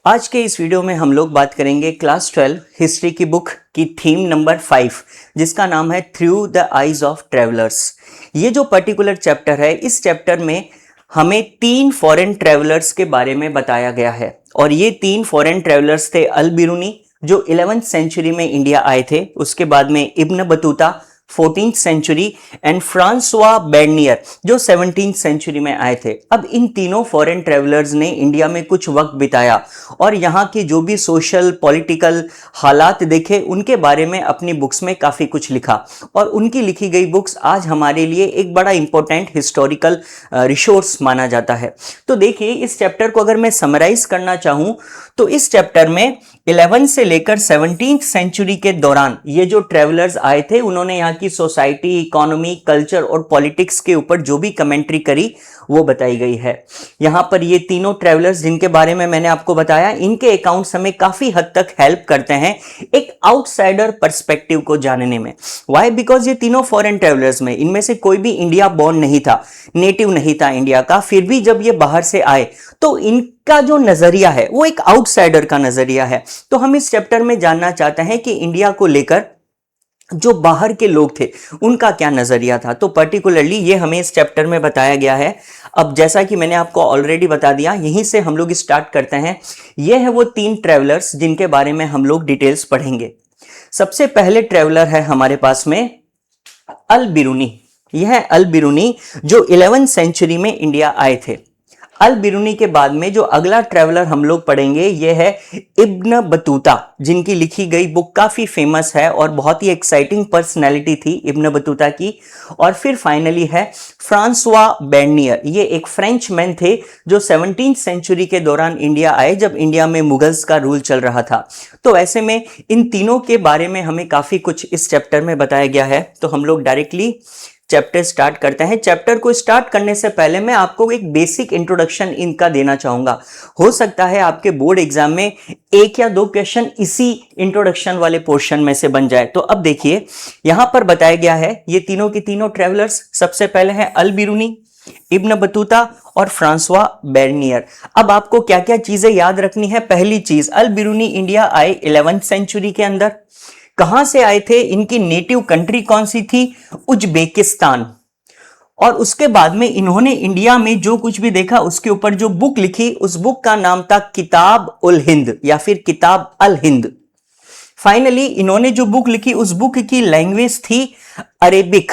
आज के इस वीडियो में हम लोग बात करेंगे क्लास 12 हिस्ट्री की बुक की थीम नंबर 5 जिसका नाम है through the eyes of travellers. ये जो पर्टिकुलर चैप्टर है, इस चैप्टर में हमें 3 फॉरेन ट्रेवलर्स के बारे में बताया गया है और ये 3 फॉरेन ट्रेवलर्स थे अल बिरूनी जो 11th सेंचुरी में इंडिया आए थे, उसके बाद में Ibn Battuta 14th century and François Bernier जो 17th सेंचुरी में आए थे। अब इन तीनों फॉरेन ट्रेवलर्स ने इंडिया में कुछ वक्त बिताया और यहाँ के जो भी सोशल पॉलिटिकल हालात देखे उनके बारे में अपनी बुक्स में काफी कुछ लिखा और उनकी लिखी गई बुक्स आज हमारे लिए एक बड़ा इंपॉर्टेंट हिस्टोरिकल रिसोर्स माना जाता है। तो देखिए, इस चैप्टर को अगर मैं समराइज करना चाहूं तो इस चैप्टर में 11 से लेकर 17th सेंचुरी के दौरान ये जो ट्रेवलर्स आए थे उन्होंने यहाँ की सोसाइटी, इकोनॉमी, कल्चर और पॉलिटिक्स के ऊपर जो भी कमेंट्री करी वो बताई गई है। यहाँ पर ये तीनों ट्रेवलर्स जिनके बारे में मैंने आपको बताया, इनके अकाउंट्स हमें काफी हद तक हेल्प करते हैं एक आउटसाइडर पर्सपेक्टिव को जानने में। वाई? बिकॉज ये तीनों फॉरेन ट्रेवलर्स में इनमें से कोई भी इंडिया बॉर्न नहीं था, नेटिव नहीं था इंडिया का, फिर भी जब ये बाहर से आए तो इनका जो नजरिया है वो एक आउटसाइडर का नजरिया है। तो हम इस चैप्टर में जानना चाहते हैं कि इंडिया को लेकर जो बाहर के लोग थे उनका क्या नजरिया था। तो पर्टिकुलरली ये हमें इस चैप्टर में बताया गया है। अब जैसा कि मैंने आपको ऑलरेडी बता दिया, यहीं से हम लोग स्टार्ट करते हैं। ये है वो 3 ट्रेवलर्स जिनके बारे में हम लोग डिटेल्स पढ़ेंगे। सबसे पहले ट्रेवलर है हमारे पास में अल बिरूनी। यह है अल बिरूनी जो 11th सेंचुरी में इंडिया आए थे। अल बिरूनी के बाद में जो अगला ट्रेवलर हम लोग पढ़ेंगे ये है इब्न बतूता, जिनकी लिखी गई बुक काफी फेमस है और बहुत ही एक्साइटिंग पर्सनैलिटी थी इब्न बतूता की। और फिर फाइनली है फ्रांसवा बेर्नियर। ये एक फ्रेंच मैन थे जो 17th सेंचुरी के दौरान इंडिया आए जब इंडिया में मुगल्स का रूल चल रहा था। तो ऐसे में इन तीनों के बारे में हमें काफी कुछ इस चैप्टर में बताया गया है। तो हम लोग डायरेक्टली चैप्टर स्टार्ट करते हैं। चैप्टर को स्टार्ट करने से पहले मैं आपको एक बेसिक इंट्रोडक्शन इनका देना चाहूंगा। हो सकता है आपके बोर्ड एग्जाम में 1 या 2 क्वेश्चन इसी इंट्रोडक्शन वाले पोर्शन में से बन जाए। तो अब देखिए, यहां पर बताया गया है ये तीनों की तीनों ट्रेवलर्स। सबसे पहले है अल बिरूनी, इब्न बतूता और फ्रांसवा बेर्नियर। अब आपको क्या क्या चीजें याद रखनी है। पहली चीज, अल बिरूनी इंडिया आए 11th सेंचुरी के अंदर। कहां से आए थे? इनकी नेटिव कंट्री कौन सी थी? उज्बेकिस्तान। और उसके बाद में इन्होंने इंडिया में जो कुछ भी देखा उसके ऊपर जो बुक लिखी, उस बुक का नाम था किताब उल हिंद या फिर किताब अल हिंद। फाइनली इन्होंने जो बुक लिखी उस बुक की लैंग्वेज थी अरेबिक।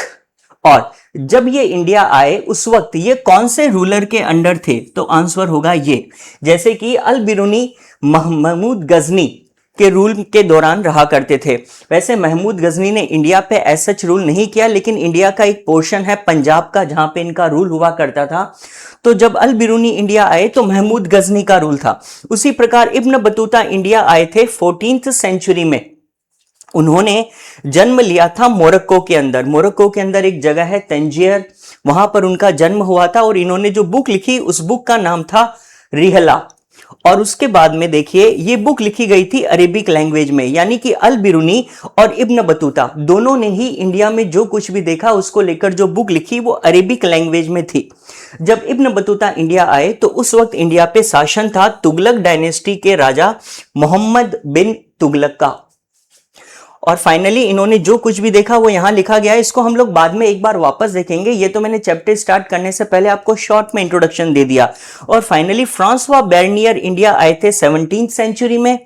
और जब ये इंडिया आए उस वक्त ये कौन से रूलर के अंडर थे? तो आंसर होगा ये, जैसे कि अल बिरूनी महमूद गजनी के रूल के दौरान रहा करते थे। वैसे महमूद गजनी ने इंडिया पे ऐसा सच रूल नहीं किया, लेकिन इंडिया का एक पोर्शन है पंजाब का जहां पे इनका रूल हुआ करता था। तो जब अल बिरूनी इंडिया आए तो महमूद गजनी का रूल था। उसी प्रकार इब्न बतूता इंडिया आए थे 14th सेंचुरी में। उन्होंने जन्म लिया था मोरक्को के अंदर। मोरक्को के अंदर एक जगह है तंजियर, वहां पर उनका जन्म हुआ था और इन्होंने जो बुक लिखी उस बुक का नाम था रिहला। और उसके बाद में देखिए, ये बुक लिखी गई थी अरेबिक लैंग्वेज में, यानी कि अल बिरूनी और इब्न बतूता दोनों ने ही इंडिया में जो कुछ भी देखा उसको लेकर जो बुक लिखी वो अरेबिक लैंग्वेज में थी। जब इब्न बतूता इंडिया आए तो उस वक्त इंडिया पे शासन था तुगलक डायनेस्टी के राजा मोहम्मद बिन तुगलक का। और फाइनली इन्होंने जो कुछ भी देखा वो यहां लिखा गया है। इसको हम लोग बाद में एक बार वापस देखेंगे। ये तो मैंने चैप्टर स्टार्ट करने से पहले आपको शॉर्ट में इंट्रोडक्शन दे दिया। और फाइनली फ्रांसवा बेर्नियर इंडिया आए थे 17th सेंचुरी में।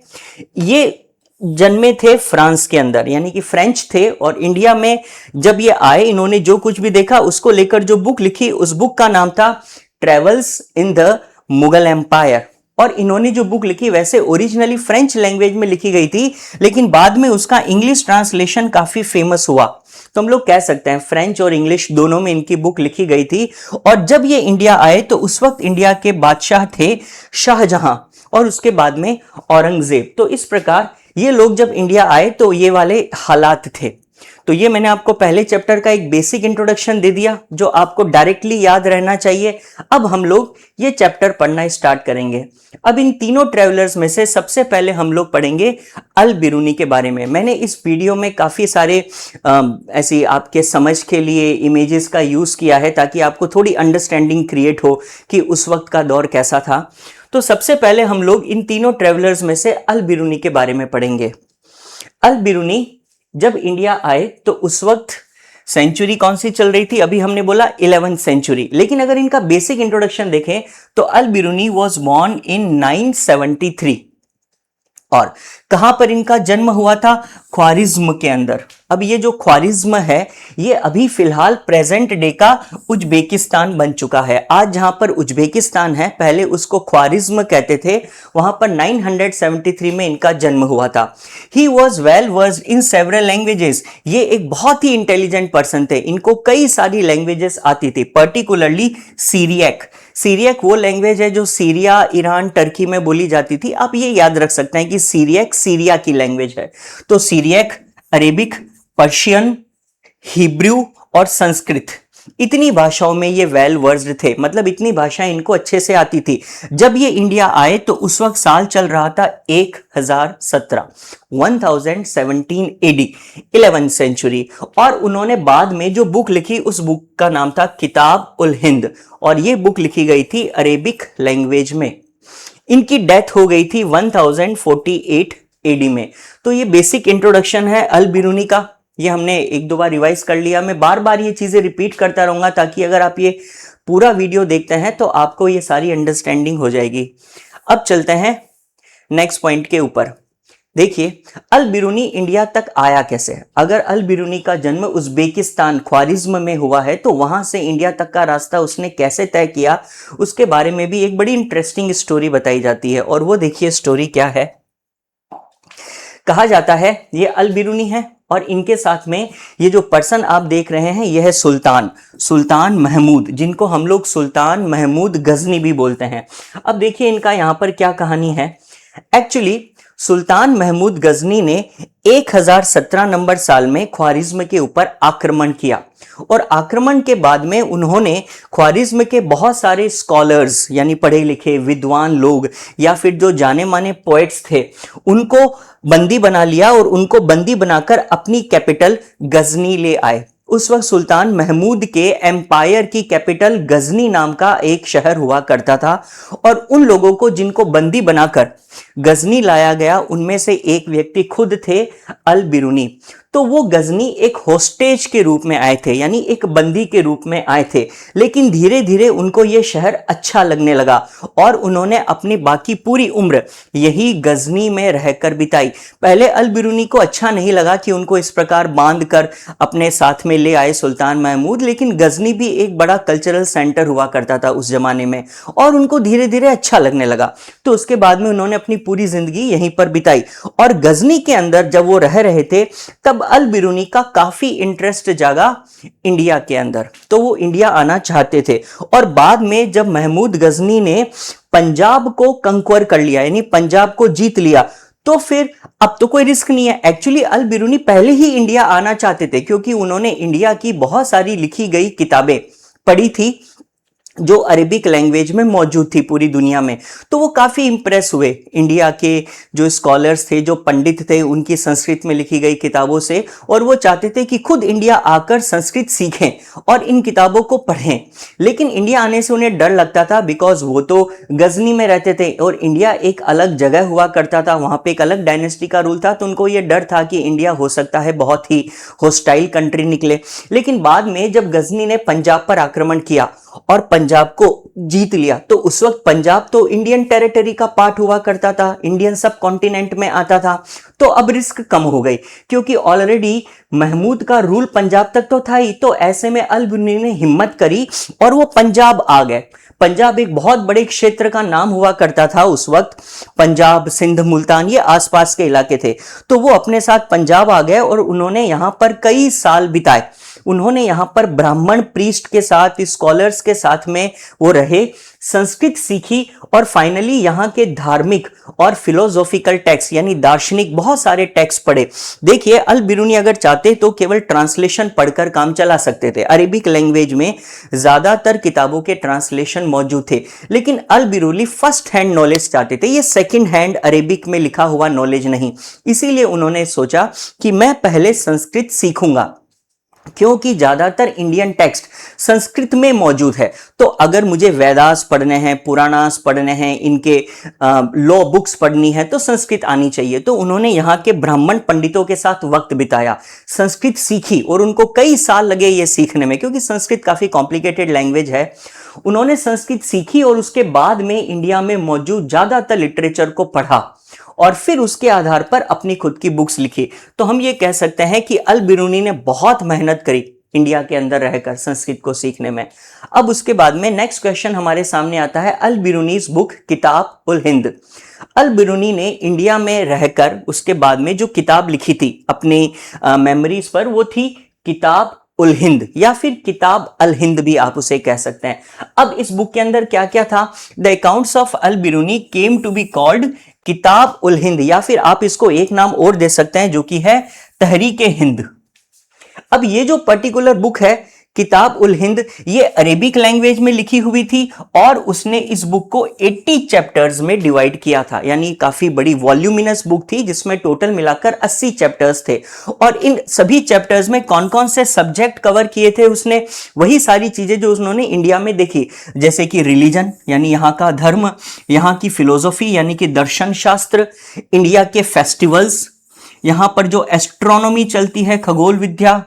ये जन्मे थे फ्रांस के अंदर, यानी कि फ्रेंच थे। और इंडिया में जब ये आए इन्होंने जो कुछ भी देखा उसको लेकर जो बुक लिखी उस बुक का नाम था travels in the Mughal empire. और इन्होंने जो बुक लिखी वैसे ओरिजिनली फ्रेंच लैंग्वेज में लिखी गई थी, लेकिन बाद में उसका इंग्लिश ट्रांसलेशन काफी फेमस हुआ। तो हम लोग कह सकते हैं फ्रेंच और इंग्लिश दोनों में इनकी बुक लिखी गई थी। और जब ये इंडिया आए तो उस वक्त इंडिया के बादशाह थे शाहजहां और उसके बाद में औरंगजेब। तो इस प्रकार ये लोग जब इंडिया आए तो ये वाले हालात थे। तो ये मैंने आपको पहले चैप्टर का एक बेसिक इंट्रोडक्शन दे दिया जो आपको डायरेक्टली याद रहना चाहिए। अब हम लोग ये चैप्टर पढ़ना स्टार्ट करेंगे। अब इन तीनों ट्रेवलर्स में से सबसे पहले हम लोग पढ़ेंगे अल बिरूनी के बारे में। मैंने इस वीडियो में काफ़ी सारे ऐसी आपके समझ के लिए इमेजेस का यूज़ किया है ताकि आपको थोड़ी अंडरस्टैंडिंग क्रिएट हो कि उस वक्त का दौर कैसा था। तो सबसे पहले हम लोग इन तीनों ट्रेवलर्स में से अल बिरूनी के बारे में पढ़ेंगे। अल बिरूनी जब इंडिया आए तो उस वक्त सेंचुरी कौन सी चल रही थी? अभी हमने बोला 11th सेंचुरी। लेकिन अगर इनका बेसिक इंट्रोडक्शन देखें तो अल बिरूनी वॉज बॉर्न इन 973। और कहां पर इनका जन्म हुआ था? ख्वारिज्म के अंदर। अब ये जो ख्वारिज्म है ये अभी फिलहाल प्रेजेंट डे का उज्बेकिस्तान बन चुका है। आज जहां पर उज्बेकिस्तान है पहले उसको ख्वारिज्म कहते थे। वहां पर 973 में इनका जन्म हुआ था। He was well versed in several languages. ये एक बहुत ही इंटेलिजेंट पर्सन थे। इनको कई सारी लैंग्वेजेस आती थी, पर्टिकुलरली सीरियक। सीरियक वो लैंग्वेज है जो सीरिया, ईरान, टर्की में बोली जाती थी। आप ये याद रख सकते हैं कि सीरियक सीरिया की लैंग्वेज है। तो सीरियक, अरेबिक, पर्शियन, हिब्रू और संस्कृत, इतनी भाषाओं में ये वेल वर्स्ड थे। मतलब इतनी भाषाएं इनको अच्छे से आती थी। जब ये इंडिया आए तो उस वक्त साल चल रहा था 1017 AD, 11th सेंचुरी। और उन्होंने बाद में जो बुक लिखी उस बुक का नाम था किताब उल हिंद, और ये बुक लिखी गई थी अरेबिक लैंग्वेज में। इनकी डेथ हो गई थी 1048 AD में। तो ये बेसिक इंट्रोडक्शन है अल बिरूनी का। ये हमने एक दो बार रिवाइज कर लिया। मैं बार बार ये चीजें रिपीट करता रहूंगा ताकि अगर आप ये पूरा वीडियो देखते हैं तो आपको ये सारी अंडरस्टैंडिंग हो जाएगी। अब चलते हैं नेक्स्ट पॉइंट के ऊपर। देखिए अल बिरूनी इंडिया तक आया कैसे? अगर अल बिरूनी का जन्म उज्बेकिस्तान ख्वारिज्म में हुआ है तो वहां से इंडिया तक का रास्ता उसने कैसे तय किया, उसके बारे में भी एक बड़ी इंटरेस्टिंग स्टोरी बताई जाती है। और वो देखिए स्टोरी क्या है। कहा जाता है ये अल बिरूनी है और इनके साथ में ये जो पर्सन आप देख रहे हैं यह है सुल्तान महमूद, जिनको हम लोग सुल्तान महमूद गजनी भी बोलते हैं। अब देखिए इनका यहाँ पर क्या कहानी है। एक्चुअली सुल्तान महमूद गजनी ने 1017 नंबर साल में ख्वारिज्म के ऊपर आक्रमण किया। और आक्रमण के बाद में उन्होंने ख्वारिज्म के बहुत सारे स्कॉलर्स यानी पढ़े लिखे विद्वान लोग या फिर जो जाने माने पोएट्स थे उनको बंदी बना लिया और उनको बंदी बनाकर अपनी कैपिटल गजनी ले आए। उस वक्त सुल्तान महमूद के एम्पायर की कैपिटल गजनी नाम का एक शहर हुआ करता था। और उन लोगों को जिनको बंदी बनाकर गजनी लाया गया उनमें से एक व्यक्ति खुद थे अल बिरूनी। तो वो गजनी एक होस्टेज के रूप में आए थे, यानी एक बंदी के रूप में आए थे। लेकिन धीरे धीरे उनको ये शहर अच्छा लगने लगा और उन्होंने अपनी बाकी पूरी उम्र यही गजनी में रहकर बिताई। पहले अल बिरूनी को अच्छा नहीं लगा कि उनको इस प्रकार बांध कर अपने साथ में ले आए सुल्तान महमूद, लेकिन गजनी भी एक बड़ा कल्चरल सेंटर हुआ करता था उस जमाने में और उनको धीरे धीरे अच्छा लगने लगा। तो उसके बाद में उन्होंने अपनी पूरी जिंदगी यहीं पर बिताई। और गजनी के अंदर जब वो रह रहे थे तब अल बिरूनी का काफी इंटरेस्ट जागा इंडिया के अंदर, तो वो इंडिया आना चाहते थे। और बाद में जब महमूद गजनी ने पंजाब को कंक्वर कर लिया यानी पंजाब को जीत लिया तो फिर अब तो कोई रिस्क नहीं है। एक्चुअली अल बिरूनी पहले ही इंडिया आना चाहते थे क्योंकि उन्होंने इंडिया की बहुत सारी लिखी गई किताबें पढ़ी थी जो अरेबिक लैंग्वेज में मौजूद थी पूरी दुनिया में। तो वो काफ़ी इंप्रेस हुए इंडिया के जो स्कॉलर्स थे, जो पंडित थे, उनकी संस्कृत में लिखी गई किताबों से। और वो चाहते थे कि खुद इंडिया आकर संस्कृत सीखें और इन किताबों को पढ़ें। लेकिन इंडिया आने से उन्हें डर लगता था बिकॉज वो तो गजनी में रहते थे और इंडिया एक अलग जगह हुआ करता था, वहाँ पे एक अलग डायनेस्टी का रूल था। तो उनको ये डर था कि इंडिया हो सकता है बहुत ही होस्टाइल कंट्री निकले। लेकिन बाद में जब गजनी ने पंजाब पर आक्रमण किया और पंजाब को जीत लिया तो उस वक्त पंजाब तो इंडियन टेरिटरी का पार्ट हुआ करता था, इंडियन सब कॉन्टिनेंट में आता था। तो अब रिस्क कम हो गई क्योंकि ऑलरेडी महमूद का रूल पंजाब तक तो था ही। तो ऐसे में अल बिरूनी ने हिम्मत करी और वो पंजाब आ गए। पंजाब एक बहुत बड़े क्षेत्र का नाम हुआ करता था उस वक्त। पंजाब, सिंध, मुल्तान ये आसपास के इलाके थे। तो वो अपने साथ पंजाब आ गए और उन्होंने यहां पर कई साल बिताए। उन्होंने यहाँ पर ब्राह्मण प्रीस्ट के साथ, स्कॉलर्स के साथ में वो रहे, संस्कृत सीखी और फाइनली यहाँ के धार्मिक और फिलोसॉफिकल टेक्स्ट यानी दार्शनिक बहुत सारे टेक्स्ट पढ़े। देखिए, अल बिरूनी अगर चाहते तो केवल ट्रांसलेशन पढ़कर काम चला सकते थे। अरेबिक लैंग्वेज में ज्यादातर किताबों के ट्रांसलेशन मौजूद थे, लेकिन अल बिरूनी फर्स्ट हैंड नॉलेज चाहते थे, ये सेकंड हैंड अरेबिक में लिखा हुआ नॉलेज नहीं। इसीलिए उन्होंने सोचा कि मैं पहले संस्कृत सीखूंगा, क्योंकि ज्यादातर इंडियन टेक्स्ट संस्कृत में मौजूद है। तो अगर मुझे वेदास पढ़ने हैं, पुराणास पढ़ने हैं, इनके लॉ बुक्स पढ़नी है तो संस्कृत आनी चाहिए। तो उन्होंने यहाँ के ब्राह्मण पंडितों के साथ वक्त बिताया, संस्कृत सीखी और उनको कई साल लगे ये सीखने में, क्योंकि संस्कृत काफी कॉम्प्लिकेटेड लैंग्वेज है। उन्होंने संस्कृत सीखी और उसके बाद में इंडिया में मौजूद ज्यादातर लिटरेचर को पढ़ा और फिर उसके आधार पर अपनी खुद की बुक्स लिखी। तो हम ये कह सकते हैं कि अल बिरूनी ने बहुत मेहनत करी इंडिया के अंदर रहकर संस्कृत को सीखने में। अब उसके बाद में नेक्स्ट क्वेश्चन हमारे सामने आता है, अल बिरूनीज बुक किताब उल हिंद। अल बिरूनी ने इंडिया में रहकर उसके बाद में जो किताब लिखी थी अपनी मेमोरीज पर, वो थी किताब उल हिंद या फिर किताब अल हिंद भी आप उसे कह सकते हैं। अब इस बुक के अंदर क्या क्या था? The accounts of Al Biruni came to be called Kitab ul Hind, या फिर आप इसको एक नाम और दे सकते हैं जो कि है तहरीक हिंद। अब ये जो पर्टिकुलर बुक है किताब उल हिंद, ये अरेबिक लैंग्वेज में लिखी हुई थी और उसने इस बुक को 80 चैप्टर्स में डिवाइड किया था, यानी काफी बड़ी वॉल्यूमिनस बुक थी जिसमें टोटल मिलाकर 80 चैप्टर्स थे। और इन सभी चैप्टर्स में कौन कौन से सब्जेक्ट कवर किए थे उसने? वही सारी चीजें जो उन्होंने इंडिया में देखी, जैसे कि रिलीजन यानी यहाँ का धर्म, यहाँ की फिलोसॉफी यानी कि दर्शन शास्त्र, इंडिया के फेस्टिवल्स, यहाँ पर जो एस्ट्रोनॉमी चलती है, खगोल विद्या,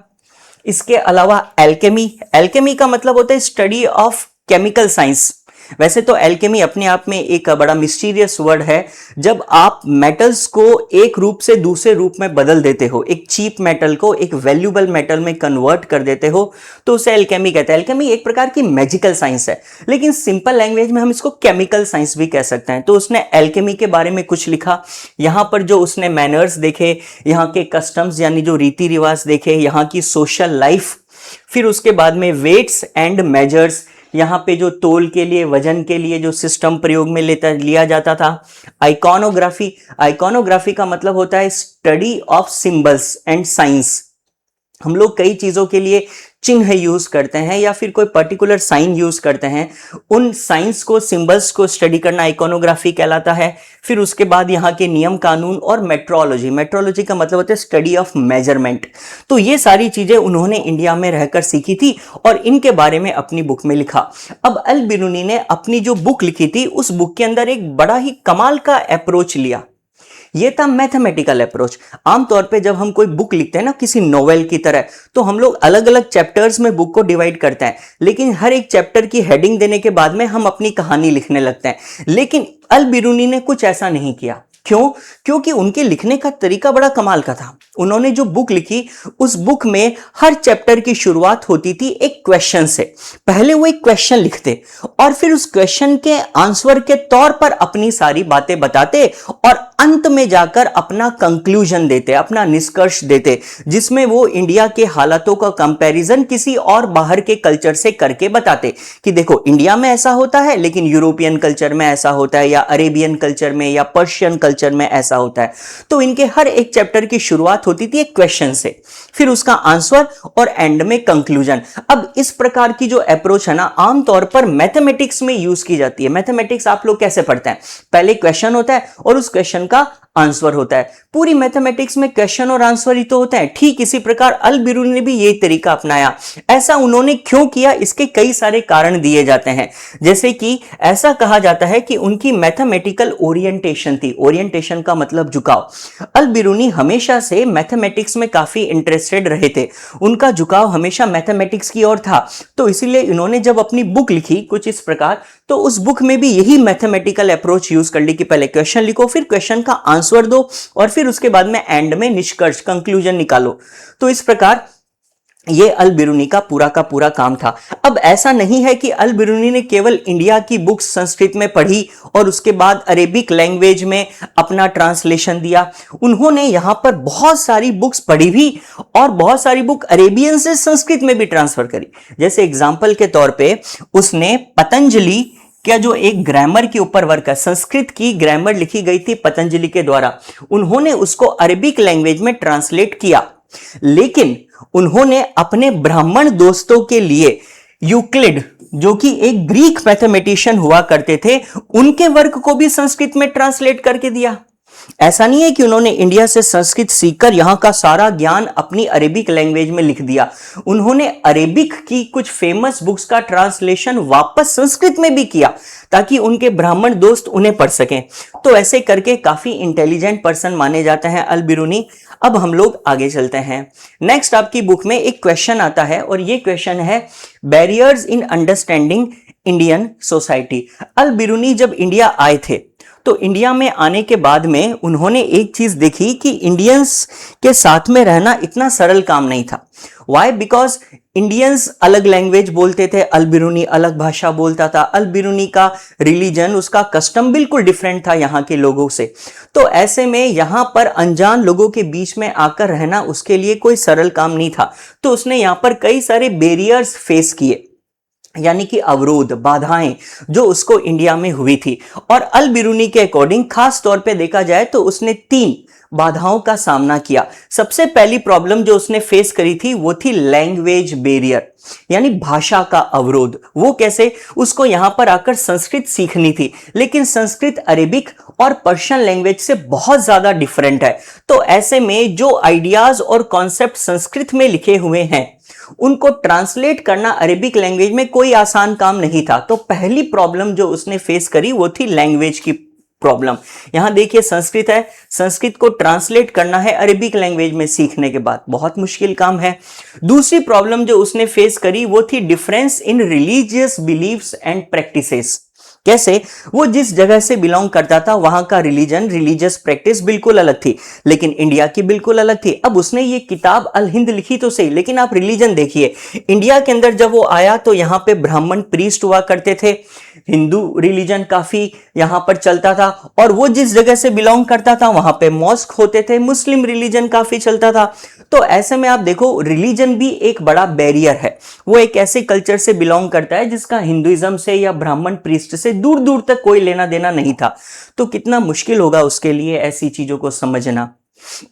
इसके अलावा एल्केमी। एल्केमी का मतलब होता है स्टडी ऑफ केमिकल साइंस। वैसे तो एल्केमी अपने आप में एक बड़ा मिस्टीरियस वर्ड है। जब आप मेटल्स को एक रूप से दूसरे रूप में बदल देते हो, एक चीप मेटल को एक वैल्यूबल मेटल में कन्वर्ट कर देते हो, तो उसे एल्केमी कहते हैं। एल्केमी एक प्रकार की मैजिकल साइंस है, लेकिन सिंपल लैंग्वेज में हम इसको केमिकल साइंस भी कह सकते हैं। तो उसने एल्केमी के बारे में कुछ लिखा। यहाँ पर जो उसने मैनर्स देखे, यहाँ के कस्टम्स यानी जो रीति रिवाज देखे, यहाँ की सोशल लाइफ, फिर उसके बाद में वेट्स एंड मेजर्स, यहाँ पे जो तोल के लिए, वजन के लिए जो सिस्टम प्रयोग में लिया जाता था। आइकॉनोग्राफी, आइकॉनोग्राफी का मतलब होता है study of symbols and science. हम लोग कई चीजों के लिए चिन्ह यूज करते हैं या फिर कोई पर्टिकुलर साइन यूज करते हैं, उन साइंस को, सिंबल्स को स्टडी करना आइकॉनोग्राफी कहलाता है। फिर उसके बाद यहाँ के नियम कानून और मेट्रोलॉजी, मेट्रोलॉजी का मतलब होता है स्टडी ऑफ मेजरमेंट। तो ये सारी चीजें उन्होंने इंडिया में रहकर सीखी थी और इनके बारे में अपनी बुक में लिखा। अब अल बिरूनी ने अपनी जो बुक लिखी थी उस बुक के अंदर एक बड़ा ही कमाल का अप्रोच लिया। ये था मैथमेटिकल अप्रोच। आमतौर पे जब हम कोई बुक लिखते हैं ना किसी नोवेल की तरह, तो हम लोग अलग अलग चैप्टर्स में बुक को डिवाइड करते हैं, लेकिन हर एक चैप्टर की हेडिंग देने के बाद में हम अपनी कहानी लिखने लगते हैं। लेकिन अल बिरूनी ने कुछ ऐसा नहीं किया। क्यों? क्योंकि उनके लिखने का तरीका बड़ा कमाल का था। उन्होंने जो बुक लिखी उस बुक में हर चैप्टर की शुरुआत होती थी एक क्वेश्चन से। पहले वो एक क्वेश्चन लिखते और फिर उस क्वेश्चन के आंसर के तौर पर अपनी सारी बातें बताते और अंत में जाकर अपना कंक्लूजन देते, अपना निष्कर्ष देते, जिसमें वो इंडिया के हालातों का कंपैरिजन किसी और बाहर के कल्चर से करके बताते कि देखो इंडिया में ऐसा होता है, लेकिन यूरोपियन कल्चर में ऐसा होता है, या अरेबियन कल्चर में या पर्शियन कल्चर में ऐसा होता है। तो इनके हर एक चैप्टर की शुरुआत होती थी एक क्वेश्चन से, फिर उसका आंसर और एंड में कंक्लूजन। अब इस प्रकार की जो अप्रोच है ना, आमतौर पर मैथमेटिक्स में यूज की जाती है। मैथमेटिक्स आप लोग कैसे पढ़ते हैं? पहले क्वेश्चन होता है और उस क्वेश्चन का आंसर होता है। पूरी मैथमेटिक्स में क्वेश्चन और आंसर ही तो होता है। ठीक इसी प्रकार अल बिरूनी ने भी यही तरीका अपनाया। ऐसा उन्होंने क्यों किया, इसके कई सारे कारण दिए जाते हैं। जैसे कि ऐसा कहा जाता है कि उनकी मैथमेटिकल ओरिएंटेशन थी। ओरिएंटेशन का मतलब झुकाव। अल बिरूनी हमेशा से मैथमेटिक्स में काफी इंटरेस्टेड रहे थे, उनका झुकाव हमेशा मैथमेटिक्स की ओर था। तो इसीलिए इन्होंने जब अपनी बुक लिखी कुछ इस प्रकार, तो उस बुक में भी यही मैथमेटिकल अप्रोच यूज कर ली कि पहले क्वेश्चन लिखो, फिर क्वेश्चन का आंसर दो और फिर उसके बाद में एंड में निष्कर्ष, कंक्लूजन निकालो। तो इस प्रकार ये अल बिरूनी का पूरा काम था। अब ऐसा नहीं है कि अल बिरूनी ने केवल इंडिया की बुक्स संस्कृत में पढ़ी और उसके बाद अरेबिक लैंग्वेज में अपना ट्रांसलेशन दिया। उन्होंने यहां पर बहुत सारी बुक्स पढ़ी भी और बहुत सारी बुक अरेबियन से संस्कृत में भी ट्रांसफर करी। जैसे एग्जाम्पल के तौर पे उसने पतंजलि क्या जो एक ग्रामर के ऊपर वर्क है, संस्कृत की ग्रामर लिखी गई थी पतंजलि के द्वारा, उन्होंने उसको अरेबिक लैंग्वेज में ट्रांसलेट किया। लेकिन उन्होंने अपने ब्राह्मण दोस्तों के लिए यूक्लिड जो कि एक ग्रीक मैथमेटिशियन हुआ करते थे, उनके वर्क को भी संस्कृत में ट्रांसलेट करके दिया। ऐसा नहीं है कि उन्होंने इंडिया से संस्कृत सीखकर यहां का सारा ज्ञान अपनी अरेबिक लैंग्वेज में लिख दिया। उन्होंने अरेबिक की कुछ फेमस बुक्स का ट्रांसलेशन वापस संस्कृत में भी किया ताकि उनके ब्राह्मण दोस्त उन्हें पढ़ सकें। तो ऐसे करके काफी इंटेलिजेंट पर्सन माने जाते हैं अल बिरूनी। अब हम लोग आगे चलते हैं। नेक्स्ट आपकी बुक में एक क्वेश्चन आता है और ये क्वेश्चन है barriers in understanding Indian society. Al Biruni जब इंडिया आए थे तो इंडिया में आने के बाद में उन्होंने एक चीज देखी कि इंडियंस के साथ में रहना इतना सरल काम नहीं था। वाई? बिकॉज इंडियंस अलग लैंग्वेज बोलते थे, अल बिरूनी अलग भाषा बोलता था, अल बिरूनी का रिलीजन, उसका कस्टम बिल्कुल डिफरेंट था यहाँ के लोगों से। तो ऐसे में यहाँ पर अनजान लोगों के बीच में आकर रहना उसके लिए कोई सरल काम नहीं था। तो उसने यहाँ पर कई सारे बैरियर्स फेस किए, यानी कि अवरोध, बाधाएं जो उसको इंडिया में हुई थी। और अल बिरूनी के अकॉर्डिंग खास तौर पे देखा जाए तो उसने 3 बाधाओं का सामना किया। सबसे पहली प्रॉब्लम जो उसने फेस करी थी वो थी लैंग्वेज बैरियर, यानी भाषा का अवरोध। वो कैसे? उसको यहां पर आकर संस्कृत सीखनी थी, लेकिन संस्कृत अरेबिक और पर्शियन लैंग्वेज से बहुत ज्यादा डिफरेंट है। तो ऐसे में जो आइडियाज और कॉन्सेप्ट संस्कृत में लिखे हुए हैं उनको ट्रांसलेट करना अरेबिक लैंग्वेज में कोई आसान काम नहीं था। तो पहली प्रॉब्लम जो उसने फेस करी वो थी लैंग्वेज की प्रॉब्लम। यहां देखिए संस्कृत है, संस्कृत को ट्रांसलेट करना है अरेबिक लैंग्वेज में सीखने के बाद बहुत मुश्किल काम है। दूसरी प्रॉब्लम जो उसने फेस करी वो थी difference in religious beliefs and practices. कैसे? वो जिस जगह से बिलोंग करता था वहां का रिलीजन, रिलीजियस प्रैक्टिस बिल्कुल अलग थी, लेकिन इंडिया की बिल्कुल अलग थी। अब उसने ये किताब अल हिंद लिखी तो सही, लेकिन आप रिलीजन देखिए, इंडिया के अंदर जब वो आया तो यहां पे ब्राह्मण प्रीस्ट हुआ करते थे, हिंदू रिलीजन काफी यहां पर चलता था, और वो जिस जगह से बिलोंग करता था वहां पे मॉस्क होते थे, मुस्लिम रिलीजन काफी चलता था। तो ऐसे में आप देखो रिलीजन भी एक बड़ा बैरियर है। वो एक ऐसे कल्चर से बिलोंग करता है जिसका हिंदुइज्म से या ब्राह्मण प्रीस्ट से दूर दूर तक कोई लेना देना नहीं था। तो कितना मुश्किल होगा उसके लिए ऐसी चीजों को समझना।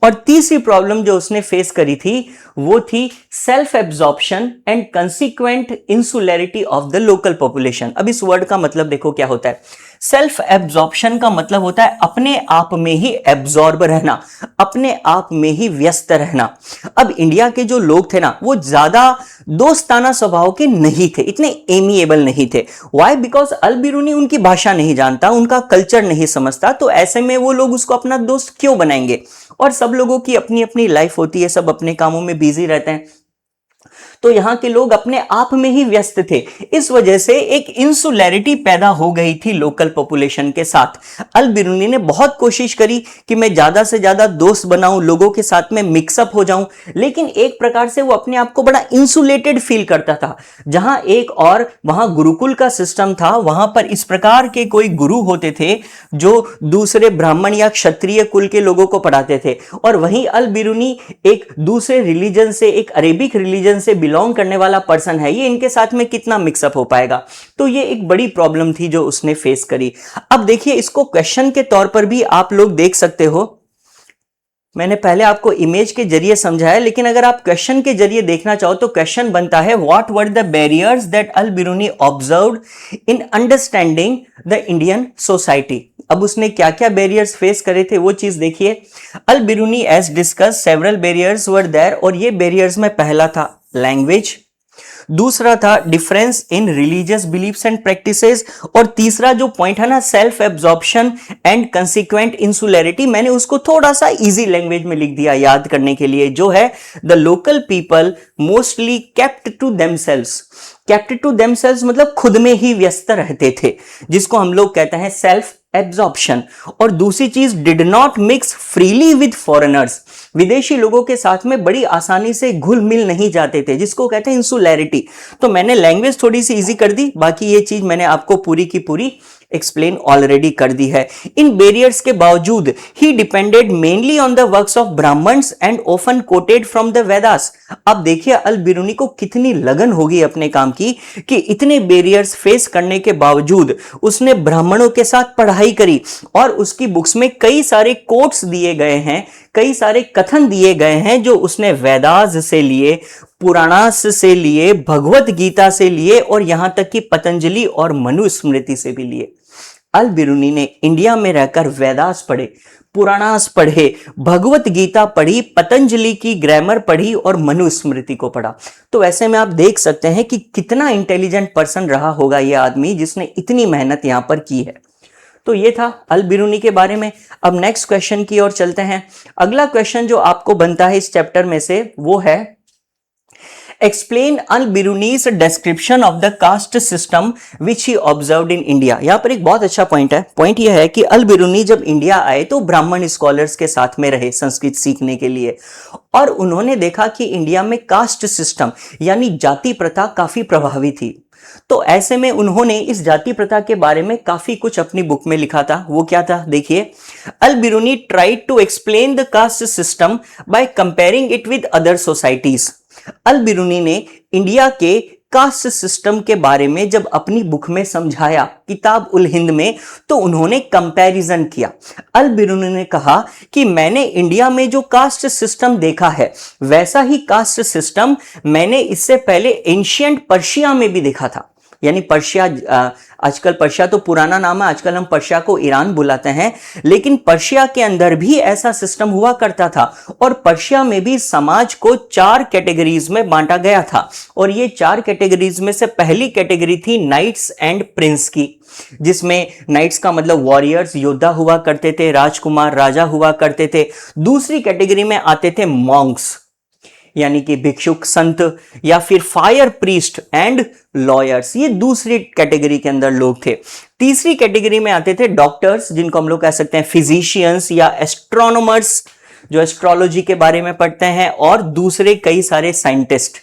और तीसरी प्रॉब्लम जो उसने फेस करी थी वो थी self absorption and consequent insularity of the local population. अब इस वर्ड का मतलब देखो क्या होता है। सेल्फ एब्जॉर्प्शन का मतलब होता है अपने आप में ही एब्जॉर्ब रहना, अपने आप में ही व्यस्त रहना। अब इंडिया के जो लोग थे ना वो ज्यादा दोस्ताना स्वभाव के नहीं थे, इतने एमिएबल नहीं थे। वाई? बिकॉज अल बिरूनी उनकी भाषा नहीं जानता, उनका कल्चर नहीं समझता। तो ऐसे में वो लोग उसको अपना दोस्त क्यों बनाएंगे? और सब लोगों की अपनी अपनी लाइफ होती है, सब अपने कामों में बिजी रहते हैं। तो यहां के लोग अपने आप में ही व्यस्त थे। इस वजह से एक इंसुलैरिटी पैदा हो गई थी लोकल पॉपुलेशन के साथ। अल बिरूनी ने बहुत कोशिश करी कि मैं ज्यादा से ज्यादा दोस्त बनाऊं, लोगों के साथ में मिक्सअप हो जाऊं, लेकिन एक प्रकार से वो अपने आप को बड़ा इंसुलेटेड फील करता था। जहां एक और वहां गुरुकुल का सिस्टम था, वहां पर इस प्रकार के कोई गुरु होते थे जो दूसरे ब्राह्मण या क्षत्रिय कुल के लोगों को पढ़ाते थे, और वहीं अल बिरूनी एक दूसरे रिलीजन से, एक अरेबिक रिलीजन से बिलोंग करने वाला पर्सन है। ये इनके साथ में कितना मिक्सअप हो पाएगा? तो ये एक बड़ी प्रॉब्लम थी जो उसने फेस करी। अब देखिए इसको क्वेश्चन के तौर पर भी आप लोग देख सकते हो। मैंने पहले आपको इमेज के जरिए समझाया, लेकिन अगर आप क्वेश्चन के जरिए देखना चाहो तो क्वेश्चन बनता है what were the barriers that Al Biruni observed in understanding the Indian society. अब उसने क्या क्या बैरियर्स फेस करे थे वो चीज देखिए। Al Biruni as discuss several barriers were there, और ये बैरियर्स में पहला था लैंग्वेज, दूसरा था difference in religious beliefs and practices, और तीसरा जो पॉइंट है ना self absorption and consequent insularity, मैंने उसको थोड़ा सा इजी लैंग्वेज में लिख दिया याद करने के लिए, जो है the local people mostly kept to themselves. Kept to themselves मतलब खुद में ही व्यस्त रहते थे, जिसको हम लोग कहते हैं सेल्फ एब्जॉर्प्शन। और दूसरी चीज did not mix freely with foreigners, विदेशी लोगों के साथ में बड़ी आसानी से घुल मिल नहीं जाते थे, जिसको कहते हैं इंसुलैरिटी। तो मैंने लैंग्वेज थोड़ी सी इजी कर दी, बाकी ये चीज मैंने आपको पूरी की पूरी एक्सप्लेन ऑलरेडी कर दी है। इन बैरियर्स के बावजूद ही depended mainly on the works of Brahmins and often quoted from the Vedas. अब देखिए अल बिरूनी को कितनी लगन होगी अपने काम की कि इतने बैरियर्स फेस करने के बावजूद उसने ब्राह्मणों के साथ पढ़ाई करी और उसकी बुक्स में कई सारे कोट्स दिए गए हैं, कई सारे कथन दिए गए हैं जो उसने वेदास से लिए, पुराणास से लिए, भगवत गीता से लिए और यहां तक कि पतंजलि और मनुस्मृति से भी लिए। अल बिरूनी ने इंडिया में रहकर वेदास पढ़े, पुराणास पढ़े, भगवत गीता पढ़ी, पतंजलि की ग्रामर पढ़ी और मनुस्मृति को पढ़ा। तो ऐसे में आप देख सकते हैं कि कितना इंटेलिजेंट पर्सन रहा होगा यह आदमी जिसने इतनी मेहनत यहां पर की है। तो ये था अल बिरूनी के बारे में। अब नेक्स्ट क्वेश्चन की ओर चलते हैं। अगला क्वेश्चन जो आपको बनता है इस चैप्टर में से वो है explain Al Biruni's description of the caste system which he observed in India. यहां पर एक बहुत अच्छा पॉइंट है। पॉइंट यह है कि अल बिरूनी जब इंडिया आए तो ब्राह्मण स्कॉलर्स के साथ में रहे संस्कृत सीखने के लिए, और उन्होंने देखा कि इंडिया में कास्ट सिस्टम यानी जाति प्रथा काफी प्रभावी थी। तो ऐसे में उन्होंने इस जाति प्रथा के बारे में काफी कुछ अपनी बुक में लिखा था। वो क्या था देखिए, Al Biruni tried to explain the caste system by comparing it with other societies. Al Biruni ने इंडिया के कास्ट सिस्टम के बारे में जब अपनी बुक में समझाया किताब उल हिंद में, तो उन्होंने कंपैरिजन किया। अल बिरूनी ने कहा कि मैंने इंडिया में जो कास्ट सिस्टम देखा है वैसा ही कास्ट सिस्टम मैंने इससे पहले एंशिएंट पर्शिया में भी देखा था। यानी पर्शिया, आजकल पर्शिया तो पुराना नाम है, आजकल हम पर्शिया को ईरान बुलाते हैं, लेकिन पर्शिया के अंदर भी ऐसा सिस्टम हुआ करता था और पर्शिया में भी समाज को 4 कैटेगरीज में बांटा गया था। और ये 4 कैटेगरीज में से पहली कैटेगरी थी नाइट्स एंड प्रिंस की, जिसमें नाइट्स का मतलब वॉरियर्स, योद्धा हुआ करते थे, राजकुमार, राजा हुआ करते थे। दूसरी कैटेगरी में आते थे मॉन्क्स यानी कि भिक्षुक, संत, या फिर फायर प्रीस्ट एंड लॉयर्स, ये दूसरी कैटेगरी के अंदर लोग थे। तीसरी कैटेगरी में आते थे डॉक्टर्स, जिनको हम लोग कह सकते हैं फिजिशियंस या एस्ट्रोनॉमर्स, जो एस्ट्रोलॉजी के बारे में पढ़ते हैं, और दूसरे कई सारे साइंटिस्ट।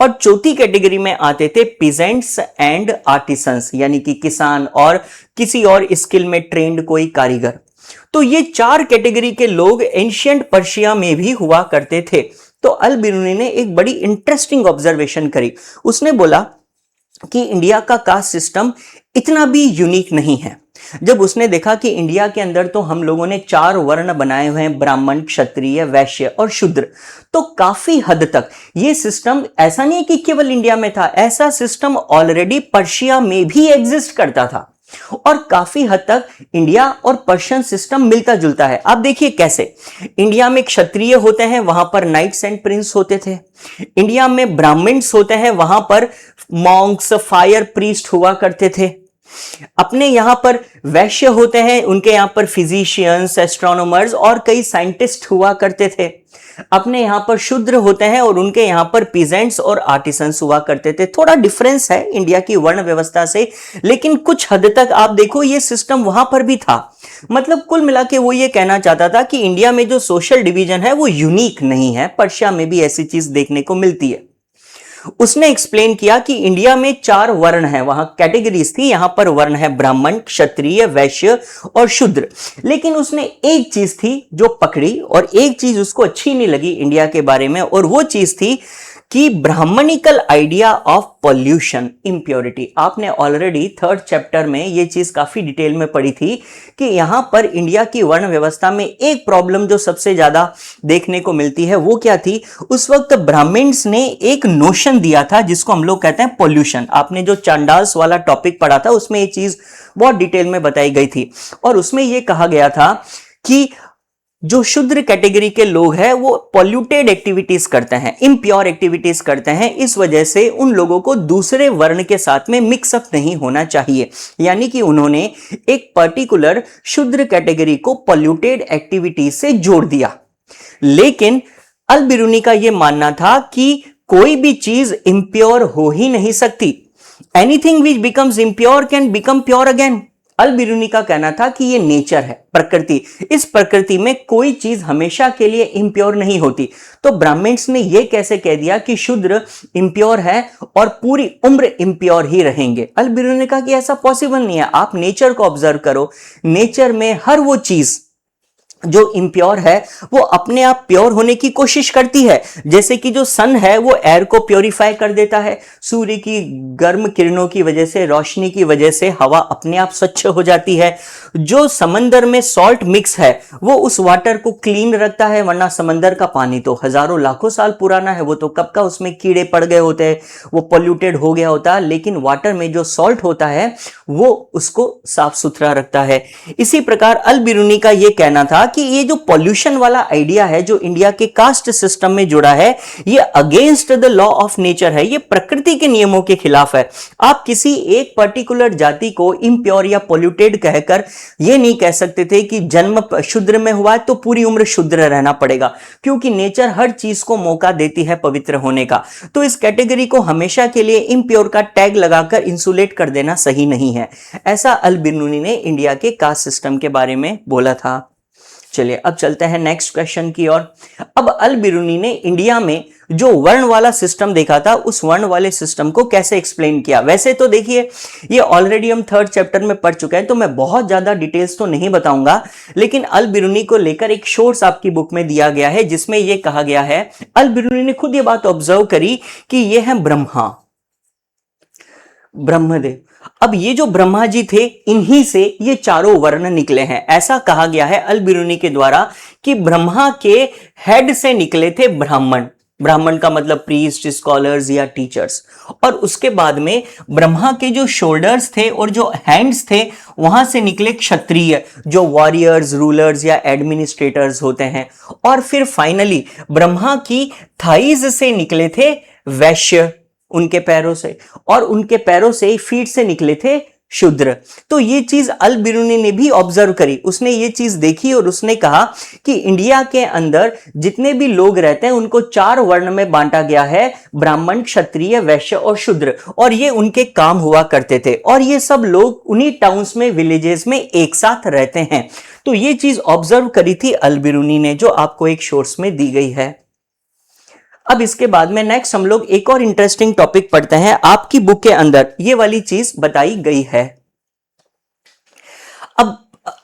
और चौथी कैटेगरी में आते थे पीजेंट्स एंड आर्टिसंस, यानी कि किसान और किसी और स्किल में ट्रेंड कोई कारीगर। तो ये 4 कैटेगरी के लोग एंशिएंट पर्शिया में भी हुआ करते थे। तो अल बिरूनी ने एक बड़ी इंटरेस्टिंग ऑब्जर्वेशन करी। उसने बोला कि इंडिया का कास्ट सिस्टम इतना भी यूनिक नहीं है। जब उसने देखा कि इंडिया के अंदर तो हम लोगों ने 4 वर्ण बनाए हुए हैं, ब्राह्मण, क्षत्रिय, वैश्य और शूद्र, तो काफी हद तक ये सिस्टम ऐसा नहीं है कि केवल इंडिया में था, ऐसा सिस्टम ऑलरेडी पर्शिया में भी एग्जिस्ट करता था। और काफी हद तक इंडिया और पर्शियन सिस्टम मिलता जुलता है। आप देखिए कैसे, इंडिया में क्षत्रिय होते हैं, वहां पर नाइट्स एंड प्रिंस होते थे। इंडिया में ब्राह्मण्स होते हैं, वहां पर मॉन्क्स, फायर प्रीस्ट हुआ करते थे। अपने यहां पर वैश्य होते हैं, उनके यहां पर फिजिशियंस, एस्ट्रोनॉमर्स और कई साइंटिस्ट हुआ करते थे। अपने यहां पर शूद्र होते हैं और उनके यहां पर पीजेंट्स और आर्टिसंस हुआ करते थे। थोड़ा डिफरेंस है इंडिया की वर्ण व्यवस्था से, लेकिन कुछ हद तक आप देखो ये सिस्टम वहां पर भी था। मतलब कुल मिला के वो ये कहना चाहता था कि इंडिया में जो सोशल डिवीजन है वो यूनिक नहीं है, पर्शिया में भी ऐसी चीज देखने को मिलती है। उसने एक्सप्लेन किया कि इंडिया में 4 वर्ण हैं, वहां कैटेगरीज थी, यहां पर वर्ण है ब्राह्मण, क्षत्रिय, वैश्य और शूद्र। लेकिन उसने एक चीज थी जो पकड़ी और एक चीज उसको अच्छी नहीं लगी इंडिया के बारे में, और वो चीज थी कि Brahmanical idea of pollution, impurity. आपने ऑलरेडी 3rd चैप्टर में ये चीज काफी डिटेल में पढ़ी थी कि यहां पर इंडिया की वर्ण व्यवस्था में एक प्रॉब्लम जो सबसे ज्यादा देखने को मिलती है वो क्या थी। उस वक्त ब्राह्मण्स ने एक नोशन दिया था जिसको हम लोग कहते हैं पॉल्यूशन। आपने जो चांडाल्स वाला टॉपिक पढ़ा था उसमें ये चीज बहुत डिटेल में बताई गई थी, और उसमें यह कहा गया था कि जो शूद्र कैटेगरी के लोग हैं वो पॉल्यूटेड एक्टिविटीज करते हैं, इम्प्योर एक्टिविटीज करते हैं, इस वजह से उन लोगों को दूसरे वर्ण के साथ में मिक्सअप नहीं होना चाहिए। यानी कि उन्होंने एक पर्टिकुलर शूद्र कैटेगरी को पॉल्यूटेड एक्टिविटीज से जोड़ दिया। लेकिन अल बिरूनी का यह मानना था कि कोई भी चीज इम्प्योर हो ही नहीं सकती। Anything which becomes impure can become pure again. Al Biruni का कहना था कि ये नेचर है, प्रकृति, इस प्रकृति में कोई चीज हमेशा के लिए इम्प्योर नहीं होती। तो ब्राह्मण्स ने ये कैसे कह दिया कि शूद्र इम्प्योर है और पूरी उम्र इम्प्योर ही रहेंगे? अल बिरूनी ने कहा कि ऐसा पॉसिबल नहीं है। आप नेचर को ऑब्जर्व करो, नेचर में हर वो चीज जो इम्प्योर है वो अपने आप प्योर होने की कोशिश करती है। जैसे कि जो सन है वो एयर को प्योरीफाई कर देता है, सूर्य की गर्म किरणों की वजह से, रोशनी की वजह से हवा अपने आप स्वच्छ हो जाती है। जो समंदर में सॉल्ट मिक्स है वो उस वाटर को क्लीन रखता है, वरना समंदर का पानी तो हजारों लाखों साल पुराना है, वो तो कब का उसमें कीड़े पड़ गए होते हैं, वो पोल्यूटेड हो गया होता है। लेकिन वाटर में जो सॉल्ट होता है वो उसको साफ सुथरा रखता है। इसी प्रकार अल बिरूनी का यह कहना था कि ये जो पॉल्यूशन वाला आइडिया है जो इंडिया के कास्ट सिस्टम में जुड़ा है, ये against the law of nature है, ये प्रकृति के नियमों के खिलाफ है। आप किसी एक पर्टिकुलर जाति को इम्प्योर या पॉल्यूटेड कहकर ये नहीं कह सकते थे कि जन्म शूद्र में हुआ है तो पूरी उम्र शूद्र रहना पड़ेगा, क्योंकि नेचर हर चीज को मौका देती है पवित्र होने का। तो इस कैटेगरी को हमेशा के लिए इम्प्योर का टैग लगाकर इंसुलेट कर देना सही नहीं है। ऐसा अल बिरूनी ने इंडिया के कास्ट सिस्टम के बारे में बोला था। चलिए अब चलते हैं नेक्स्ट क्वेश्चन की ओर। अब अल बिरूनी ने इंडिया में जो वर्ण वाला सिस्टम देखा था उस वर्ण वाले सिस्टम को कैसे एक्सप्लेन किया। वैसे तो देखिए ये ऑलरेडी हम 3rd चैप्टर में पढ़ चुके हैं, तो मैं बहुत ज्यादा डिटेल्स तो नहीं बताऊंगा, लेकिन अल बिरूनी को लेकर एक शोर्स आपकी बुक में दिया गया है जिसमें यह कहा गया है, अल बिरूनी ने खुद ये बात ऑब्जर्व करी कि ये है ब्रह्मा, ब्रह्मदेव। अब ये जो ब्रह्मा जी थे इन्हीं से ये चारों वर्ण निकले हैं। ऐसा कहा गया है अल बिरूनी के द्वारा कि ब्रह्मा के हेड से निकले थे ब्राह्मण। ब्राह्मण का मतलब प्रीस्ट, स्कॉलर्स या टीचर्स। और उसके बाद में ब्रह्मा के जो शोल्डर्स थे और जो हैंड्स थे वहां से निकले क्षत्रिय, जो वॉरियर्स, रूलर्स या एडमिनिस्ट्रेटर्स होते हैं। और फिर फाइनली ब्रह्मा की थाइज से निकले थे वैश्य, उनके पैरों से, और उनके पैरों से, फीट से निकले थे शूद्र। तो ये चीज अल बिरूनी ने भी ऑब्जर्व करी, उसने ये चीज देखी और उसने कहा कि इंडिया के अंदर जितने भी लोग रहते हैं उनको 4 वर्ण में बांटा गया है, ब्राह्मण, क्षत्रिय, वैश्य और शूद्र, और ये उनके काम हुआ करते थे। और ये सब लोग उन्हीं टाउन्स में, विलेजेस में एक साथ रहते हैं। तो ये चीज ऑब्जर्व करी थी अल बिरूनी ने, जो आपको एक शोर्स में दी गई है। अब इसके बाद में नेक्स्ट हम लोग एक और इंटरेस्टिंग टॉपिक पढ़ते हैं। आपकी बुक के अंदर ये वाली चीज बताई गई है। अब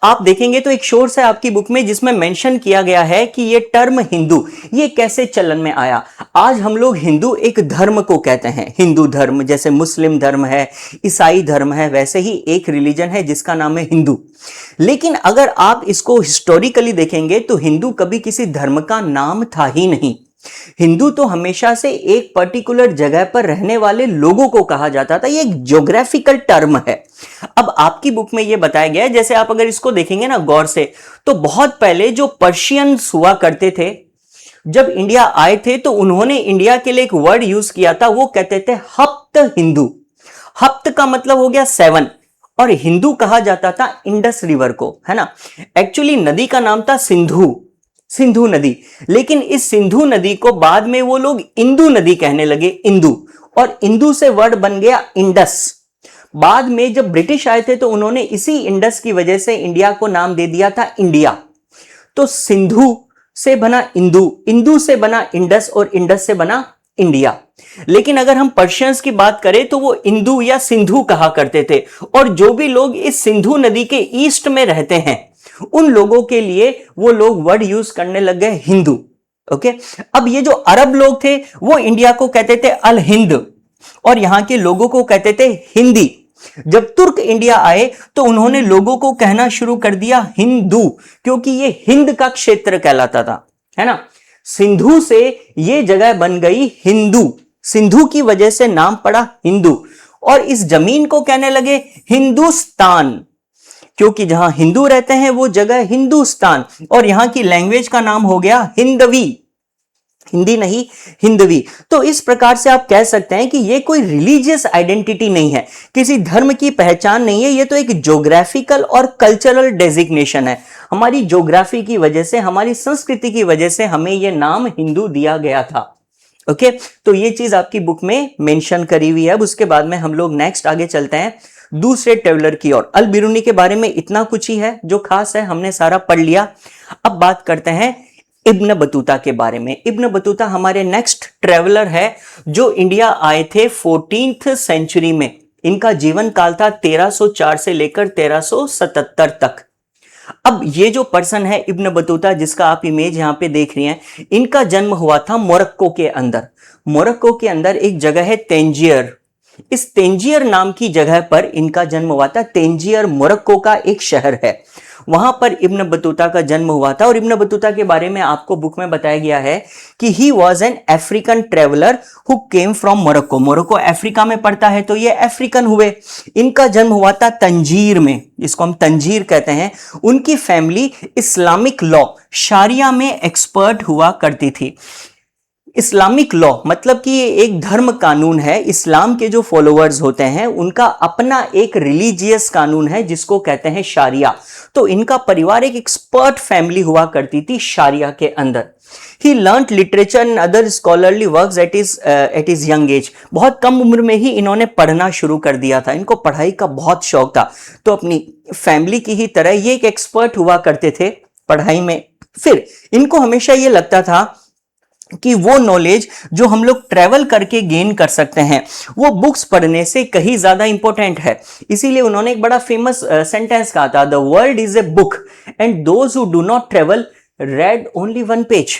आप देखेंगे तो एक शोर्स है आपकी बुक में जिसमें मेंशन किया गया है कि ये टर्म हिंदू ये कैसे चलन में आया। आज हम लोग हिंदू एक धर्म को कहते हैं, हिंदू धर्म, जैसे मुस्लिम धर्म है, ईसाई धर्म है, वैसे ही एक रिलीजन है जिसका नाम है हिंदू। लेकिन अगर आप इसको हिस्टोरिकली देखेंगे तो हिंदू कभी किसी धर्म का नाम था ही नहीं। हिंदू तो हमेशा से एक पर्टिकुलर जगह पर रहने वाले लोगों को कहा जाता था, ये एक ज्योग्राफिकल टर्म है। अब आपकी बुक में ये बताया गया है, जैसे आप अगर इसको देखेंगे ना गौर से, तो बहुत पहले जो पर्शियंस हुआ करते थे जब इंडिया आए थे तो उन्होंने इंडिया के लिए एक वर्ड यूज किया था, वो कहते थे हप्त हिंदू। हप्त का मतलब हो गया 7 और हिंदू कहा जाता था इंडस रिवर को, है ना। एक्चुअली नदी का नाम था सिंधु नदी, लेकिन इस सिंधु नदी को बाद में वो लोग इंदु नदी कहने लगे, इंदु, और इंदु से वर्ड बन गया इंडस। बाद में जब ब्रिटिश आए थे तो उन्होंने इसी इंडस की वजह से इंडिया को नाम दे दिया था इंडिया। तो सिंधु से बना इंदु, इंदु से बना इंडस और इंडस से बना इंडिया। लेकिन अगर हम पर्शियंस की बात करें तो वो इंदु या सिंधु कहा करते थे, और जो भी लोग इस सिंधु नदी के ईस्ट में रहते हैं उन लोगों के लिए वो लोग वर्ड यूज करने लग गए हिंदू। ओके, अब ये जो अरब लोग थे वो इंडिया को कहते थे अल हिंद और यहां के लोगों को कहते थे हिंदी। जब तुर्क इंडिया आए तो उन्होंने लोगों को कहना शुरू कर दिया हिंदू, क्योंकि ये हिंद का क्षेत्र कहलाता था, है ना। सिंधु से ये जगह बन गई हिंदू, सिंधु की वजह से नाम पड़ा हिंदू, और इस जमीन को कहने लगे हिंदुस्तान, क्योंकि जहां हिंदू रहते हैं वो जगह हिंदुस्तान, और यहां की लैंग्वेज का नाम हो गया हिंदवी, हिंदी नहीं हिंदवी। तो इस प्रकार से आप कह सकते हैं कि ये कोई रिलीजियस आइडेंटिटी नहीं है, किसी धर्म की पहचान नहीं है, ये तो एक ज्योग्राफिकल और कल्चरल डेजिग्नेशन है। हमारी ज्योग्राफी की वजह से, हमारी संस्कृति की वजह से हमें यह नाम हिंदू दिया गया था। ओके, तो ये चीज आपकी बुक में मेंशन करी हुई है। अब उसके बाद में हम लोग नेक्स्ट आगे चलते हैं। दूसरे ट्रेवलर की ओर। अल बिरूनी के बारे में इतना कुछ ही है, जो खास है हमने सारा पढ़ लिया। अब बात करते हैं इब्न बतूता के बारे में। इब्न बतूता हमारे नेक्स्ट ट्रेवलर है जो इंडिया आए थे 14th सेंचुरी में। इनका जीवन काल था 1304 से लेकर 1377 तक। अब ये जो पर्सन है इब्न बतूता, जिसका आप इमेज यहां पे देख रही हैं, इनका जन्म हुआ था मोरक्को के अंदर। मोरक्को के अंदर एक जगह है तेंजियर। इस तेंजियर नाम की जगह पर इनका जन्म हुआ था। तेंजियर मोरक्को का एक शहर है, वहां पर इब्न बतूता का जन्म हुआ था। और इब्न बतूता के बारे में आपको बुक में बताया गया है कि he was an African traveller who came from Morocco. Morocco Africa में पड़ता है, तो ये अफ्रीकन हुए। इनका जन्म हुआ था तंजीर में, इसको हम तंजीर कहते हैं। उनकी फैमिली इस्लामिक लॉ, शारिया में एक्सपर्ट हुआ करती थी। इस्लामिक लॉ मतलब कि ये एक धर्म कानून है। इस्लाम के जो फॉलोअर्स होते हैं उनका अपना एक रिलीजियस कानून है जिसको कहते हैं शारिया। तो इनका परिवार एक एक्सपर्ट फैमिली हुआ करती थी शारिया के अंदर। He learned literature and other scholarly works at his young age. बहुत कम उम्र में ही इन्होंने पढ़ना शुरू कर दिया था। इनको पढ़ाई का बहुत शौक था, तो अपनी फैमिली की ही तरह ये एक एक्सपर्ट हुआ करते थे पढ़ाई में। फिर इनको हमेशा ये लगता था कि वो नॉलेज जो हम लोग ट्रेवल करके गेन कर सकते हैं वो बुक्स पढ़ने से कहीं ज्यादा इंपॉर्टेंट है। इसीलिए उन्होंने एक बड़ा फेमस सेंटेंस कहा था, the world is a book and those who do not travel red only one page.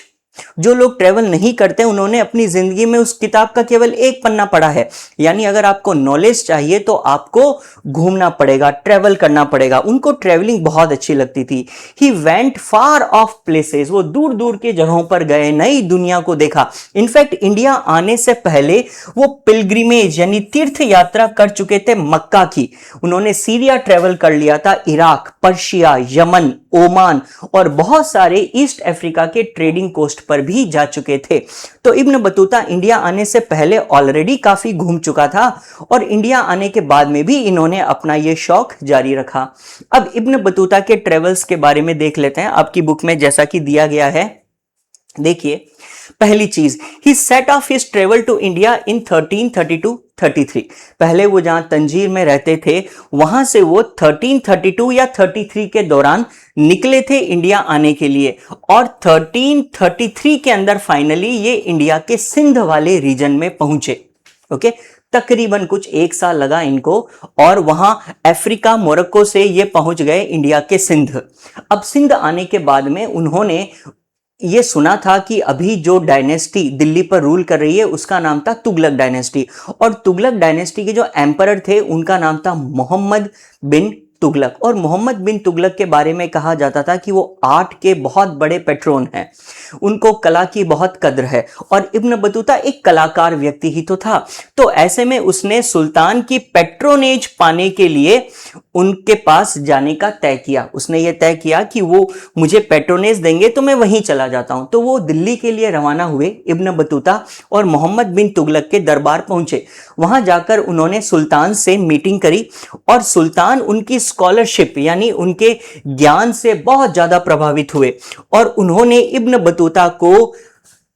जो लोग ट्रेवल नहीं करते उन्होंने अपनी जिंदगी में उस किताब का केवल एक पन्ना पढ़ा है। यानी अगर आपको नॉलेज चाहिए तो आपको घूमना पड़ेगा, ट्रेवल करना पड़ेगा। उनको ट्रेवलिंग बहुत अच्छी लगती थी। He went far of places, वो दूर दूर के जगहों पर गए, नई दुनिया को देखा। इनफैक्ट इंडिया आने से पहले वो पिलग्रिमेज यानी तीर्थ यात्रा कर चुके थे मक्का की। उन्होंने सीरिया ट्रेवल कर लिया था, इराक, पर्शिया, यमन, ओमान और बहुत सारे ईस्ट अफ्रीका के ट्रेडिंग कोस्ट पर भी जा चुके थे। तो इब्न बतूता इंडिया आने से पहले ऑलरेडी काफी घूम चुका था और इंडिया आने के बाद में भी इन्होंने अपना यह शौक जारी रखा। अब इब्न बतूता के ट्रेवल्स के बारे में देख लेते हैं, आपकी बुक में जैसा कि दिया गया है। देखिए, पहली चीज, he set off his travel to India in 1332-33। पहले वो जहां तंजीर में रहते थे वहां से वो 1332 या 33 के दौरान निकले थे इंडिया आने के लिए, और 1333 के अंदर फाइनली ये इंडिया के सिंध वाले रीजन में पहुंचे। ओके, तकरीबन कुछ एक साल लगा इनको, और वहां अफ्रीका मोरक्को से ये पहुंच गए इंडिया के सिंध। अब सिंध आने के बाद में उन्होंने ये सुना था कि अभी जो डायनेस्टी दिल्ली पर रूल कर रही है उसका नाम था तुगलक डायनेस्टी, और तुगलक डायनेस्टी के जो एम्परर थे उनका नाम था मोहम्मद बिन तुगलक। और मोहम्मद बिन तुगलक के बारे में कहा जाता था कि वो आर्ट के बहुत बड़े पैट्रोन हैं, उनको कला की बहुत कद्र है, और इब्न बतूता एक कलाकार व्यक्ति ही तो था। तो ऐसे में उसने सुल्तान की पेट्रोनेज पाने के लिए उनके पास जाने का तय किया। उसने ये तय किया कि वो मुझे पेट्रोनेज देंगे तो मैं वहीं चला जाता हूं। तो वो दिल्ली के लिए रवाना हुए इब्न बतूता और मोहम्मद बिन तुगलक के दरबार पहुंचे। वहां जाकर उन्होंने सुल्तान से मीटिंग करी, और सुल्तान उनकी स्कॉलरशिप यानी उनके ज्ञान से बहुत ज्यादा प्रभावित हुए, और उन्होंने इब्न बतूता को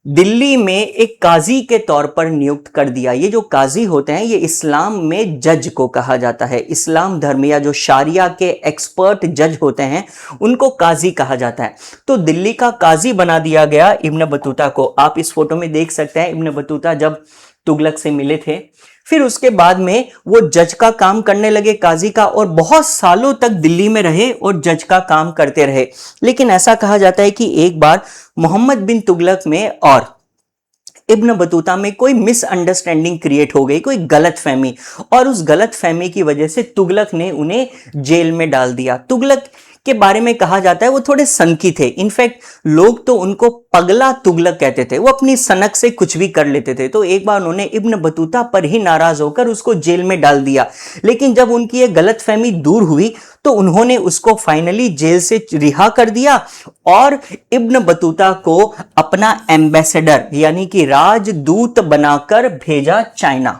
दिल्ली में एक काजी के तौर पर नियुक्त कर दिया। ये जो काजी होते हैं ये इस्लाम में जज को कहा जाता है। इस्लाम धर्म या जो शारिया के एक्सपर्ट जज होते हैं उनको काजी कहा जाता है। तो दिल्ली का काजी बना दिया गया इब्न बतूता को। आप इस फोटो में देख सकते हैं इब्न बतूता जब तुगलक से मिले थे। फिर उसके बाद में वो जज का काम करने लगे, काजी का, और बहुत सालों तक दिल्ली में रहे और जज का काम करते रहे। लेकिन ऐसा कहा जाता है कि एक बार मोहम्मद बिन तुगलक में और इब्न बतूता में कोई मिसअंडरस्टैंडिंग क्रिएट हो गई, कोई गलतफहमी, और उस गलतफहमी की वजह से तुगलक ने उन्हें जेल में डाल दिया। तुगलक के बारे में कहा जाता है वो थोड़े सनकी थे। इनफैक्ट लोग तो उनको पगला तुगलक कहते थे, वो अपनी सनक से कुछ भी कर लेते थे। तो एक बार उन्होंने इब्न बतूता पर ही नाराज होकर उसको जेल में डाल दिया। लेकिन जब उनकी ये गलतफहमी दूर हुई तो उन्होंने उसको फाइनली जेल से रिहा कर दिया और इब्न बतूता को अपना एम्बेसडर यानी कि राजदूत बनाकर भेजा चाइना।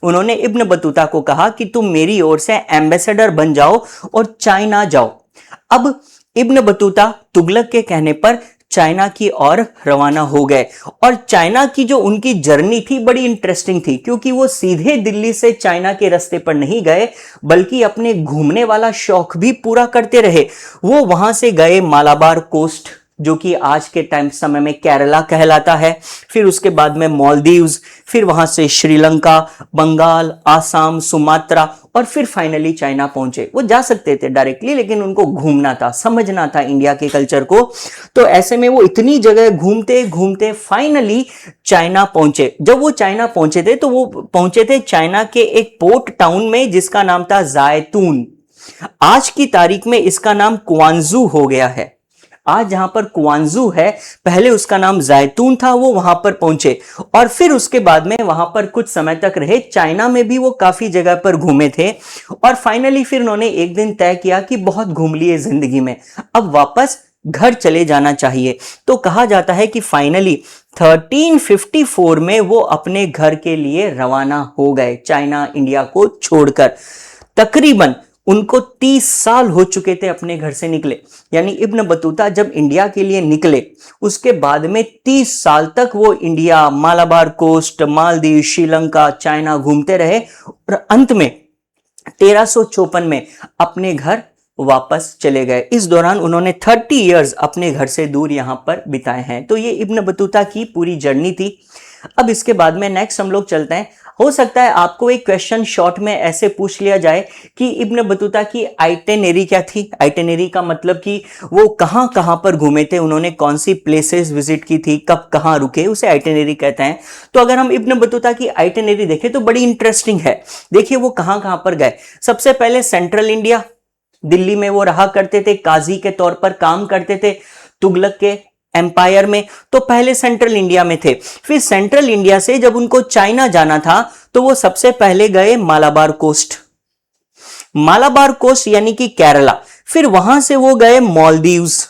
उन्होंने इब्न बतूता को कहा कि तुम मेरी ओर से एम्बेसडर बन जाओ और चाइना जाओ। अब इब्न बतूता तुगलक के कहने पर चाइना की ओर रवाना हो गए। और चाइना की जो उनकी जर्नी थी बड़ी इंटरेस्टिंग थी, क्योंकि वो सीधे दिल्ली से चाइना के रास्ते पर नहीं गए, बल्कि अपने घूमने वाला शौक भी पूरा करते रहे। वो वहां से गए मालाबार कोस्ट, जो कि आज के टाइम समय में केरला कहलाता है, फिर उसके बाद में मालदीव्स, फिर वहां से श्रीलंका, बंगाल, आसाम, सुमात्रा, और फिर फाइनली चाइना पहुंचे। वो जा सकते थे डायरेक्टली, लेकिन उनको घूमना था, समझना था इंडिया के कल्चर को। तो ऐसे में वो इतनी जगह घूमते घूमते फाइनली चाइना पहुंचे। जब वो चाइना पहुंचे थे तो वो पहुंचे थे चाइना के एक पोर्ट टाउन में जिसका नाम था जायतून। आज की तारीख में इसका नाम क्वांजू हो गया है। आज जहां पर क्वांजू है, पहले उसका नाम जायतून था। वो वहां पर पहुंचे और फिर उसके बाद में वहां पर कुछ समय तक रहे। चाइना में भी वो काफी जगह पर घूमे थे और फाइनली फिर उन्होंने एक दिन तय किया कि बहुत घूम लिए जिंदगी में, अब वापस घर चले जाना चाहिए। तो कहा जाता है कि फाइनली 1354 में वो अपने घर के लिए रवाना हो गए, चाइना इंडिया को छोड़कर। तकरीबन उनको 30 साल हो चुके थे अपने घर से निकले। यानी इब्न बतूता जब इंडिया के लिए निकले, उसके बाद में 30 साल तक वो India, Malabar coast, Maldives, Sri Lanka, China घूमते रहे और अंत में 1354 में अपने घर वापस चले गए। इस दौरान उन्होंने 30 इयर्स अपने घर से दूर यहां पर बिताए हैं। तो ये इब्न बतूता की पूरी जर्नी थी। अब इसके बाद में नेक्स्ट हम लोग चलते हैं। हो सकता है आपको एक क्वेश्चन शॉर्ट में ऐसे पूछ लिया जाए कि इब्न बतूता की आइटिनरी क्या थी। आइटिनरी का मतलब कि वो कहां कहां पर घूमे थे, उन्होंने कौन सी प्लेसेस विजिट की थी, कब कहां रुके, उसे आइटिनरी कहते हैं। तो अगर हम इब्न बतूता की आइटिनरी देखें तो बड़ी इंटरेस्टिंग है। देखिए वो कहां कहां पर गए। सबसे पहले सेंट्रल इंडिया, दिल्ली में वो रहा करते थे, काजी के तौर पर काम करते थे तुगलक के एम्पायर में। तो पहले सेंट्रल इंडिया में थे। फिर सेंट्रल इंडिया से जब उनको चाइना जाना था तो वो सबसे पहले गए मालाबार कोस्ट, मालाबार कोस्ट यानी कि केरला। फिर वहां से वो गए मालदीव्स,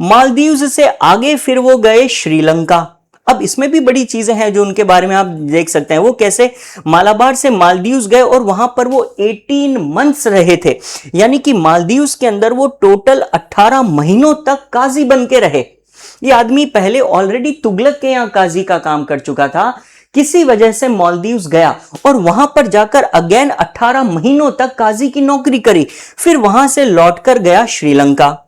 मालदीव्स से आगे फिर वो गए श्रीलंका। अब इसमें भी बड़ी चीजें हैं जो उनके बारे में आप देख सकते हैं। वो कैसे मालाबार से मालदीव्स गए और वहां पर वो 18 मंथ्स रहे थे। यानी कि मालदीव्स के अंदर वो टोटल 18 महीनों तक काजी बन के रहे। ये आदमी पहले ऑलरेडी तुगलक के यहां काजी का काम कर चुका था, किसी वजह से मालदीव्स गया और वहां पर जाकर अगेन 18 महीनों तक काजी की नौकरी करी। फिर वहां से लौटकर गया श्रीलंका,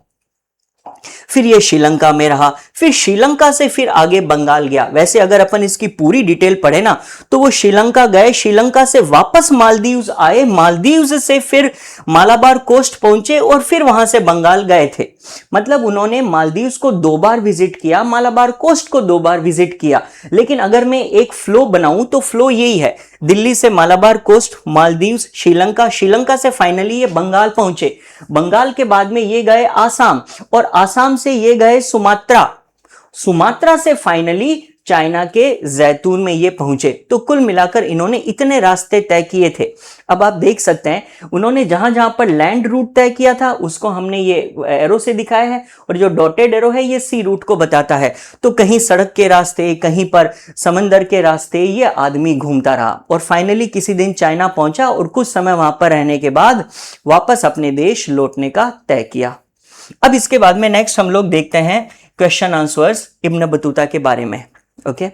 फिर ये श्रीलंका में रहा, फिर श्रीलंका से फिर आगे बंगाल गया। वैसे अगर अपन इसकी पूरी डिटेल पढ़े ना तो वो श्रीलंका गए, श्रीलंका से वापस मालदीव्स आए, मालदीव्स से फिर मालाबार कोस्ट पहुंचे और फिर वहां से बंगाल गए थे। मतलब उन्होंने मालदीव्स को 2 बार विजिट किया, मालाबार कोस्ट को 2 बार विजिट किया। लेकिन अगर मैं एक फ्लो बनाऊं तो फ्लो यही है, दिल्ली से मालाबार कोस्ट, मालदीव्स, श्रीलंका, श्रीलंका से फाइनली ये बंगाल पहुंचे। बंगाल के बाद में ये गए आसाम और आसाम से ये गए सुमात्रा, सुमात्रा से फाइनली चाइना के जैतून में ये पहुंचे। तो कुल मिलाकर इन्होंने इतने रास्ते तय किए थे। अब आप देख सकते हैं उन्होंने जहां जहां पर लैंड रूट तय किया था उसको हमने ये एरो से दिखाया है और जो डॉटेड एरो है ये सी रूट को बताता है। तो कहीं सड़क के रास्ते, कहीं पर समंदर के रास्ते ये आदमी घूमता रहा और फाइनली किसी दिन चाइना पहुंचा और कुछ समय वहां पर रहने के बाद वापस अपने देश लौटने का तय किया। अब इसके बाद में नेक्स्ट हम लोग देखते हैं क्वेश्चन आंसर्स इब्न बतूता के बारे में। ओके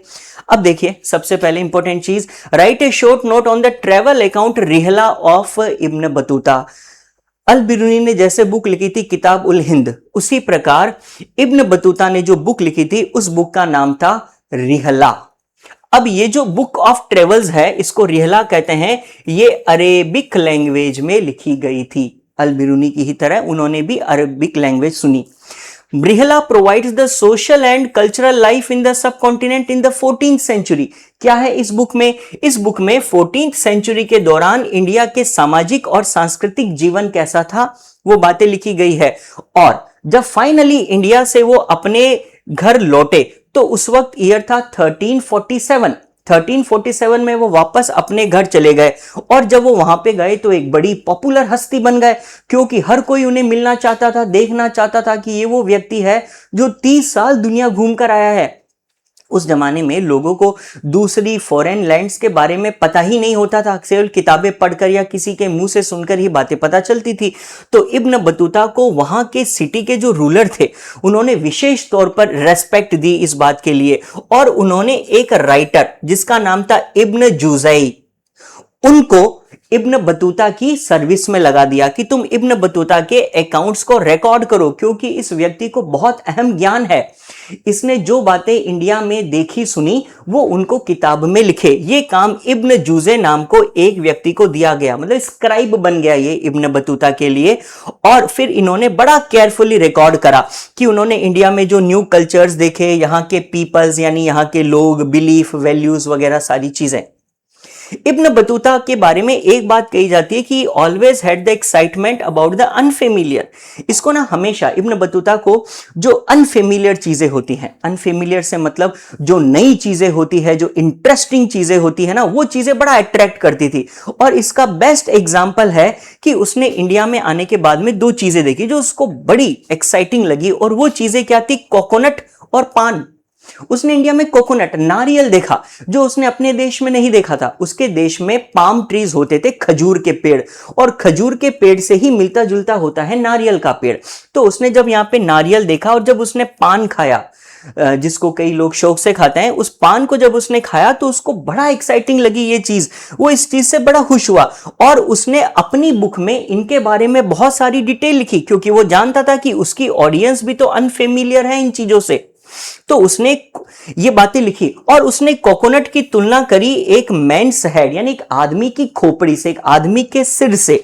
अब देखिए सबसे पहले इंपॉर्टेंट चीज, write a short note on the travel account Rihla of Ibn Battuta. Al Biruni ने जैसे बुक लिखी थी किताब उल हिंद, उसी प्रकार इब्न बतूता ने जो बुक लिखी थी उस बुक का नाम था रिहला। अब ये जो बुक ऑफ ट्रेवल्स है इसको रिहला कहते हैं। ये अरेबिक लैंग्वेज में लिखी गई थी। अल बिरूनी की ही तरह उन्होंने भी अरेबिक लैंग्वेज सुनी। Brihala provides the social and cultural life in the subcontinent in the 14th century। क्या है इस बुक में? इस बुक में 14th सेंचुरी के दौरान इंडिया के सामाजिक और सांस्कृतिक जीवन कैसा था वो बातें लिखी गई है। और जब फाइनली इंडिया से वो अपने घर लौटे तो उस वक्त ईयर था 1347। 1347 में वो वापस अपने घर चले गए और जब वो वहां पे गए तो एक बड़ी पॉपुलर हस्ती बन गए, क्योंकि हर कोई उन्हें मिलना चाहता था, देखना चाहता था कि ये वो व्यक्ति है जो 30 साल दुनिया घूम कर आया है। उस जमाने में लोगों को दूसरी फॉरेन लैंड्स के बारे में पता ही नहीं होता था, केवल किताबें पढ़कर या किसी के मुंह से सुनकर ही बातें पता चलती थी। तो इब्न बतूता को वहां के सिटी के जो रूलर थे उन्होंने विशेष तौर पर रेस्पेक्ट दी इस बात के लिए, और उन्होंने एक राइटर जिसका नाम था इब्न जुज़ई, उनको इब्न बतूता की सर्विस में लगा दिया कि तुम इब्न बतूता के अकाउंट्स को रिकॉर्ड करो, क्योंकि इस व्यक्ति को बहुत अहम ज्ञान है। इसने जो बातें इंडिया में देखी सुनी वो उनको किताब में लिखे। ये काम इब्न जुज़े नाम को एक व्यक्ति को दिया गया, मतलब स्क्राइब बन गया ये इब्न बतूता के लिए। और फिर इन्होंने बड़ा केयरफुली रिकॉर्ड करा कि उन्होंने इंडिया में जो न्यू कल्चर्स देखे, यहाँ के पीपल्स यानी यहाँ के लोग, बिलीफ, वैल्यूज वगैरह सारी चीजें। इब्न बतूता के बारे में एक बात कही जाती है कि always had the excitement about the unfamiliar. इसको ना हमेशा इब्न बतूता को जो अनफेमिलियर चीजें होती हैं, अनफेमिलियर से मतलब जो नई चीजें होती है, जो इंटरेस्टिंग चीजें होती है ना, वो चीजें बड़ा अट्रैक्ट करती थी। और इसका बेस्ट एग्जाम्पल है कि उसने इंडिया में आने के बाद में दो चीजें देखी जो उसको बड़ी एक्साइटिंग लगी, और वो चीजें क्या थी? कोकोनट और पान। उसने इंडिया में कोकोनट, नारियल देखा जो उसने अपने देश में नहीं देखा था। उसके देश में पाम ट्रीज होते थे, खजूर के पेड़, और खजूर के पेड़ से ही मिलता जुलता होता है नारियल का पेड़। तो उसने जब यहाँ पे नारियल देखा और जब उसने पान खाया, जिसको कई लोग शौक से खाते हैं, उस पान को जब उसने खाया तो उसको बड़ा एक्साइटिंग लगी ये चीज, वो इस चीज से बड़ा खुश हुआ। और उसने अपनी बुक में इनके बारे में बहुत सारी डिटेल लिखी, क्योंकि वो जानता था कि उसकी ऑडियंस भी तो अनफेमिलियर है इन चीजों से। तो उसने ये बातें लिखी और उसने कोकोनट की तुलना करी एक मैंस हेड यानी एक आदमी की खोपड़ी से, एक आदमी के सिर से,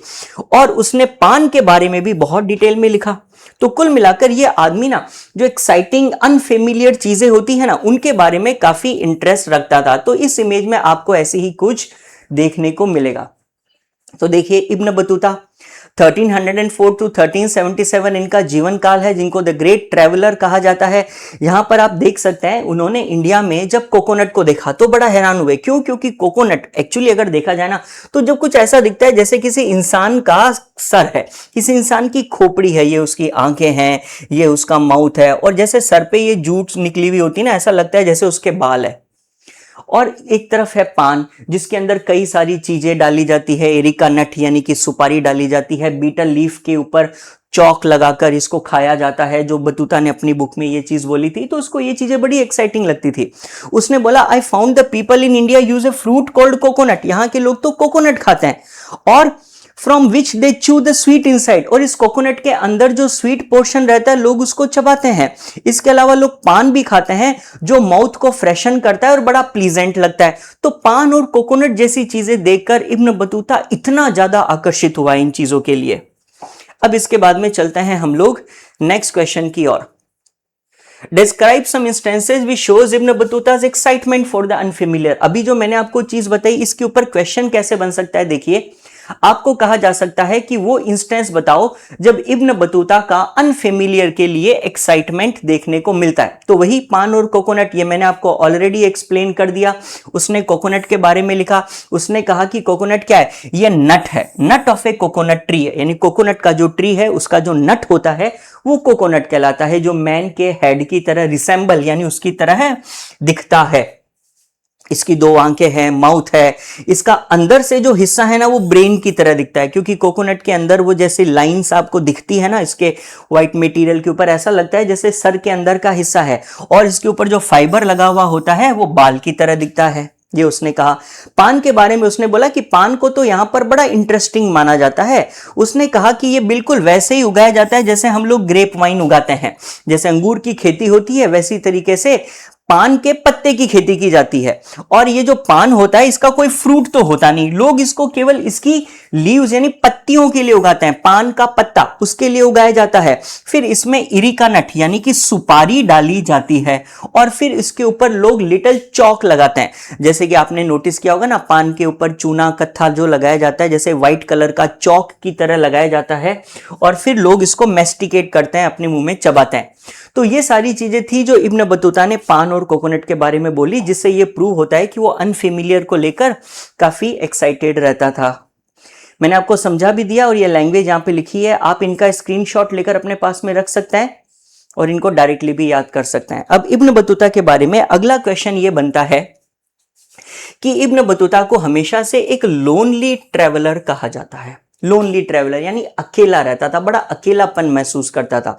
और उसने पान के बारे में भी बहुत डिटेल में लिखा। तो कुल मिलाकर ये आदमी ना जो एक्साइटिंग अनफेमिलियर चीजें होती है ना, उनके बारे में काफी इंटरेस्ट रखता था। तो इस इमेज में आपको ऐसे ही कुछ देखने को मिलेगा। तो देखिए इब्न बतूता 1304 टू 1377 इनका जीवन काल है, जिनको द ग्रेट ट्रैवलर कहा जाता है। यहां पर आप देख सकते हैं उन्होंने इंडिया में जब कोकोनट को देखा तो बड़ा हैरान हुए। क्यों? क्योंकि कोकोनट एक्चुअली अगर देखा जाए ना तो जब कुछ ऐसा दिखता है जैसे किसी इंसान का सर है, किसी इंसान की खोपड़ी है, ये उसकी आंखें हैं, ये उसका माउथ है, और जैसे सर पे ये जूट निकली हुई होती है ना, ऐसा लगता है जैसे उसके बाल है। और एक तरफ है पान जिसके अंदर कई सारी चीजें डाली जाती है, एरिका नट यानी कि सुपारी डाली जाती है, बीटल लीफ के ऊपर चौक लगाकर इसको खाया जाता है। जो बतूता ने अपनी बुक में ये चीज बोली थी तो उसको ये चीजें बड़ी एक्साइटिंग लगती थी। उसने बोला I found the people in India use a fruit called coconut. यहाँ के लोग तो कोकोनट खाते हैं, और फ्रॉम विच दे चू द स्वीट इनसाइड, और इस कोकोनट के अंदर जो स्वीट पोर्शन रहता है लोग उसको चबाते हैं। इसके अलावा लोग पान भी खाते हैं जो माउथ को फ्रेशन करता है और बड़ा प्लीजेंट लगता है। तो पान और कोकोनट जैसी चीजें देखकर इब्न बतूता इतना ज्यादा आकर्षित हुआ इन चीजों के लिए। अब इसके बाद में चलते हैं हम लोग नेक्स्ट क्वेश्चन की ओर। Describe some instances which shows Ibn Battuta's excitement for the unfamiliar. अभी जो मैंने आपको चीज बताई इसके ऊपर क्वेश्चन कैसे बन सकता है, देखिए आपको कहा जा सकता है कि वो इंस्टेंस बताओ जब इब्न बतूता का अनफेमिलियर के लिए एक्साइटमेंट देखने को मिलता है। तो वही पान और कोकोनट, ये मैंने आपको ऑलरेडी एक्सप्लेन कर दिया। उसने कोकोनट के बारे में लिखा, उसने कहा कि कोकोनट क्या है, ये नट है, नट ऑफ ए कोकोनट ट्री है, यानी कोकोनट का जो ट्री है उसका जो नट होता है वो कोकोनट कहलाता है, जो मैन के हेड की तरह रिसेंबल यानी उसकी तरह दिखता है। इसकी दो आंखें हैं, माउथ है, इसका अंदर से जो हिस्सा है ना वो ब्रेन की तरह दिखता है, क्योंकि कोकोनट के अंदर वो जैसे लाइंस आपको दिखती है ना इसके व्हाइट मटेरियल के ऊपर, ऐसा लगता है जैसे सर के अंदर का हिस्सा है, और इसके ऊपर जो फाइबर लगा हुआ होता है वो बाल की तरह दिखता है। ये उसने कहा। पान के बारे में उसने बोला कि पान को तो यहां पर बड़ा इंटरेस्टिंग माना जाता है। उसने कहा कि ये बिल्कुल वैसे ही उगाया जाता है जैसे हम लोग ग्रेप वाइन उगाते हैं, जैसे अंगूर की खेती होती है वैसी तरीके से पान के पत्ते की खेती की जाती है। और ये जो पान होता है इसका कोई फ्रूट तो होता नहीं, लोग इसको केवल इसकी लीव्स यानी पत्तियों के लिए उगाते हैं, पान का पत्ता उसके लिए उगाया जाता है। फिर इसमें इरिका नट यानी कि सुपारी डाली जाती है, और फिर इसके ऊपर लोग लिटिल चौक लगाते हैं, जैसे कि आपने नोटिस किया होगा ना पान के ऊपर चूना कत्था जो लगाया जाता है जैसे व्हाइट कलर का चौक की तरह लगाया जाता है, और फिर लोग इसको मेस्टिकेट करते हैं, अपने मुंह में चबाते हैं। तो ये सारी चीजें थी जो इब्न बतूता ने पान और कोकोनट के बारे में बोली, जिससे ये प्रूव होता है कि वो अनफेमिलियर को लेकर काफी एक्साइटेड रहता था। मैंने आपको समझा भी दिया, और ये लैंग्वेज यहाँ पे लिखी है, आप इनका स्क्रीनशॉट लेकर अपने पास में रख सकते हैं। और इनको डायरेक्टली भी याद कर सकते हैं। अब इब्न बतूता के बारे में अगला क्वेश्चन ये बनता है कि इब्न बतूता को हमेशा से एक लोनली ट्रेवलर कहा जाता है। लोनली ट्रेवलर यानी अकेला रहता था, बड़ा अकेलापन महसूस करता था।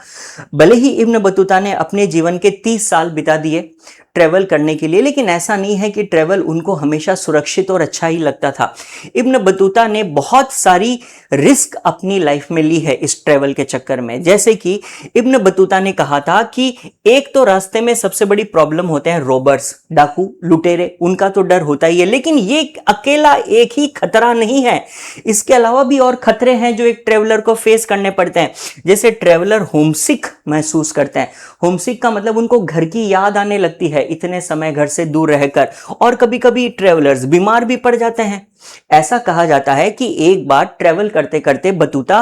भले ही इब्न बतूता ने अपने जीवन के 30 साल बिता दिए ट्रेवल करने के लिए, लेकिन ऐसा नहीं है कि ट्रेवल उनको हमेशा सुरक्षित और अच्छा ही लगता था। इब्न बतूता ने बहुत सारी रिस्क अपनी लाइफ में ली है इस ट्रेवल के चक्कर में। जैसे कि इब्न बतूता ने कहा था कि एक तो रास्ते में सबसे बड़ी प्रॉब्लम होते हैं रॉबर्स, डाकू, लुटेरे, उनका तो डर होता ही है, लेकिन ये अकेला एक ही खतरा नहीं है, इसके अलावा भी और खतरे हैं जो एक ट्रेवलर को फेस करने पड़ते हैं। जैसे ट्रेवलर होमसिक महसूस करते हैं। होमसिक का मतलब उनको घर की याद आने लगती है इतने समय घर से दूर रहकर, और कभी कभी ट्रेवलर्स बीमार भी पड़ जाते हैं। ऐसा कहा जाता है कि एक बार ट्रेवल करते करते बतूता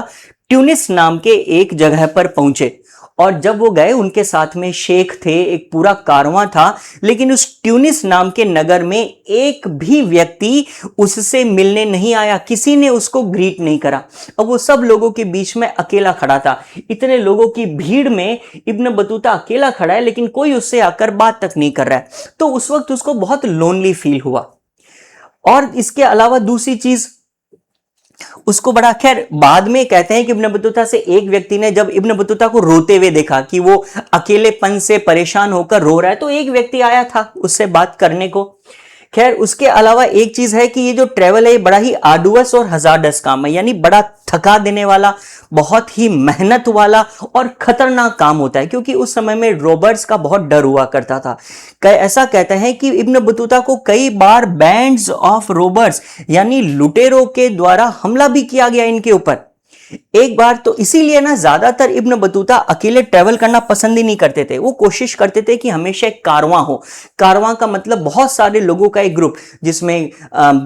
ट्यूनिस नाम के एक जगह पर पहुंचे, और जब वो गए उनके साथ में शेख थे, एक पूरा कारवां था, लेकिन उस ट्यूनिस नाम के नगर में एक भी व्यक्ति उससे मिलने नहीं आया, किसी ने उसको ग्रीट नहीं करा। अब वो सब लोगों के बीच में अकेला खड़ा था। इतने लोगों की भीड़ में इब्न बतूता अकेला खड़ा है, लेकिन कोई उससे आकर बात तक नहीं कर रहा है। तो उस वक्त उसको बहुत लोनली फील हुआ। और इसके अलावा दूसरी चीज उसको बड़ा, खैर बाद में कहते हैं कि इब्न बतूता से एक व्यक्ति ने जब इब्न बतूता को रोते हुए देखा कि वो अकेलेपन से परेशान होकर रो रहा है, तो एक व्यक्ति आया था उससे बात करने को। खैर उसके अलावा एक चीज है कि ये जो ट्रेवल है ये बड़ा ही आर्डुअस और हजार्डस काम है, यानी बड़ा थका देने वाला, बहुत ही मेहनत वाला और खतरनाक काम होता है, क्योंकि उस समय में रॉबर्स का बहुत डर हुआ करता था। ऐसा कहते हैं कि इब्न बतूता को कई बार बैंड्स ऑफ रॉबर्स यानी लुटेरों के द्वारा हमला भी किया गया इनके ऊपर। एक बार तो इसीलिए ना ज्यादातर इब्न बतूता अकेले ट्रेवल करना पसंद ही नहीं करते थे। वो कोशिश करते थे कि हमेशा एक कारवां हो। कारवां का मतलब बहुत सारे लोगों का एक ग्रुप, जिसमें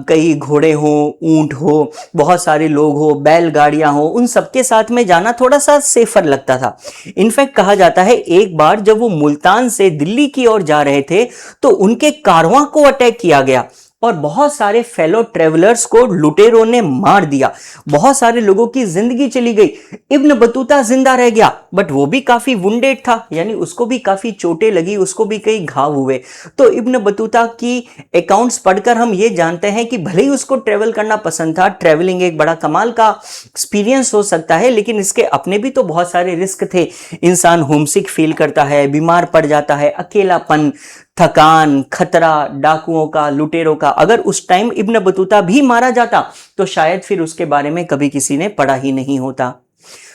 कई घोड़े हो, ऊंट हो, बहुत सारे लोग हो, बैलगाड़ियां हो, उन सबके साथ में जाना थोड़ा सा सेफर लगता था। इनफैक्ट कहा जाता है एक बार जब वो मुल्तान से दिल्ली की ओर जा रहे थे तो उनके कारवां को अटैक किया गया और बहुत सारे फेलो ट्रेवलर्स को लुटेरों ने मार दिया। बहुत सारे लोगों की जिंदगी चली गई। इब्न बतूता जिंदा रह गया, बट वो भी काफी वुंडेड था, यानी उसको भी काफी चोटें लगी, उसको भी कई घाव हुए। तो इब्न बतूता की अकाउंट्स पढ़कर हम ये जानते हैं कि भले ही उसको ट्रेवल करना पसंद था, ट्रेवलिंग एक बड़ा कमाल का एक्सपीरियंस हो सकता है, लेकिन इसके अपने भी तो बहुत सारे रिस्क थे। इंसान होमसिक फील करता है, बीमार पड़ जाता है, अकेलापन, थकान, खतरा, डाकुओं का, लुटेरों का। अगर उस टाइम इब्न बतूता भी मारा जाता तो शायद फिर उसके बारे में कभी किसी ने पढ़ा ही नहीं होता।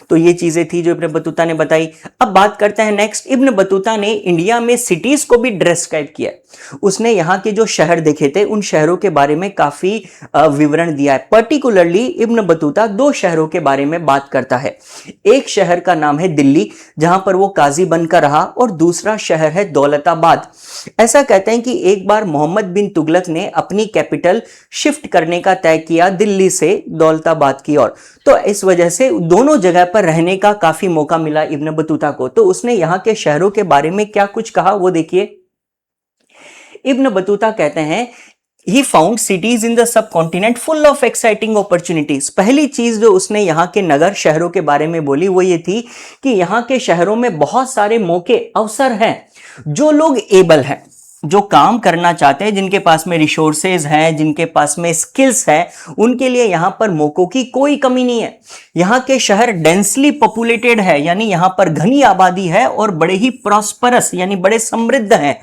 तो ये चीजें थी जो इब्न बतूता ने बताई। अब बात करते हैं नेक्स्ट। इब्न बतूता ने इंडिया में सिटीज को भी डिस्क्राइब किया। उसने यहाँ के जो शहर देखे थे उन शहरों के बारे में काफी विवरण दिया है। पर्टिकुलरली इब्न बतूता 2 शहरों के बारे में बात करता है। एक शहर का नाम है दिल्ली, जहां पर वो काजी बनकर रहा, और दूसरा शहर है दौलताबाद। ऐसा कहते हैं कि एक बार मोहम्मद बिन तुगलक ने अपनी कैपिटल शिफ्ट करने का तय किया दिल्ली से दौलताबाद की ओर, तो इस वजह से दोनों जगह पर रहने का काफी मौका मिला इब्न बतूता को। तो उसने यहाँ के शहरों के बारे में क्या कुछ कहा वो देखिए। इब्न बतूता कहते हैं He found cities in the subcontinent full of exciting opportunities। पहली चीज जो उसने यहाँ के नगर शहरों के बारे में बोली वो ये थी कि यहाँ के शहरों में बहुत सारे मौके, अवसर हैं। जो लोग एबल हैं, जो काम करना चाहते हैं, जिनके पास में रिसोर्सेज हैं, जिनके पास में स्किल्स हैं, उनके लिए यहाँ पर मौकों की कोई कमी नहीं है। यहाँ के शहर डेंसली पॉपुलेटेड है, यानी यहाँ पर घनी आबादी है, और बड़े ही प्रॉस्परस यानी बड़े समृद्ध हैं।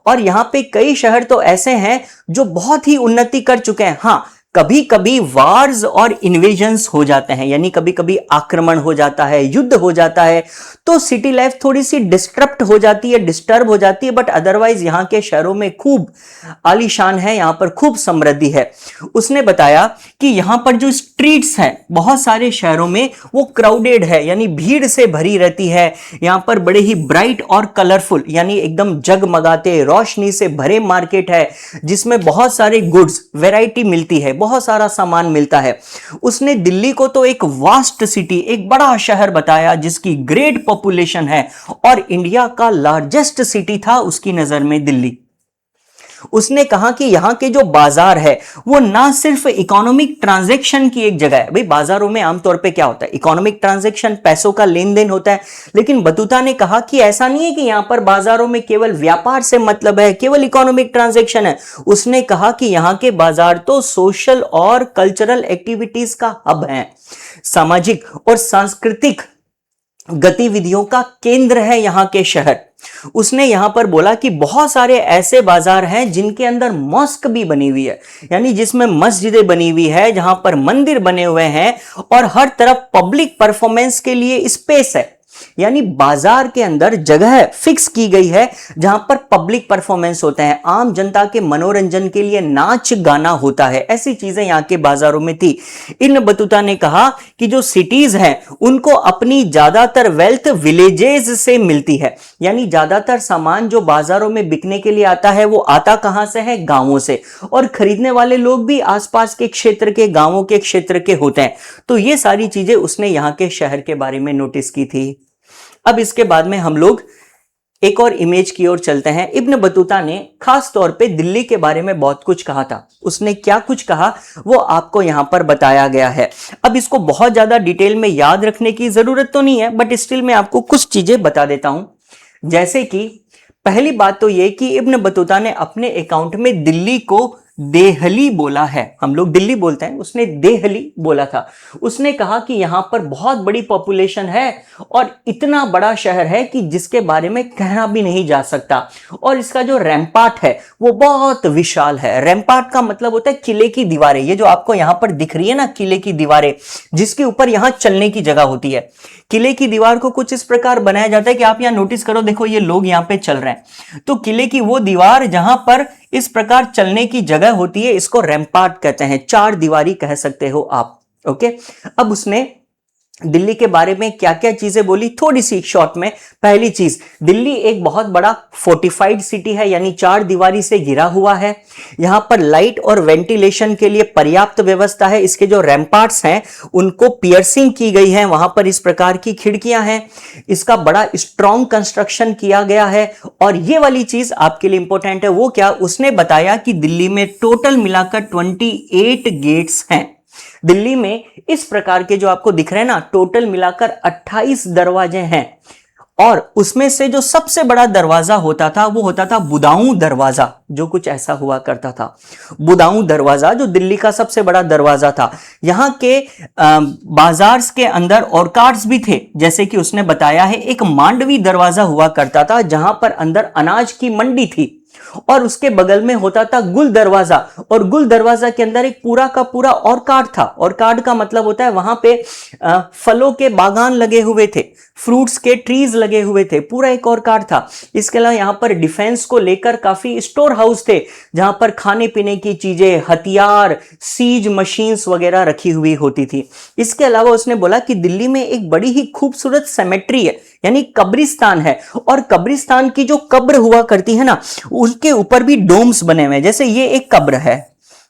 और यहां पे कई शहर तो ऐसे हैं जो बहुत ही उन्नति कर चुके हैं। हां, कभी कभी वार्स और इन्वेजन्स हो जाते हैं, यानी कभी कभी आक्रमण हो जाता है, युद्ध हो जाता है, तो सिटी लाइफ थोड़ी सी डिस्टर्ब हो जाती है, डिस्टर्ब हो जाती है। बट अदरवाइज यहाँ के शहरों में खूब आलीशान है, यहाँ पर खूब समृद्धि है। उसने बताया कि यहाँ पर जो स्ट्रीट्स हैं बहुत सारे शहरों में वो क्राउडेड है, यानी भीड़ से भरी रहती है। यहाँ पर बड़े ही ब्राइट और कलरफुल यानी एकदम जगमगाते, रोशनी से भरे मार्केट है, जिसमें बहुत सारे गुड्स, वैरायटी मिलती है, बहुत सारा सामान मिलता है। उसने दिल्ली को तो एक वास्ट सिटी, एक बड़ा शहर बताया जिसकी ग्रेट पॉपुलेशन है, और इंडिया का लार्जेस्ट सिटी था उसकी नजर में दिल्ली। उसने कहा कि यहाँ के जो बाजार है वो ना सिर्फ इकोनॉमिक ट्रांजैक्शन की एक जगह है। भाई बाजारों में आमतौर पे क्या होता है, इकोनॉमिक ट्रांजैक्शन, पैसों का लेन देन होता है, लेकिन बतूता ने कहा कि ऐसा नहीं है कि यहां पर बाजारों में केवल व्यापार से मतलब है, केवल इकोनॉमिक ट्रांजैक्शन है। उसने कहा कि यहां के बाजार तो सोशल और कल्चरल एक्टिविटीज का हब है, सामाजिक और सांस्कृतिक गतिविधियों का केंद्र है यहां के शहर। उसने यहां पर बोला कि बहुत सारे ऐसे बाजार हैं जिनके अंदर मॉस्क भी बनी हुई है, यानी जिसमें मस्जिदें बनी हुई है, जहां पर मंदिर बने हुए हैं और हर तरफ पब्लिक परफॉर्मेंस के लिए स्पेस है, यानी बाजार के अंदर जगह फिक्स की गई है जहां पर पब्लिक परफॉर्मेंस होते हैं, आम जनता के मनोरंजन के लिए नाच गाना होता है। ऐसी चीजें यहां के बाजारों में थी। इब्न बतूता ने कहा कि जो सिटीज हैं उनको अपनी ज्यादातर वेल्थ विलेजेस से मिलती है, यानी ज्यादातर सामान जो बाजारों में बिकने के लिए आता है वो आता कहां से है, गांवों से, और खरीदने वाले लोग भी आसपास के क्षेत्र के, गांवों के क्षेत्र के होते हैं। तो ये सारी चीजें उसने यहां के शहर के बारे में नोटिस की थी। अब इसके बाद में हम लोग एक और इमेज की ओर चलते हैं। इब्न बतूता ने खास तौर पे दिल्ली के बारे में बहुत कुछ कहा था। उसने क्या कुछ कहा वो आपको यहां पर बताया गया है। अब इसको बहुत ज्यादा डिटेल में याद रखने की जरूरत तो नहीं है, बट स्टिल मैं आपको कुछ चीजें बता देता हूं। जैसे कि पहली बात तो यह कि इब्न बतूता ने अपने अकाउंट में दिल्ली को देहली बोला है। हम लोग दिल्ली बोलते हैं, उसने देहली बोला था। उसने कहा कि यहां पर बहुत बड़ी पॉपुलेशन है और इतना बड़ा शहर है कि जिसके बारे में कहना भी नहीं जा सकता, और इसका जो रैम्पार्ट है वो बहुत विशाल है। रैम्पार्ट का मतलब होता है किले की दीवारें। ये जो आपको यहां पर दिख रही है ना, किले की दीवारें, जिसके ऊपर यहां चलने की जगह होती है। किले की दीवार को कुछ इस प्रकार बनाया जाता है कि आप यहां नोटिस करो, देखो ये लोग यहां पे चल रहे हैं, तो किले की वो दीवार जहां पर इस प्रकार चलने की जगह होती है, इसको रैम्पार्ट कहते हैं, चार दीवारी कह सकते हो आप। ओके, अब उसने दिल्ली के बारे में क्या क्या चीजें बोली, थोड़ी सी शॉर्ट में। पहली चीज, दिल्ली एक बहुत बड़ा फोर्टिफाइड सिटी है, यानी चार दीवारी से घिरा हुआ है। यहां पर लाइट और वेंटिलेशन के लिए पर्याप्त व्यवस्था है। इसके जो रैम्पार्ट्स हैं उनको पियर्सिंग की गई है, वहां पर इस प्रकार की खिड़कियां हैं। इसका बड़ा स्ट्रॉन्ग कंस्ट्रक्शन किया गया है। और ये वाली चीज आपके लिए इंपॉर्टेंट है, वो क्या, उसने बताया कि दिल्ली में टोटल मिलाकर 28 गेट्स हैं। दिल्ली में इस प्रकार के जो आपको दिख रहे हैं ना, टोटल मिलाकर 28 दरवाजे हैं। और उसमें से जो सबसे बड़ा दरवाजा होता था वो होता था बुदाऊं दरवाजा, जो कुछ ऐसा हुआ करता था। बुदाऊं दरवाजा जो दिल्ली का सबसे बड़ा दरवाजा था। यहां के बाजार के अंदर ऑर्कार्ड्स भी थे, जैसे कि उसने बताया है एक मांडवी दरवाजा हुआ करता था जहां पर अंदर अनाज की मंडी थी, और उसके बगल में होता था गुल दरवाजा, और गुल दरवाजा के अंदर एक पूरा का पूरा ऑर्कार्ड था। ऑर्कार्ड का मतलब होता है वहां पे फलों के बागान लगे हुए थे, फ्रूट्स के ट्रीज लगे हुए थे, पूरा एक ऑर्कार्ड था। इसके अलावा यहां पर डिफेंस को लेकर काफी स्टोर हाउस थे, जहां पर खाने पीने की चीजें, हथियार, सीज मशीन्स वगैरह रखी हुई होती थी। इसके अलावा उसने बोला कि दिल्ली में एक बड़ी ही खूबसूरत सेमेट्री है, यानी कब्रिस्तान है, और कब्रिस्तान की जो कब्र हुआ करती है ना, उसके ऊपर भी डोम्स बने हुए हैं। जैसे ये एक कब्र है,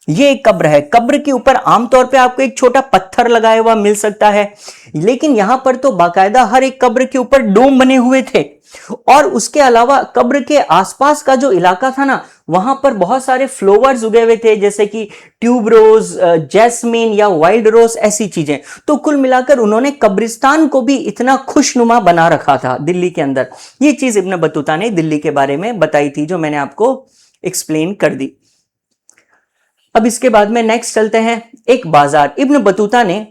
ये एक कब्र है, कब्र के ऊपर आमतौर पे आपको एक छोटा पत्थर लगाया हुआ मिल सकता है, लेकिन यहां पर तो बाकायदा हर एक कब्र के ऊपर डोम बने हुए थे। और उसके अलावा कब्र के आसपास का जो इलाका था ना, वहां पर बहुत सारे फ्लावर्स उगे हुए थे, जैसे कि ट्यूब रोज, जैस्मिन या वाइल्ड रोज, ऐसी चीजें। तो कुल मिलाकर उन्होंने कब्रिस्तान को भी इतना खुशनुमा बना रखा था दिल्ली के अंदर। ये चीज इब्न बतूता ने दिल्ली के बारे में बताई थी, जो मैंने आपको एक्सप्लेन कर दी। अब इसके बाद में नेक्स्ट चलते हैं, एक बाजार। इब्न बतूता ने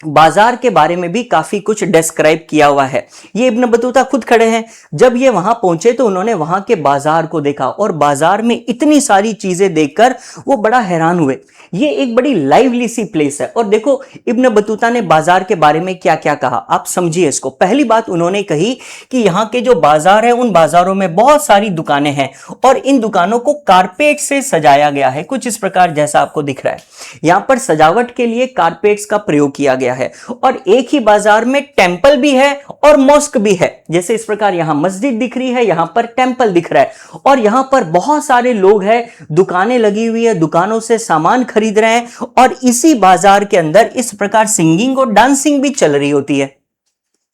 बाजार के बारे में भी काफी कुछ डिस्क्राइब किया हुआ है। ये इब्न बतूता खुद खड़े हैं, जब ये वहां पहुंचे तो उन्होंने वहां के बाजार को देखा, और बाजार में इतनी सारी चीजें देखकर वो बड़ा हैरान हुए। ये एक बड़ी लाइवली सी प्लेस है। और देखो इब्न बतूता ने बाजार के बारे में क्या क्या कहा, आप समझिए इसको। पहली बात उन्होंने कही कि यहाँ के जो बाजार है उन बाजारों में बहुत सारी दुकानें हैं, और इन दुकानों को कारपेट से सजाया गया है, कुछ इस प्रकार जैसा आपको दिख रहा है। यहां पर सजावट के लिए कारपेट्स का प्रयोग किया गया है। और एक ही बाजार में टेंपल भी है और मॉस्क भी है, जैसे इस प्रकार यहां मस्जिद दिख रही है, यहां पर टेंपल दिख रहा है, और यहां पर बहुत सारे लोग हैं, दुकानें लगी हुई है, दुकानों से सामान खरीद रहे हैं, और इसी बाजार के अंदर इस प्रकार सिंगिंग और डांसिंग भी चल रही होती है।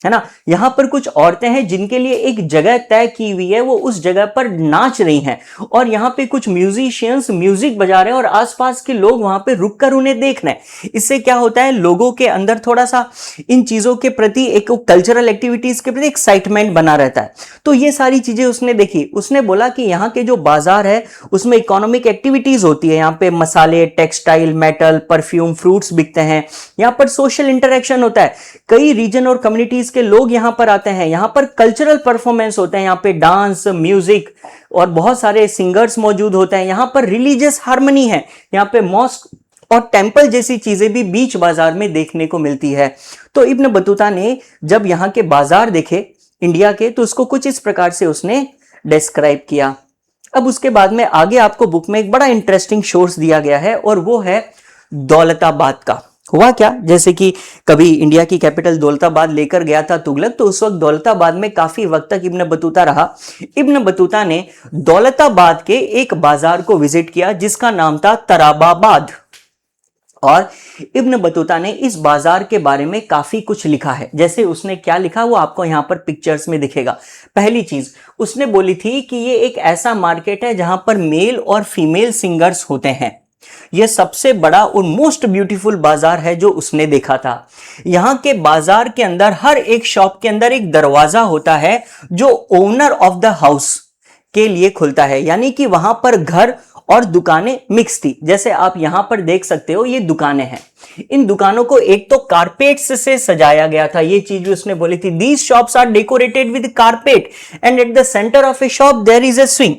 है ना। यहां पर कुछ औरतें हैं जिनके लिए एक जगह तय की हुई है, वो उस जगह पर नाच रही हैं और यहां पे कुछ म्यूजिशियंस म्यूजिक बजा रहे हैं और आसपास के लोग वहां पे रुककर उन्हें देख रहे हैं। इससे क्या होता है, लोगों के अंदर थोड़ा सा इन चीजों के प्रति, एक कल्चरल एक्टिविटीज के प्रति एक्साइटमेंट बना रहता है। तो ये सारी चीजें उसने देखी। उसने बोला कि यहाँ के जो बाजार है उसमें इकोनॉमिक एक्टिविटीज होती है, यहाँ पे मसाले, टेक्सटाइल, मेटल, परफ्यूम, फ्रूट्स बिकते हैं, यहाँ पर सोशल इंटरेक्शन होता है, कई रीजन और कम्युनिटीज के लोग यहां पर आते हैं, यहां पर कल्चरल परफॉर्मेंस होते हैं, यहां पे डांस, म्यूजिक और बहुत सारे सिंगर्स मौजूद होते हैं, यहां पर रिलीजियस हार्मनी है, यहां पे मॉस्क और टेंपल जैसी चीजें भी बीच बाजार में देखने को मिलती है। तो इब्न बतूता ने जब यहां के बाजार देखे इंडिया के, तो उसको कुछ इस प्रकार से उसने डिस्क्राइब किया। अब उसके बाद में आगे आपको बुक में एक बड़ा इंटरेस्टिंग सोर्स दिया गया है और वो है दौलताबाद का। हुआ क्या, जैसे कि कभी इंडिया की कैपिटल दौलताबाद लेकर गया था तुगलक, तो उस वक्त दौलताबाद में काफी वक्त तक इब्न बतूता रहा। इब्न बतूता ने दौलताबाद के एक बाजार को विजिट किया जिसका नाम था तराबाबाद, और इब्न बतूता ने इस बाजार के बारे में काफी कुछ लिखा है। जैसे उसने क्या लिखा वो आपको यहां पर पिक्चर्स में दिखेगा। पहली चीज उसने बोली थी कि ये एक ऐसा मार्केट है जहां पर मेल और फीमेल सिंगर्स होते हैं। यह सबसे बड़ा और मोस्ट ब्यूटीफुल बाजार है जो उसने देखा था। यहां के बाजार के अंदर हर एक शॉप के अंदर एक दरवाजा होता है जो ओनर ऑफ द हाउस के लिए खुलता है, यानी कि वहां पर घर और दुकानें मिक्स थी। जैसे आप यहां पर देख सकते हो, ये दुकानें हैं। इन दुकानों को एक तो कारपेट्स से सजाया गया था, ये चीज भी उसने बोली थी। These shops are decorated with carpet and at the centre of a shop there is a swing.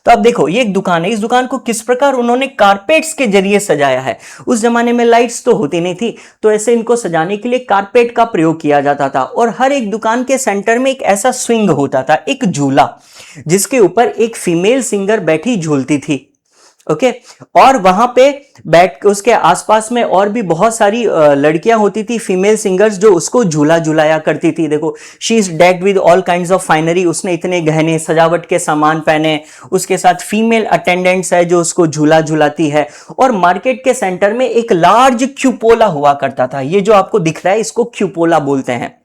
तो अब देखो, ये एक दुकान है, इस दुकान को किस प्रकार उन्होंने कारपेट्स के जरिए सजाया है। उस जमाने में लाइट्स तो होती नहीं थी, तो ऐसे इनको सजाने के लिए कारपेट का प्रयोग किया जाता था। और हर एक दुकान के सेंटर में एक ऐसा स्विंग होता था, एक झूला, जिसके ऊपर एक फीमेल सिंगर बैठी झूलती थी। ओके, और वहां पे बैठ के उसके आसपास में और भी बहुत सारी लड़कियां होती थी, फीमेल सिंगर्स, जो उसको झूला झुलाया करती थी। देखो, she is decked with all kinds of finery, उसने इतने गहने सजावट के सामान पहने, उसके साथ फीमेल अटेंडेंट्स है जो उसको झूला झुलाती है। और मार्केट के सेंटर में एक लार्ज क्यूपोला हुआ करता था। ये जो आपको दिख रहा है इसको क्यूपोला बोलते हैं।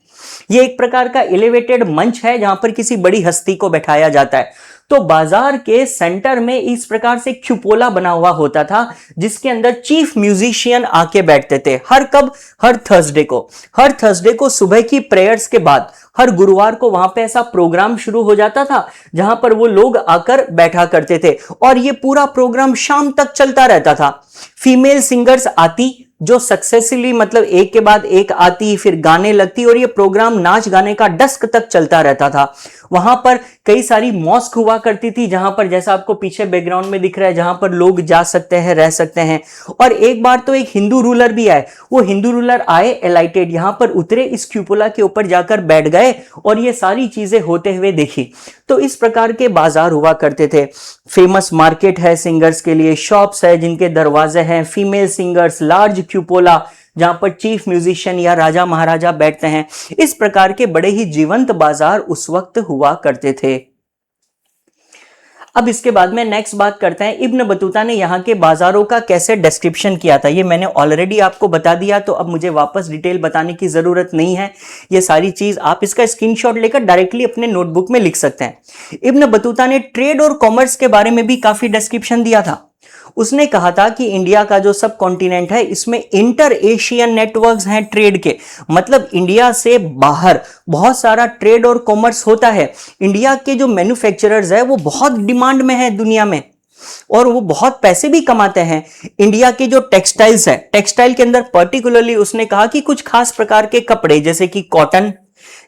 ये एक प्रकार का एलिवेटेड मंच है जहां पर किसी बड़ी हस्ती को बैठाया जाता है। तो बाजार के सेंटर में इस प्रकार से क्यूपोला बना हुआ होता था जिसके अंदर चीफ म्यूजिशियन आके बैठते थे। हर थर्सडे को सुबह की प्रेयर्स के बाद हर गुरुवार को वहां पे ऐसा प्रोग्राम शुरू हो जाता था जहां पर वो लोग आकर बैठा करते थे और ये पूरा प्रोग्राम शाम तक चलता रहता था। फीमेल सिंगर्स आती जो सक्सेसफुली, मतलब एक के बाद एक आती, फिर गाने लगती और ये प्रोग्राम नाच गाने का डस्क तक चलता रहता था। वहां पर कई सारी मॉस्क हुआ करती थी जहां पर, जैसा आपको पीछे बैकग्राउंड में दिख रहा है, जहां पर लोग जा सकते हैं, रह सकते हैं। और एक बार तो एक हिंदू रूलर भी आए, वो हिंदू रूलर आए एलाइटेड, यहां पर उतरे, इस क्यूपोला के ऊपर जाकर बैठ गए और ये सारी चीजें होते हुए देखी। तो इस प्रकार के बाजार हुआ करते थे। फेमस मार्केट है सिंगर्स के लिए, शॉप्स है जिनके दरवाजे हैं, फीमेल सिंगर्स, लार्ज क्यूपोला जहां पर चीफ म्यूजिशियन या राजा महाराजा बैठते हैं। इस प्रकार के बड़े ही जीवंत बाजार उस वक्त हुआ करते थे। अब इसके बाद में नेक्स्ट बात करते हैं, इब्न बतूता ने यहाँ के बाजारों का कैसे डिस्क्रिप्शन किया था। ये मैंने ऑलरेडी आपको बता दिया, तो अब मुझे वापस डिटेल बताने की जरूरत नहीं है। ये सारी चीज आप इसका स्क्रीनशॉट लेकर डायरेक्टली अपने नोटबुक में लिख सकते हैं। इब्न बतूता ने ट्रेड और कॉमर्स के बारे में भी काफी डिस्क्रिप्शन दिया था। उसने कहा था कि इंडिया का जो सब कॉन्टिनेंट है इसमें इंटर एशियन नेटवर्क्स हैं ट्रेड के, मतलब इंडिया से बाहर बहुत सारा ट्रेड और कॉमर्स होता है। इंडिया के जो मैन्युफैक्चरर्स है वो बहुत डिमांड में है दुनिया में और वो बहुत पैसे भी कमाते हैं। इंडिया के जो टेक्सटाइल्स है, टेक्सटाइल के अंदर पर्टिकुलरली उसने कहा कि कुछ खास प्रकार के कपड़े जैसे कि कॉटन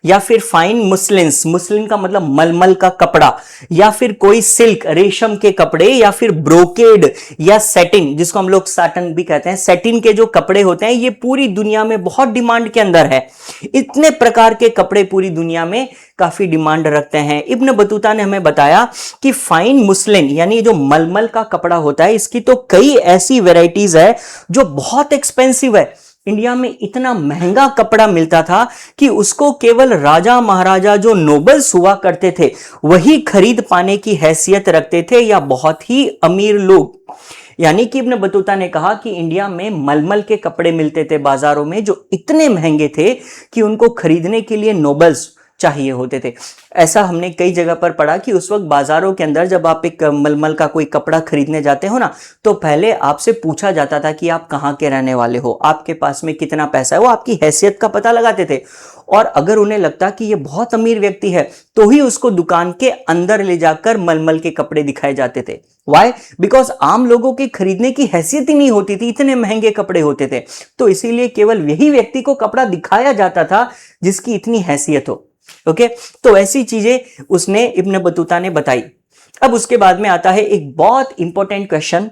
या फिर फाइन मुस्लिन्स, मुस्लिन का मतलब मलमल का कपड़ा, या फिर कोई सिल्क रेशम के कपड़े, या फिर ब्रोकेड या सेटिन जिसको हम लोग साटन भी कहते हैं, सेटिन के जो कपड़े होते हैं ये पूरी दुनिया में बहुत डिमांड के अंदर है। इतने प्रकार के कपड़े पूरी दुनिया में काफी डिमांड रखते हैं। इब्न बतूता ने हमें बताया कि फाइन मुस्लिन यानी जो मलमल का कपड़ा होता है इसकी तो कई ऐसी वेराइटीज है जो बहुत एक्सपेंसिव है। इंडिया में इतना महंगा कपड़ा मिलता था कि उसको केवल राजा महाराजा जो नोबल्स हुआ करते थे वही खरीद पाने की हैसियत रखते थे या बहुत ही अमीर लोग। यानी कि इब्न बतूता ने कहा कि इंडिया में मलमल के कपड़े मिलते थे बाजारों में जो इतने महंगे थे कि उनको खरीदने के लिए नोबल्स चाहिए होते थे। ऐसा हमने कई जगह पर पढ़ा कि उस वक्त बाजारों के अंदर जब आप एक मलमल का कोई कपड़ा खरीदने जाते हो ना, तो पहले आपसे पूछा जाता था कि आप कहाँ के रहने वाले हो, आपके पास में कितना पैसा है, वो आपकी हैसियत का पता लगाते थे। और अगर उन्हें लगता कि ये बहुत अमीर व्यक्ति है तो ही उसको दुकान के अंदर ले जाकर मलमल के कपड़े दिखाए जाते थे। वाई? बिकॉज आम लोगों की खरीदने की हैसियत ही नहीं होती थी, इतने महंगे कपड़े होते थे। तो इसीलिए केवल यही व्यक्ति को कपड़ा दिखाया जाता था जिसकी इतनी हैसियत हो। ओके, तो ऐसी चीजें उसने इब्न बतूता ने बताई। अब उसके बाद में आता है एक बहुत इंपॉर्टेंट क्वेश्चन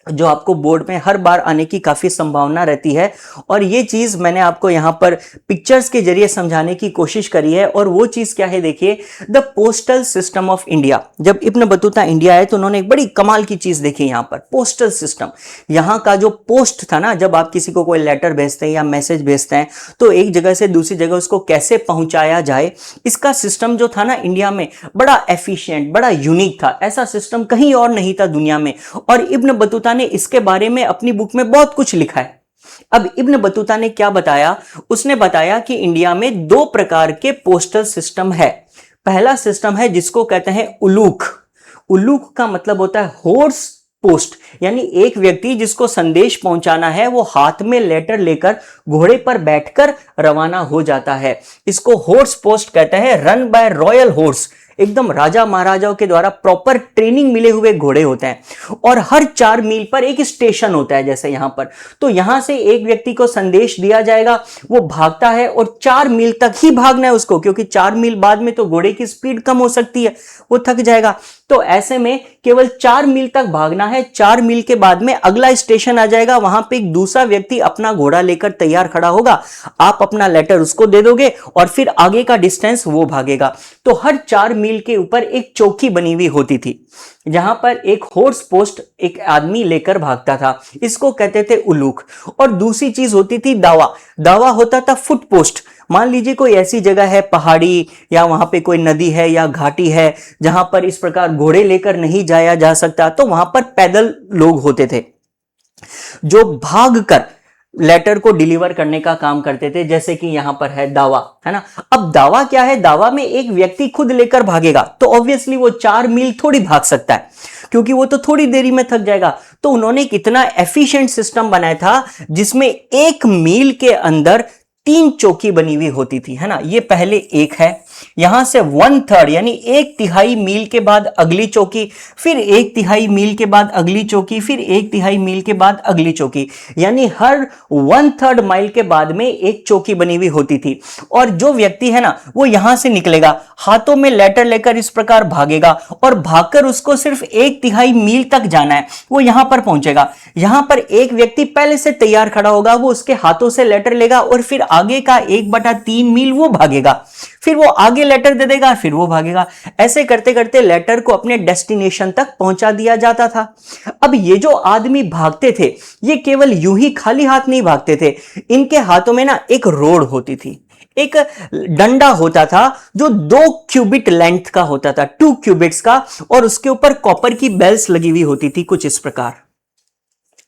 जो आपको बोर्ड में हर बार आने की काफी संभावना रहती है, और ये चीज मैंने आपको यहां पर पिक्चर्स के जरिए समझाने की कोशिश करी है। और वो चीज क्या है, देखिए, the postal system of India. जब इब्न बतूता इंडिया आए तो उन्होंने एक बड़ी कमाल की चीज देखी यहां पर, पोस्टल सिस्टम। यहां का जो पोस्ट था ना, जब आप किसी को कोई लेटर भेजते हैं या मैसेज भेजते हैं तो एक जगह से दूसरी जगह उसको कैसे पहुंचाया जाए, इसका सिस्टम जो था ना इंडिया में, बड़ा एफिशिएंट, बड़ा यूनिक था। ऐसा सिस्टम कहीं और नहीं था दुनिया में, और इब्न बतूता ने इसके बारे में अपनी बुक में बहुत कुछ लिखा है। अब इब्न बतूता ने क्या बताया, उसने बताया कि इंडिया में दो प्रकार के पोस्टल सिस्टम है। पहला सिस्टम है जिसको कहते हैं उलूक। उलूक का मतलब होता है हॉर्स पोस्ट, यानी एक व्यक्ति जिसको संदेश पहुंचाना है वो हाथ में लेटर लेकर घोड़े पर बैठकर रवाना हो जाता है। इसको हॉर्स पोस्ट कहते हैं, रन बाय रॉयल हॉर्स। एकदम राजा महाराजाओं के द्वारा प्रॉपर ट्रेनिंग मिले हुए घोड़े होते हैं, और हर 4 मील पर एक स्टेशन होता है जैसे यहां पर। तो यहां से एक व्यक्ति को संदेश दिया जाएगा, वो भागता है और 4 मील तक ही भागना है उसको, क्योंकि 4 मील बाद में तो घोड़े की स्पीड कम हो सकती है, वो थक जाएगा। तो ऐसे में केवल 4 मील तक भागना है। 4 मील के बाद में अगला स्टेशन आ जाएगा, वहां पे एक दूसरा व्यक्ति अपना घोड़ा लेकर तैयार खड़ा होगा, आप अपना लेटर उसको दे दोगे और फिर आगे का डिस्टेंस वो भागेगा। तो हर 4 मील के ऊपर एक चौकी बनी हुई होती थी जहां पर एक हॉर्स पोस्ट एक आदमी लेकर भागता था, इसको कहते थे उलूक। और दूसरी चीज होती थी दावा। दावा होता था फुट पोस्ट। मान लीजिए कोई ऐसी जगह है पहाड़ी, या वहां पे कोई नदी है या घाटी है जहां पर इस प्रकार घोड़े लेकर नहीं जाया जा सकता, तो वहां पर पैदल लोग होते थे जो भागकर लेटर को डिलीवर करने का काम करते थे, जैसे कि यहां पर है दावा, है ना। अब दावा क्या है, दावा में एक व्यक्ति खुद लेकर भागेगा, तो ऑब्वियसली वो 4 मील थोड़ी भाग सकता है, क्योंकि वो तो थोड़ी देरी में थक जाएगा। तो उन्होंने एक इतना एफिशिएंट सिस्टम बनाया था जिसमें 1 मील के अंदर 3 चौकी बनी हुई होती थी, है ना। ये पहले एक है, यहां से 1/3 यानी 1/3 मील के बाद अगली चौकी, फिर 1/3 मील के बाद अगली चौकी, फिर 1/3 मील के बाद अगली चौकी, यानी हर 1/3 माइल के बाद में एक चौकी बनी हुई होती थी। और जो व्यक्ति है ना, वो यहां से निकलेगा, हाथों में लेटर लेकर इस प्रकार भागेगा, और भागकर उसको सिर्फ 1/3 मील तक जाना है, वो यहां पर पहुंचेगा। यहां पर एक व्यक्ति पहले से तैयार खड़ा होगा, वो उसके हाथों से लेटर लेगा और फिर आगे का 1/3 मील वो भागेगा, फिर वो आगे लेटर दे देगा, फिर वो भागेगा। ऐसे करते करते लेटर को अपने डेस्टिनेशन तक पहुंचा दिया जाता था। अब ये जो आदमी भागते थे, ये केवल यूं ही खाली हाथ नहीं भागते थे, इनके हाथों में ना एक रोड होती थी, एक डंडा होता था जो 2 क्यूबिट लेंथ का होता था, 2 क्यूबिट्स का, और उसके ऊपर कॉपर की बेल्स लगी हुई होती थी कुछ इस प्रकार।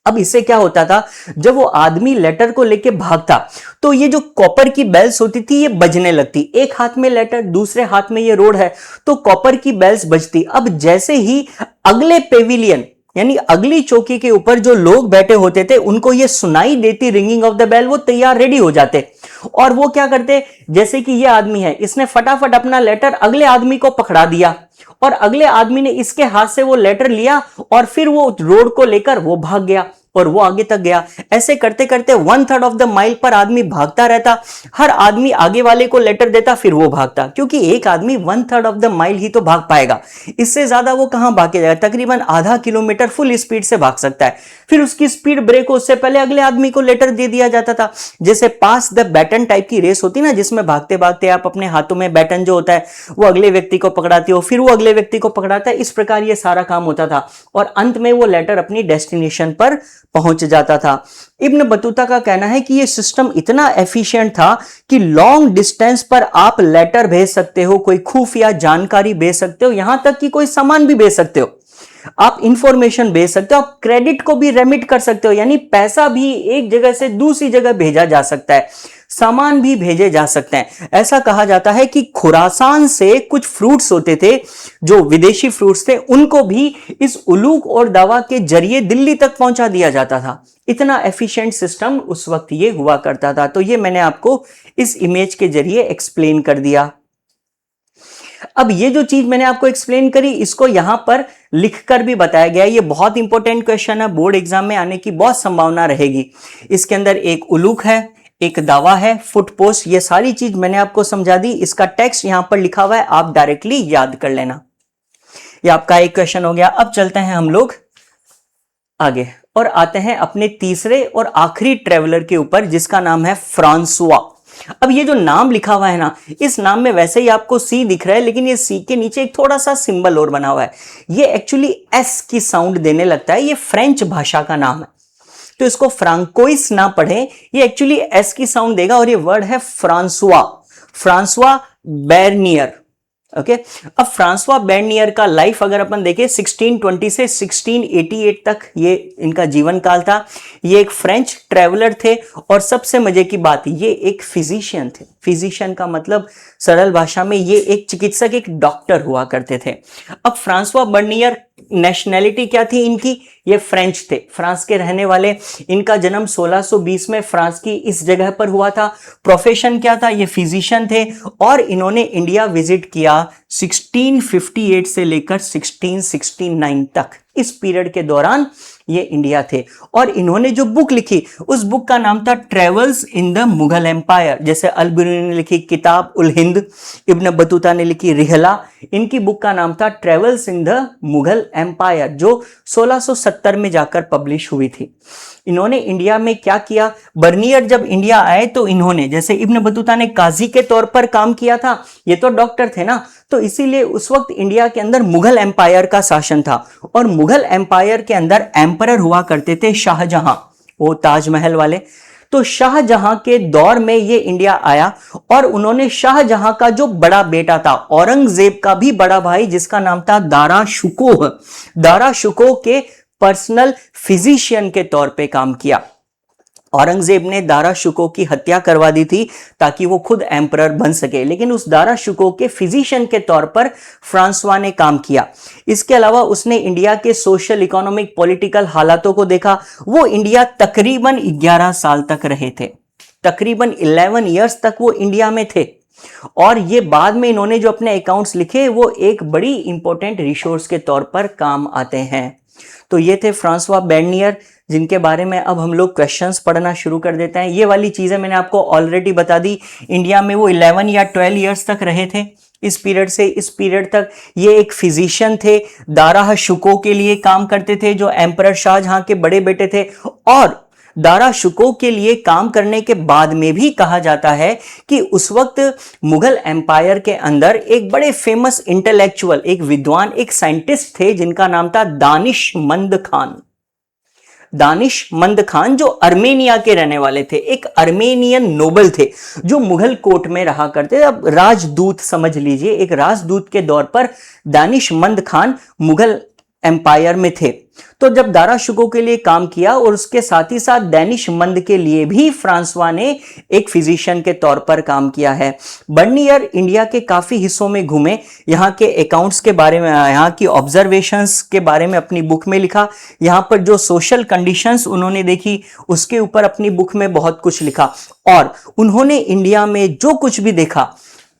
अब इससे क्या होता था, जब वो आदमी लेटर को लेके भागता तो ये जो कॉपर की बेल्स होती थी ये बजने लगती। एक हाथ में लेटर, दूसरे हाथ में ये रोड है, तो कॉपर की बेल्स बजती। अब जैसे ही अगले पेविलियन यानी अगली चौकी के ऊपर जो लोग बैठे होते थे उनको ये सुनाई देती रिंगिंग ऑफ द बेल, वो तैयार रेडी हो जाते, और वो क्या करते, जैसे कि ये आदमी है, इसने फटाफट अपना लेटर अगले आदमी को पकड़ा दिया, और अगले आदमी ने इसके हाथ से वो लेटर लिया, और फिर वो रोड को लेकर वो भाग गया और वो आगे तक गया। ऐसे करते करते 1/3 ऑफ द माइल पर आदमी भागता रहता, हर आदमी आगे वाले को लेटर देता, फिर वो भागता, क्योंकि एक आदमी 1/3 ऑफ द माइल ही तो भाग पाएगा, इससे ज्यादा वो कहां भाग के जाएगा। तकरीबन आधा किलोमीटर फुल स्पीड से भाग सकता है, फिर उसकी स्पीड ब्रेक हो, उससे पहले अगले आदमी को लेटर दे दिया जाता था। जैसे पास द बैटन टाइप की रेस होती ना, जिसमें भागते भागते आप अपने हाथों में बैटन जो होता है वो अगले व्यक्ति को पकड़ाते हो, फिर वो अगले व्यक्ति को पकड़ाता है, इस प्रकार ये सारा काम होता था, और अंत में वो लेटर अपनी डेस्टिनेशन पर पहुंच जाता था। इब्न बतूता का कहना है कि यह सिस्टम इतना एफिशिएंट था कि लॉन्ग डिस्टेंस पर आप लेटर भेज सकते हो, कोई खुफिया जानकारी भेज सकते हो, यहां तक कि कोई सामान भी भेज सकते हो। आप इंफॉर्मेशन भेज सकते हो, आप क्रेडिट को भी रेमिट कर सकते हो, यानी पैसा भी एक जगह से दूसरी जगह भेजा जा सकता है, सामान भी भेजे जा सकते हैं। ऐसा कहा जाता है कि खुरासान से कुछ फ्रूट्स होते थे, जो विदेशी फ्रूट्स थे, उनको भी इस उलूक और दवा के जरिए दिल्ली तक पहुंचा दिया जाता था। इतना एफिशिएंट सिस्टम उस वक्त ये हुआ करता था। तो ये मैंने आपको इस इमेज के जरिए एक्सप्लेन कर दिया। अब ये जो चीज मैंने आपको एक्सप्लेन करी, इसको यहां पर लिखकर भी बताया गया है। ये बहुत इंपॉर्टेंट क्वेश्चन है, बोर्ड एग्जाम में आने की बहुत संभावना रहेगी। इसके अंदर एक उलूक है, एक दावा है, फुट पोस्ट, ये सारी चीज मैंने आपको समझा दी। इसका टेक्स्ट यहां पर लिखा हुआ है, आप डायरेक्टली याद कर लेना। ये आपका एक क्वेश्चन हो गया। अब चलते हैं हम लोग आगे और आते हैं अपने तीसरे और आखिरी ट्रेवलर के ऊपर, जिसका नाम है फ्रांसुआ। अब ये जो नाम लिखा हुआ है ना, इस नाम में वैसे ही आपको सी दिख रहा है, लेकिन ये सी के नीचे एक थोड़ा सा सिंबल और बना हुआ है। ये एक्चुअली एस की साउंड देने लगता है। ये फ्रेंच भाषा का नाम है, तो इसको फ्रांकोइस ना पढ़े, ये एक्चुअली एस की साउंड देगा। और ये वर्ड है फ्रांसुआ, फ्रांसुआ बेर्नियर। ओके, अब फ्रांसुआ बेर्नियर का लाइफ अगर अपन देखें, 1620 से 1688 तक ये इनका जीवन काल था। ये एक फ्रेंच ट्रेवलर थे और सबसे मजे की बात, ये एक फिजिशियन थे। फिजिशियन का मतलब सरल भाषा में ये एक चिकित्सक, एक डॉक्टर हुआ करते थे। अब फ्रांसुआ बेर्नियर नेशनैलिटी क्या थी इनकी? ये फ्रेंच थे, फ्रांस के रहने वाले। इनका जन्म 1620 में फ्रांस की इस जगह पर हुआ था। प्रोफेशन क्या था? ये फिजिशियन थे और इन्होंने इंडिया विजिट किया 1658 से लेकर 1669 तक। इस पीरियड के दौरान ये इंडिया थे और इन्होंने जो बुक लिखी, उस बुक का नाम था travels in the Mughal empire. जैसे अल बिरूनी ने लिखी किताब उल हिंद, इब्न बतूता ने लिखी रिहला, इनकी बुक का नाम था travels in the Mughal empire, जो 1670 में जाकर पब्लिश हुई थी। इन्होंने इंडिया में क्या किया? बर्नियर जब इंडिया आए तो इन्होंने, जैसे इब्न बतूता ने काजी के तौर पर काम किया था, ये तो डॉक्टर थे ना, तो इसीलिए उस वक्त इंडिया के अंदर मुगल एम्पायर का शासन था और मुगल एम्पायर के अंदर एम्परर हुआ करते थे शाहजहां, वो ताजमहल वाले। तो शाहजहां के दौर में ये इंडिया आया और उन्होंने शाहजहां का जो बड़ा बेटा था, औरंगजेब का भी बड़ा भाई, जिसका नाम था दारा शुकोह, दारा शुकोह के पर्सनल फिजिशियन के तौर पे काम किया। औरंगजेब ने दारा शुकोह की हत्या करवा दी थी ताकि वो खुद एम्परर बन सके, लेकिन उस दारा शुकोह के फिजिशियन के तौर पर फ्रांसवा ने काम किया। इसके अलावा उसने इंडिया के सोशल, इकोनॉमिक, पॉलिटिकल हालातों को देखा। वो इंडिया तकरीबन 11 साल तक रहे थे, तकरीबन 11 ईयर्स तक वो इंडिया में थे। और ये बाद में इन्होंने जो अपने अकाउंट्स लिखे, वो एक बड़ी इंपॉर्टेंट रिसोर्स के तौर पर काम आते हैं। तो ये थे फ्रांसुआ बेर्नियर, जिनके बारे में अब हम लोग क्वेश्चंस पढ़ना शुरू कर देते हैं। ये वाली चीजें मैंने आपको ऑलरेडी बता दी। इंडिया में वो 11 या 12 ईयर्स तक रहे थे। इस पीरियड से इस पीरियड तक ये एक फिजिशियन थे, दारा शुकोह के लिए काम करते थे, जो एम्परर शाहजहां के बड़े बेटे थे। और दारा शुकोह के लिए काम करने के बाद में भी कहा जाता है कि उस वक्त मुगल एम्पायर के अंदर एक बड़े फेमस इंटेलेक्चुअल, एक विद्वान, एक साइंटिस्ट थे, जिनका नाम था दानिशमंद खान। दानिशमंद खान, जो अर्मेनिया के रहने वाले थे, एक अर्मेनियन नोबल थे, जो मुगल कोर्ट में रहा करते थे। अब राजदूत समझ लीजिए, एक राजदूत के दौर पर दानिशमंद खान मुगल एम्पायर में थे। तो जब दारा शुकोह के लिए काम किया और उसके साथ ही साथ दानिशमंद के लिए भी फ्रांसवा ने एक फिजिशियन के तौर पर काम किया है। बर्नियर इंडिया के काफी हिस्सों में घूमे, यहाँ के अकाउंट्स के बारे में, यहाँ की ऑब्जर्वेशंस के बारे में अपनी बुक में लिखा। यहाँ पर जो सोशल कंडीशंस उन्होंने देखी, उसके ऊपर अपनी बुक में बहुत कुछ लिखा। और उन्होंने इंडिया में जो कुछ भी देखा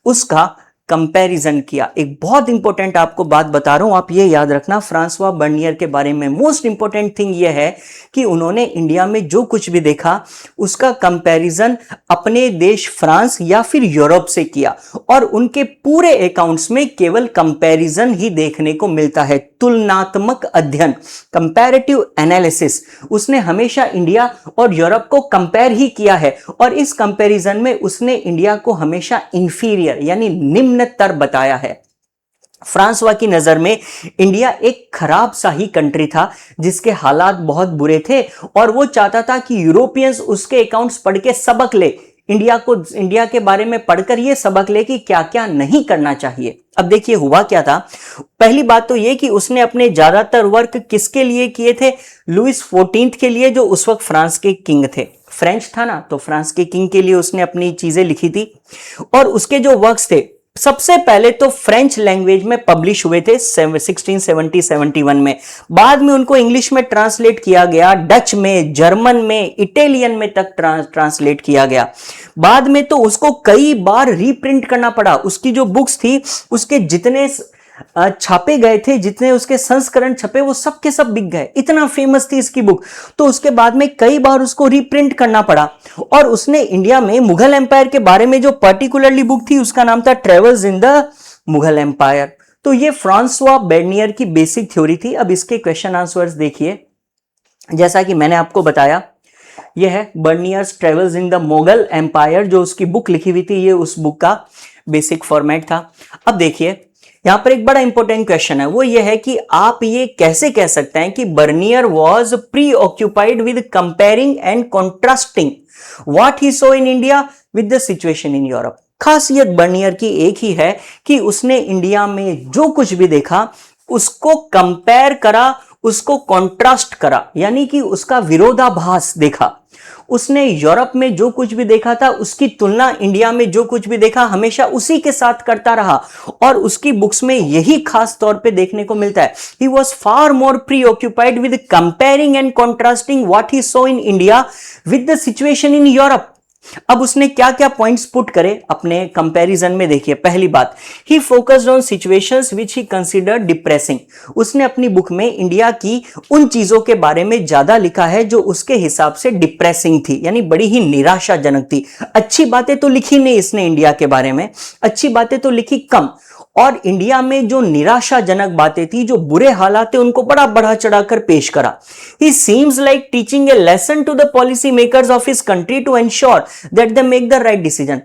उसका कंपैरिजन किया। एक बहुत इंपॉर्टेंट आपको बात बता रहा हूं, आप ये याद रखना फ्रांसुआ बर्नियर के बारे में। मोस्ट इंपॉर्टेंट थिंग ये है कि उन्होंने इंडिया में जो कुछ भी देखा उसका कंपैरिजन अपने देश फ्रांस या फिर यूरोप से किया, और उनके पूरे अकाउंट्स में केवल कंपैरिजन ही देखने को मिलता है। तुलनात्मक अध्ययन, कंपैरेटिव एनालिसिस, उसने हमेशा इंडिया और यूरोप को कंपेयर ही किया है। और इस कंपैरिजन में उसने इंडिया को हमेशा इंफीरियर यानी निम्नतर बताया है। फ्रांसवा की नजर में इंडिया एक खराब सा ही कंट्री था, जिसके हालात बहुत बुरे थे, और वो चाहता था कि यूरोपियंस उसके अकाउंट्स पढ़ के सबक ले, इंडिया के बारे में पढ़कर ये सबक ले कि क्या क्या नहीं करना चाहिए। अब देखिए हुआ क्या था। पहली बात तो ये कि उसने अपने ज्यादातर वर्क किसके लिए किए थे? लुइस 14 के लिए, जो उस वक्त फ्रांस के किंग थे। फ्रेंच था ना, तो फ्रांस के किंग के लिए उसने अपनी चीजें लिखी थी। और उसके जो वर्क्स थे सबसे पहले तो फ्रेंच लैंग्वेज में पब्लिश हुए थे 1670-71 में। बाद में उनको इंग्लिश में ट्रांसलेट किया गया, डच में, जर्मन में, इटालियन में तक ट्रांसलेट किया गया। बाद में तो उसको कई बार रीप्रिंट करना पड़ा। उसकी जो बुक्स थी उसके जितने छापे गए थे, जितने उसके संस्करण छपे, वो सब के सब बिक गए। इतना फेमस थी इसकी बुक। तो उसके बाद में कई बार उसको रीप्रिंट करना पड़ा। और उसने इंडिया में मुगल एम्पायर के बारे में जो पर्टिकुलरली बुक थी उसका नाम था travels in the Mughal empire. तो ये फ्रांसवा बेर्नियर की बेसिक थ्योरी थी। अब इसके क्वेश्चन आंसर्स देखिए। जैसा कि मैंने आपको बताया, यह है Bernier's travels in the Mughal empire, जो उसकी बुक लिखी हुई थी। ये उस बुक का बेसिक फॉर्मेट था। अब देखिए यहां पर एक बड़ा इंपॉर्टेंट क्वेश्चन है, वो ये है कि आप ये कैसे कह सकते हैं कि Bernier was preoccupied with comparing and contrasting what he saw in India with the situation in Europe. खासियत बर्नियर की एक ही है कि उसने इंडिया में जो कुछ भी देखा उसको कंपेयर करा, उसको कॉन्ट्रास्ट करा, यानी कि उसका विरोधाभास देखा। उसने यूरोप में जो कुछ भी देखा था उसकी तुलना इंडिया में जो कुछ भी देखा हमेशा उसी के साथ करता रहा। और उसकी बुक्स में यही खास तौर पे देखने को मिलता है। He was far more pre occupied with comparing and contrasting what he saw in India with the situation in Europe. अब उसने क्या क्या पॉइंट्स पुट करे अपने कंपैरिजन में, देखिए। पहली बात, he focused on situations which he considered depressing. उसने अपनी बुक में इंडिया की उन चीजों के बारे में ज्यादा लिखा है जो उसके हिसाब से डिप्रेसिंग थी, यानी बड़ी ही निराशाजनक थी। अच्छी बातें तो लिखी नहीं इसने इंडिया के बारे में, अच्छी बातें तो लिखी कम। और इंडिया में जो निराशाजनक बातें थी, जो बुरे हालात थे, उनको बड़ा बढ़ा चढ़ाकर पेश करा। He seems like teaching a lesson to the policy makers of his country to ensure that they make the right decision.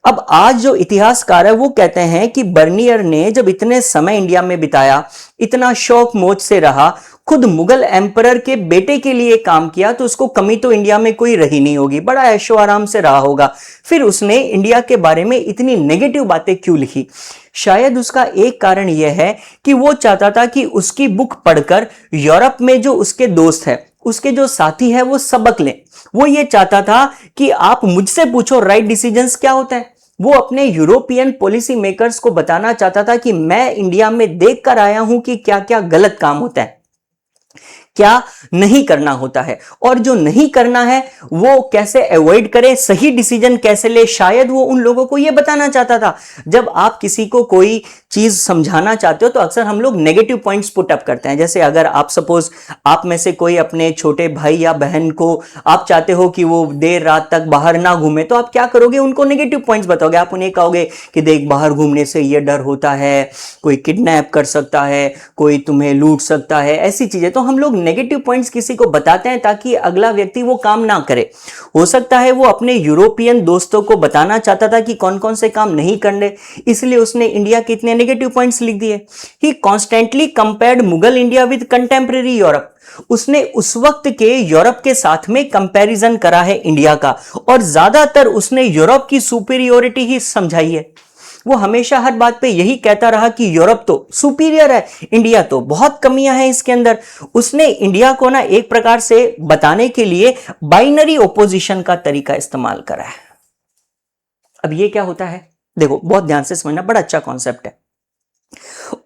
अब आज जो इतिहासकार है वो कहते हैं कि बर्नियर ने जब इतने समय इंडिया में बिताया, इतना शौक मौज से रहा, खुद मुगल एम्परर के बेटे के लिए काम किया, तो उसको कमी तो इंडिया में कोई रही नहीं होगी, बड़ा ऐशो आराम से रहा होगा। फिर उसने इंडिया के बारे में इतनी नेगेटिव बातें क्यों लिखी? शायद उसका एक कारण यह है कि वो चाहता था कि उसकी बुक पढ़कर यूरोप में जो उसके दोस्त है, उसके जो साथी है, वो सबक लें। वो ये चाहता था कि आप मुझसे पूछो राइट डिसीजंस क्या होता है। वो अपने यूरोपियन पॉलिसी मेकर्स को बताना चाहता था कि मैं इंडिया में देख कर आया हूं कि क्या क्या गलत काम होता है, क्या नहीं करना होता है, और जो नहीं करना है वो कैसे अवॉइड करें, सही डिसीजन कैसे ले। शायद वो उन लोगों को ये बताना चाहता था। जब आप किसी को कोई चीज समझाना चाहते हो तो अक्सर हम लोग नेगेटिव पॉइंट्स पुट अप करते हैं। जैसे अगर आप सपोज आप में से कोई अपने छोटे भाई या बहन को आप चाहते हो कि वो देर रात तक बाहर ना घूमे, तो आप क्या करोगे? उनको नेगेटिव पॉइंट्स बताओगे। आप उन्हें कहोगे कि देख, बाहर घूमने से ये डर होता है, कोई किडनैप कर सकता है, कोई तुम्हें लूट सकता है, ऐसी चीजें। तो हम लोग नेगेटिव पॉइंट्स किसी को बताते हैं ताकि अगला व्यक्ति वो काम ना करे। हो सकता है वो अपने यूरोपियन दोस्तों को बताना चाहता था कि कौन कौन से काम नहीं करने, इसलिए उसने इंडिया के इतने नेगेटिव पॉइंट्स लिख दिए। He constantly compared Mughal India with contemporary Europe. उसने उस वक्त के यूरोप के साथ में कंपैरिजन करा है इंडिया का, और ज्यादातर उसने यूरोप की सुपीरियोरिटी ही समझाई है। वो हमेशा हर बात पे यही कहता रहा कि यूरोप तो सुपीरियर है, इंडिया तो बहुत कमियां हैं इसके अंदर। उसने इंडिया को ना एक प्रकार से बताने के लिए बाइनरी ओपोजिशन का तरीका इस्तेमाल करा है। अब ये क्या होता है, देखो बहुत ध्यान से समझना, बड़ा अच्छा कॉन्सेप्ट है।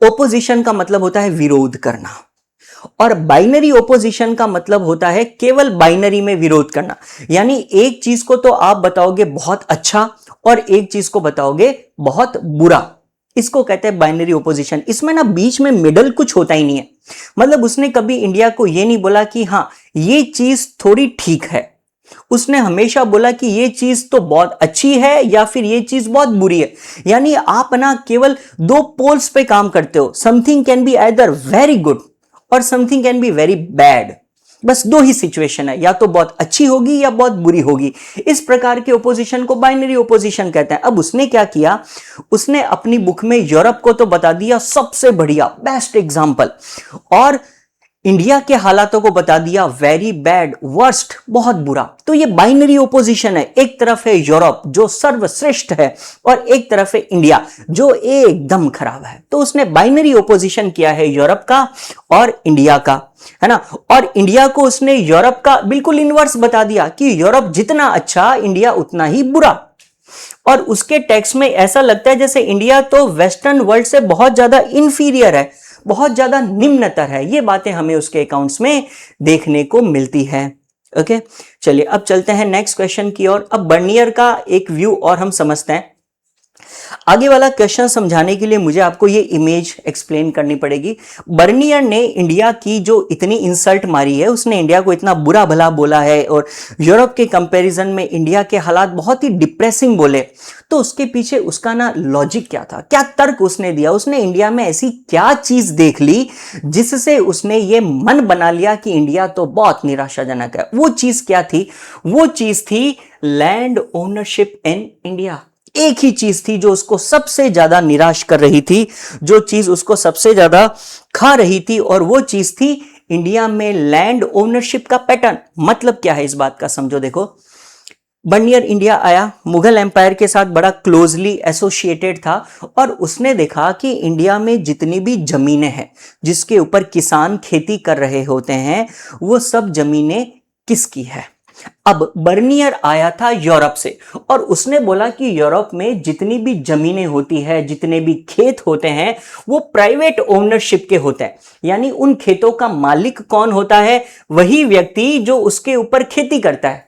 ओपोजिशन का मतलब होता है विरोध करना, और बाइनरी ओपोजिशन का मतलब होता है केवल बाइनरी में विरोध करना। यानी एक चीज को तो आप बताओगे बहुत अच्छा और एक चीज को बताओगे बहुत बुरा, इसको कहते हैं बाइनरी ओपोजिशन। इसमें ना बीच में मिडल कुछ होता ही नहीं है। मतलब उसने कभी इंडिया को यह नहीं बोला कि हाँ ये चीज थोड़ी ठीक है, उसने हमेशा बोला कि ये चीज तो बहुत अच्छी है या फिर ये चीज बहुत बुरी है। यानी आप ना केवल दो पोल्स पे काम करते हो, something can be either very good और something can be very bad. बस दो ही सिचुएशन है, या तो बहुत अच्छी होगी या बहुत बुरी होगी। इस प्रकार के ओपोजिशन को बाइनरी ओपोजिशन कहते हैं। अब उसने क्या किया, उसने अपनी बुक में यूरोप को तो बता दिया सबसे बढ़िया बेस्ट एग्जांपल, और इंडिया के हालातों को बता दिया वेरी बैड, वर्स्ट, बहुत बुरा। तो ये बाइनरी ओपोजिशन है, एक तरफ है यूरोप जो सर्वश्रेष्ठ है और एक तरफ है इंडिया जो एकदम खराब है। तो उसने बाइनरी ओपोजिशन किया है यूरोप का और इंडिया का, है ना। और इंडिया को उसने यूरोप का बिल्कुल इनवर्स बता दिया कि यूरोप जितना अच्छा इंडिया उतना ही बुरा। और उसके टेक्स्ट में ऐसा लगता है जैसे इंडिया तो वेस्टर्न वर्ल्ड से बहुत ज्यादा इंफीरियर है, बहुत ज्यादा निम्नतर है। ये बातें हमें उसके अकाउंट्स में देखने को मिलती है। ओके, चलिए अब चलते हैं नेक्स्ट क्वेश्चन की ओर। अब बर्नियर का एक व्यू और हम समझते हैं। आगे वाला क्वेश्चन समझाने के लिए मुझे आपको ये इमेज एक्सप्लेन करनी पड़ेगी। बर्नियर ने इंडिया की जो इतनी इंसल्ट मारी है, उसने इंडिया को इतना बुरा भला बोला है और यूरोप के कंपैरिजन में इंडिया के हालात बहुत ही डिप्रेसिंग बोले। तो उसके पीछे उसका ना लॉजिक क्या था, क्या तर्क उसने दिया, उसने इंडिया में ऐसी क्या चीज देख ली जिससे उसने ये मन बना लिया कि इंडिया तो बहुत निराशाजनक है। वो चीज क्या थी? वो चीज थी लैंड ओनरशिप इन इंडिया। एक ही चीज थी जो उसको सबसे ज्यादा निराश कर रही थी, जो चीज उसको सबसे ज्यादा खा रही थी, और वो चीज थी इंडिया में लैंड ओनरशिप का पैटर्न। मतलब क्या है इस बात का समझो। देखो, बर्नियर इंडिया आया, मुगल एम्पायर के साथ बड़ा क्लोजली एसोसिएटेड था और उसने देखा कि इंडिया में जितनी भी जमीनें हैं जिसके ऊपर किसान खेती कर रहे होते हैं, वो सब जमीनें किसकी है। अब बर्नियर आया था यूरोप से और उसने बोला कि यूरोप में जितनी भी जमीनें होती है, जितने भी खेत होते हैं, वो प्राइवेट ओनरशिप के होते हैं। यानी उन खेतों का मालिक कौन होता है? वही व्यक्ति जो उसके ऊपर खेती करता है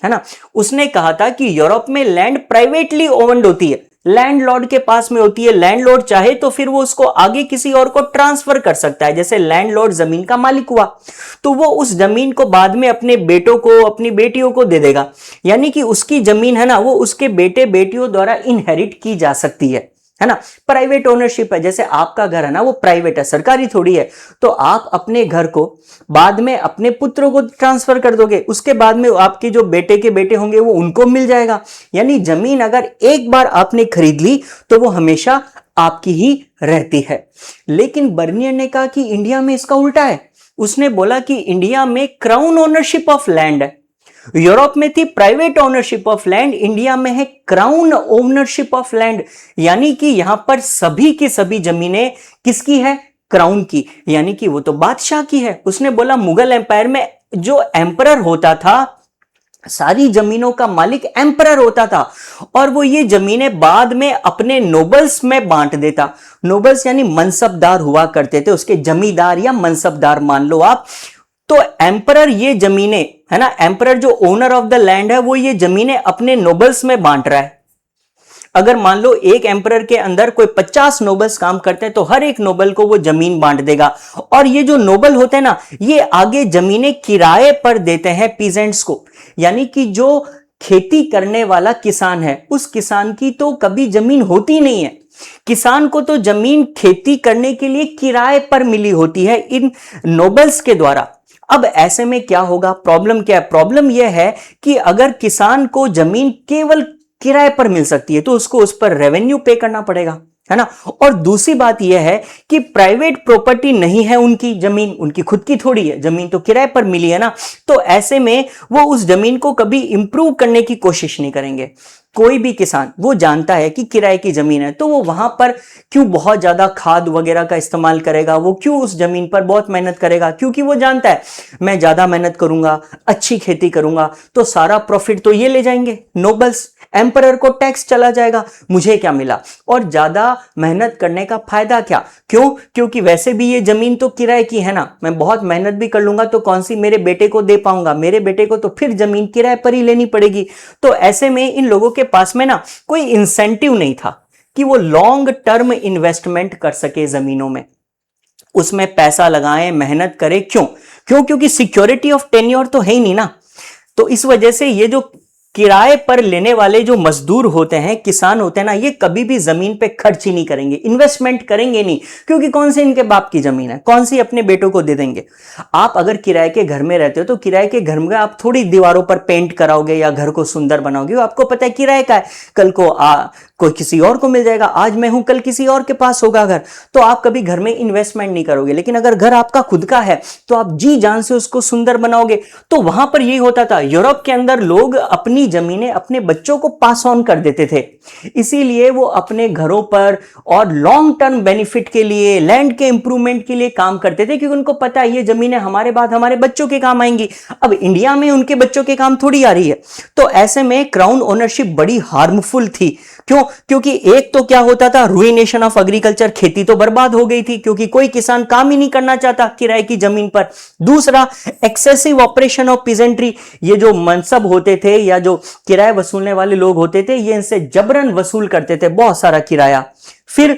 ना। उसने कहा था कि यूरोप में लैंड प्राइवेटली ओन्ड होती है, लैंडलॉर्ड के पास में होती है। लैंडलॉर्ड चाहे तो फिर वो उसको आगे किसी और को ट्रांसफर कर सकता है। जैसे लैंडलॉर्ड जमीन का मालिक हुआ तो वो उस जमीन को बाद में अपने बेटों को, अपनी बेटियों को दे देगा। यानी कि उसकी जमीन है ना, वो उसके बेटे बेटियों द्वारा इनहेरिट की जा सकती है ना। प्राइवेट ओनरशिप है। जैसे आपका घर है ना, वो प्राइवेट है, सरकारी थोड़ी है। तो आप अपने घर को बाद में अपने पुत्रों को ट्रांसफर कर दोगे, उसके बाद में आपके जो बेटे के बेटे होंगे वो उनको मिल जाएगा। यानी जमीन अगर एक बार आपने खरीद ली तो वो हमेशा आपकी ही रहती है। लेकिन बर्नियर ने कहा कि इंडिया में इसका उल्टा है। उसने बोला कि इंडिया में क्राउन ओनरशिप ऑफ लैंड है। यूरोप में थी private ownership of land, India में है क्राउन ओनरशिप ऑफ लैंड। यानी कि यहां पर सभी की सभी जमीनें किसकी है? क्राउन की, यानी कि वो तो बादशाह की है। उसने बोला मुगल एम्पायर में जो एम्परर होता था, सारी जमीनों का मालिक एम्परर होता था और वो ये जमीनें बाद में अपने नोबल्स में बांट देता। नोबल्स यानी मनसबदार हुआ करते थे, उसके जमींदार या मनसबदार मान लो आप। तो एम्परर ये जमीनें, है ना, एम्परर जो ओनर ऑफ द लैंड है, वो ये जमीनें अपने नोबल्स में बांट रहा है। अगर मान लो एक एम्परर के अंदर कोई 50 नोबल्स काम करते हैं तो हर एक नोबल को वो जमीन बांट देगा। और ये जो नोबल होते हैं ना, ये आगे जमीनें किराए पर देते हैं पीजेंट्स को। यानी कि जो खेती करने वाला किसान है, उस किसान की तो कभी जमीन होती नहीं है। किसान को तो जमीन खेती करने के लिए किराए पर मिली होती है इन नोबल्स के द्वारा। अब ऐसे में क्या होगा? प्रॉब्लम क्या है? प्रॉब्लम यह है कि अगर किसान को जमीन केवल किराए पर मिल सकती है तो उसको उस पर रेवेन्यू पे करना पड़ेगा, है ना। और दूसरी बात यह है कि प्राइवेट प्रॉपर्टी नहीं है उनकी जमीन, उनकी खुद की थोड़ी है, जमीन तो किराए पर मिली है ना। तो ऐसे में वो उस जमीन को कभी इंप्रूव करने की कोशिश नहीं करेंगे। कोई भी किसान वो जानता है कि किराए की जमीन है तो वो वहां पर क्यों बहुत ज्यादा खाद वगैरह का इस्तेमाल करेगा, वो क्यों उस जमीन पर बहुत मेहनत करेगा? क्योंकि वो जानता है मैं ज्यादा मेहनत करूंगा, अच्छी खेती करूंगा तो सारा प्रॉफिट तो ये ले जाएंगे नोबल्स, एम्परर को टैक्स चला जाएगा, मुझे क्या मिला? और ज्यादा मेहनत करने का फायदा क्या? क्यों? क्योंकि वैसे भी ये जमीन तो किराए की है ना, मैं बहुत मेहनत भी कर लूंगा तो कौन सी मेरे बेटे को दे पाऊंगा? मेरे बेटे को तो फिर जमीन किराए पर ही लेनी पड़ेगी। तो ऐसे में इन लोगों के पास में ना कोई इंसेंटिव नहीं था कि वो लॉन्ग टर्म इन्वेस्टमेंट कर सके जमीनों में, उसमें पैसा लगाएं, मेहनत करें। क्यों? क्योंकि सिक्योरिटी ऑफ टेन्योर तो है ही नहीं ना। तो इस वजह से ये जो किराए पर लेने वाले जो मजदूर होते हैं, किसान होते हैं ना, ये कभी भी जमीन पे खर्च ही नहीं करेंगे, इन्वेस्टमेंट करेंगे नहीं, क्योंकि कौन सी इनके बाप की जमीन है, कौन सी अपने बेटों को दे देंगे। आप अगर किराए के घर में रहते हो तो किराए के घर में आप थोड़ी दीवारों पर पेंट कराओगे या घर को सुंदर बनाओगे, आपको पता है किराए का है, कल को कोई किसी और को मिल जाएगा, आज मैं हूं कल किसी और के पास होगा घर, तो आप कभी घर में इन्वेस्टमेंट नहीं करोगे। लेकिन अगर घर आपका खुद का है तो आप जी जान से उसको सुंदर बनाओगे। तो वहां पर यही होता था, यूरोप के अंदर लोग अपनी जमीनें अपने बच्चों को पास ऑन कर देते थे, इसीलिए वो अपने घरों पर और लॉन्ग टर्म बेनिफिट के लिए, लैंड के इंप्रूवमेंट के लिए काम करते थे, क्योंकि उनको पता है ये जमीनें हमारे बाद हमारे बच्चों के काम आएंगी। अब इंडिया में उनके बच्चों के काम थोड़ी आ रही है, तो ऐसे में क्राउन ओनरशिप बड़ी हार्मफुल थी। क्यों? क्योंकि एक तो क्या होता था, रुइनेशन ऑफ एग्रीकल्चर, खेती तो बर्बाद हो गई थी क्योंकि कोई किसान काम ही नहीं करना चाहता किराए की जमीन पर। दूसरा, एक्सेसिव ऑपरेशन ऑफ पीजेंट्री, ये जो मनसब होते थे या जो किराया वसूलने वाले लोग होते थे, ये इनसे जबरन वसूल करते थे बहुत सारा किराया। फिर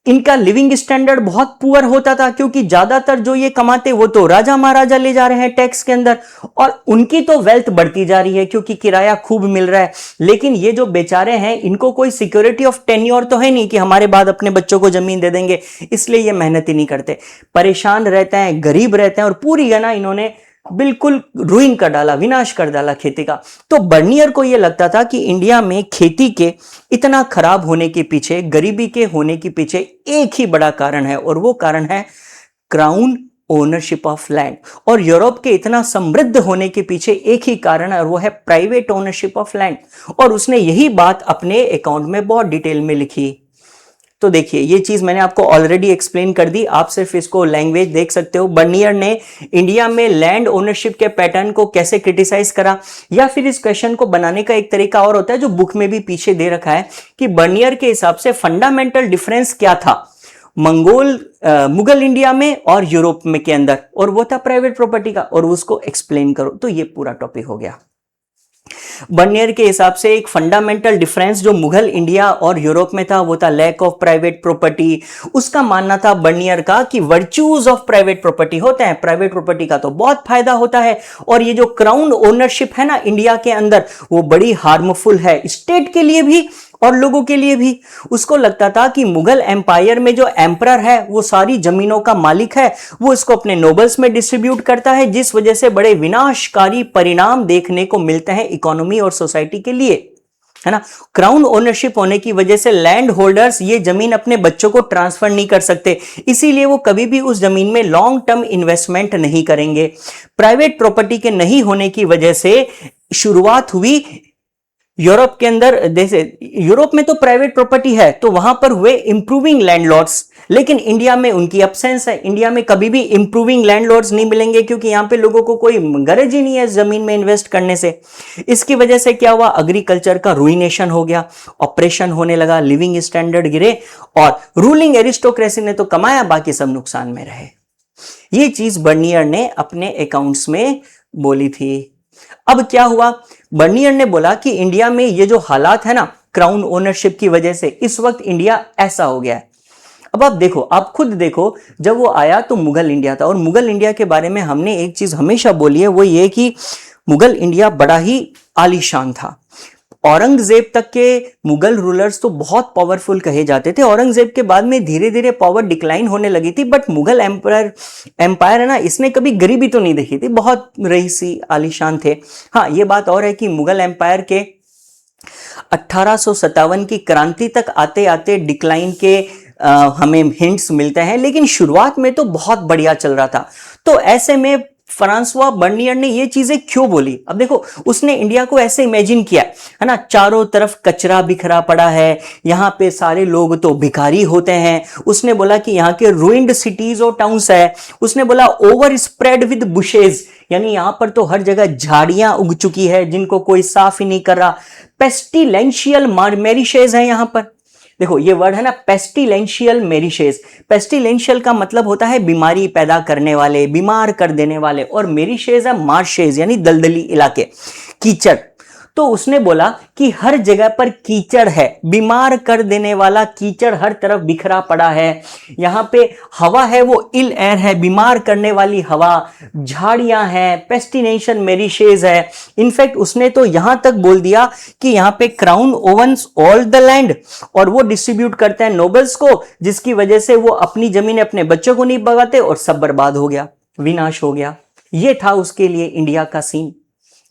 इनका लिविंग स्टैंडर्ड बहुत पुअर होता था, क्योंकि ज्यादातर जो ये कमाते वो तो राजा महाराजा ले जा रहे हैं टैक्स के अंदर, और उनकी तो वेल्थ बढ़ती जा रही है क्योंकि किराया खूब मिल रहा है। लेकिन ये जो बेचारे हैं, इनको कोई सिक्योरिटी ऑफ टेन्योर तो है नहीं कि हमारे बाद अपने बच्चों को जमीन दे देंगे, इसलिए ये मेहनत ही नहीं करते, परेशान रहते हैं, गरीब रहते हैं, और पूरी है ना इन्होंने बिल्कुल रुइन कर डाला, विनाश कर डाला खेती का। तो बर्नियर को यह लगता था कि इंडिया में खेती के इतना खराब होने के पीछे, गरीबी के होने के पीछे एक ही बड़ा कारण है, और वो कारण है क्राउन ओनरशिप ऑफ लैंड। और यूरोप के इतना समृद्ध होने के पीछे एक ही कारण है, और वो है प्राइवेट ओनरशिप ऑफ लैंड। और उसने यही बात अपने अकाउंट में बहुत डिटेल में लिखी। तो देखिए, ये चीज मैंने आपको ऑलरेडी एक्सप्लेन कर दी, आप सिर्फ इसको लैंग्वेज देख सकते हो। बर्नियर ने इंडिया में लैंड ओनरशिप के पैटर्न को कैसे क्रिटिसाइज करा, या फिर इस क्वेश्चन को बनाने का एक तरीका और होता है जो बुक में भी पीछे दे रखा है, कि बर्नियर के हिसाब से फंडामेंटल डिफरेंस क्या था मुगल इंडिया में और यूरोप में के अंदर, और वो था प्राइवेट प्रॉपर्टी का, और उसको एक्सप्लेन करो। तो ये पूरा टॉपिक हो गया। बर्नियर के हिसाब से एक फंडामेंटल डिफरेंस जो मुगल इंडिया और यूरोप में था वो था लैक ऑफ प्राइवेट प्रॉपर्टी। उसका मानना था बर्नियर का कि वर्च्यूज ऑफ प्राइवेट प्रॉपर्टी होते हैं, प्राइवेट प्रॉपर्टी का तो बहुत फायदा होता है, और ये जो क्राउन ओनरशिप है ना इंडिया के अंदर, वो बड़ी हार्मफुल है स्टेट के लिए भी और लोगों के लिए भी। उसको लगता था कि मुगल एम्पायर में जो एम्परर है वो सारी जमीनों का मालिक है, वो इसको अपने नोबल्स में डिस्ट्रीब्यूट करता है, जिस वजह से बड़े विनाशकारी परिणाम देखने को मिलते हैं इकोनॉमी और सोसाइटी के लिए, है ना। क्राउन ओनरशिप होने की वजह से लैंड होल्डर्स ये जमीन अपने बच्चों को ट्रांसफर नहीं कर सकते, इसीलिए वो कभी भी उस जमीन में लॉन्ग टर्म इन्वेस्टमेंट नहीं करेंगे। प्राइवेट प्रॉपर्टी के नहीं होने की वजह से शुरुआत हुई यूरोप के अंदर, जैसे यूरोप में तो प्राइवेट प्रॉपर्टी है तो वहां पर हुए इंप्रूविंग लैंडलॉर्ड्स, लेकिन इंडिया में उनकी अब्सेंस है। इंडिया में कभी भी इंप्रूविंग लैंडलॉर्ड्स नहीं मिलेंगे, क्योंकि यहां पे लोगों को कोई गरज ही नहीं है जमीन में इन्वेस्ट करने से। इसकी वजह से क्या हुआ, एग्रीकल्चर का रुइनेशन हो गया, ऑपरेशन होने लगा, लिविंग स्टैंडर्ड गिरे, और रूलिंग एरिस्टोक्रेसी ने तो कमाया, बाकी सब नुकसान में रहे। ये चीज बर्नियर ने अपने अकाउंट्स में बोली थी। अब क्या हुआ, बर्नियर ने बोला कि इंडिया में ये जो हालात है ना क्राउन ओनरशिप की वजह से, इस वक्त इंडिया ऐसा हो गया है। अब आप देखो, आप खुद देखो, जब वो आया तो मुगल इंडिया था, और मुगल इंडिया के बारे में हमने एक चीज हमेशा बोली है, वो ये कि मुगल इंडिया बड़ा ही आलीशान था। औरंगजेब तक के मुगल रूलर्स तो बहुत पावरफुल कहे जाते थे, औरंगजेब के बाद में धीरे धीरे पावर डिक्लाइन होने लगी थी, बट मुगल एम्पायर है ना, इसने कभी गरीबी तो नहीं देखी थी, बहुत रईसी आलीशान थे। हाँ, ये बात और है कि मुगल एम्पायर के 1857 की क्रांति तक आते आते डिक्लाइन के हमें हिंट्स मिलते हैं, लेकिन शुरुआत में तो बहुत बढ़िया चल रहा था। तो ऐसे में फ्रांसवा बर्नियर ने ये चीजें क्यों बोली, अब देखो, उसने इंडिया को ऐसे इमेजिन किया है ना, चारों तरफ कचरा बिखरा पड़ा है, यहाँ पे सारे लोग तो भिखारी होते हैं। उसने बोला कि यहाँ के रूइंड सिटीज और टाउन्स है, उसने बोला ओवर स्प्रेड विद बुशेज, यानी यहाँ पर तो हर जगह झाड़ियां उग चुकी है जिनको कोई साफ ही नहीं कर रहा। पेस्टिलेंशियल मेरिशेज है यहाँ पर, देखो ये वर्ड है ना, पेस्टिलेंशियल मेरिशेज। पेस्टिलेंशियल का मतलब होता है बीमारी पैदा करने वाले, बीमार कर देने वाले, और मेरिशेज है मार्शेज, यानी दलदली इलाके, कीचड़। तो उसने बोला कि हर जगह पर कीचड़ है, बीमार कर देने वाला कीचड़ हर तरफ बिखरा पड़ा है। यहाँ पे हवा है वो इल एयर है, बीमार करने वाली हवा, झाड़ियां हैं, पेस्टिनेशन मेरिशेज है। इनफैक्ट उसने तो यहां तक बोल दिया कि यहाँ पे क्राउन ओवन्स ऑल द लैंड, और वो डिस्ट्रीब्यूट करते हैं नोबल्स को, जिसकी वजह से वो अपनी जमीन अपने बच्चों को नहीं बगाते और सब बर्बाद हो गया, विनाश हो गया। ये था उसके लिए इंडिया का सीन।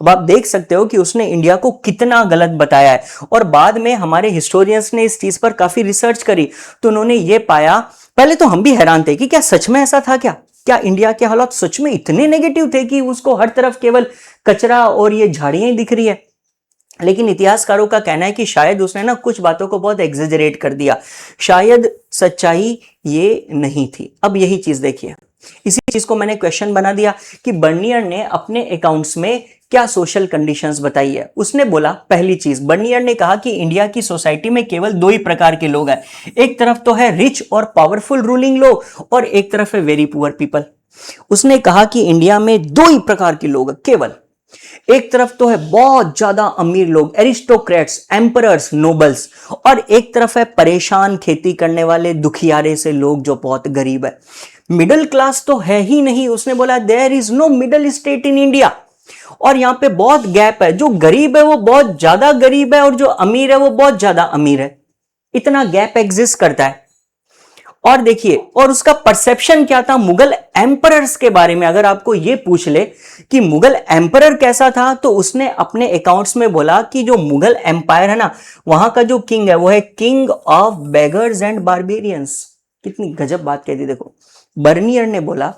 अब आप देख सकते हो कि उसने इंडिया को कितना गलत बताया है, और बाद में हमारे हिस्टोरियंस ने इस चीज पर काफी रिसर्च करी तो उन्होंने ये पाया, पहले तो हम भी हैरान थे कि क्या सच में ऐसा था, क्या इंडिया के हालात सच में इतने नेगेटिव थे कि उसको हर तरफ केवल कचरा और ये झाड़ियां ही दिख रही है। लेकिन इतिहासकारों का कहना है कि शायद उसने ना कुछ बातों को बहुत एग्जेजरेट कर दिया, शायद सच्चाई ये नहीं थी। अब यही चीज देखिए, इसी चीज को मैंने क्वेश्चन बना दिया कि बर्नियर ने अपने अकाउंट्स में क्या सोशल कंडीशंस बताई है। उसने बोला, पहली चीज बर्नियर ने कहा कि इंडिया की सोसाइटी में केवल दो ही प्रकार के लोग हैं, एक तरफ तो है रिच और पावरफुल रूलिंग लोग और एक तरफ है वेरी पुअर पीपल। उसने कहा कि इंडिया में दो ही प्रकार के लोग केवल, एक तरफ तो है बहुत ज्यादा अमीर लोग, एरिस्टोक्रेट्स, एम्परर्स, नोबल्स, और एक तरफ है परेशान खेती करने वाले दुखियारे से लोग जो बहुत गरीब है। मिडिल क्लास तो है ही नहीं। उसने बोला there is no middle state in India, और यहां पे बहुत गैप है, जो गरीब है वो बहुत ज्यादा गरीब है और जो अमीर है वो बहुत ज्यादा अमीर है, इतना गैप एग्जिस्ट करता है। और देखिए, और उसका परसेप्शन क्या था मुगल एम्परर्स के बारे में। अगर आपको यह पूछ ले कि मुगल एम्परर कैसा था, तो उसने अपने अकाउंट्स में बोला कि जो मुगल एम्पायर है ना, वहां का जो किंग है वो है king of beggars and barbarians. कितनी गजब बात कहती, देखो बर्नियर ने बोला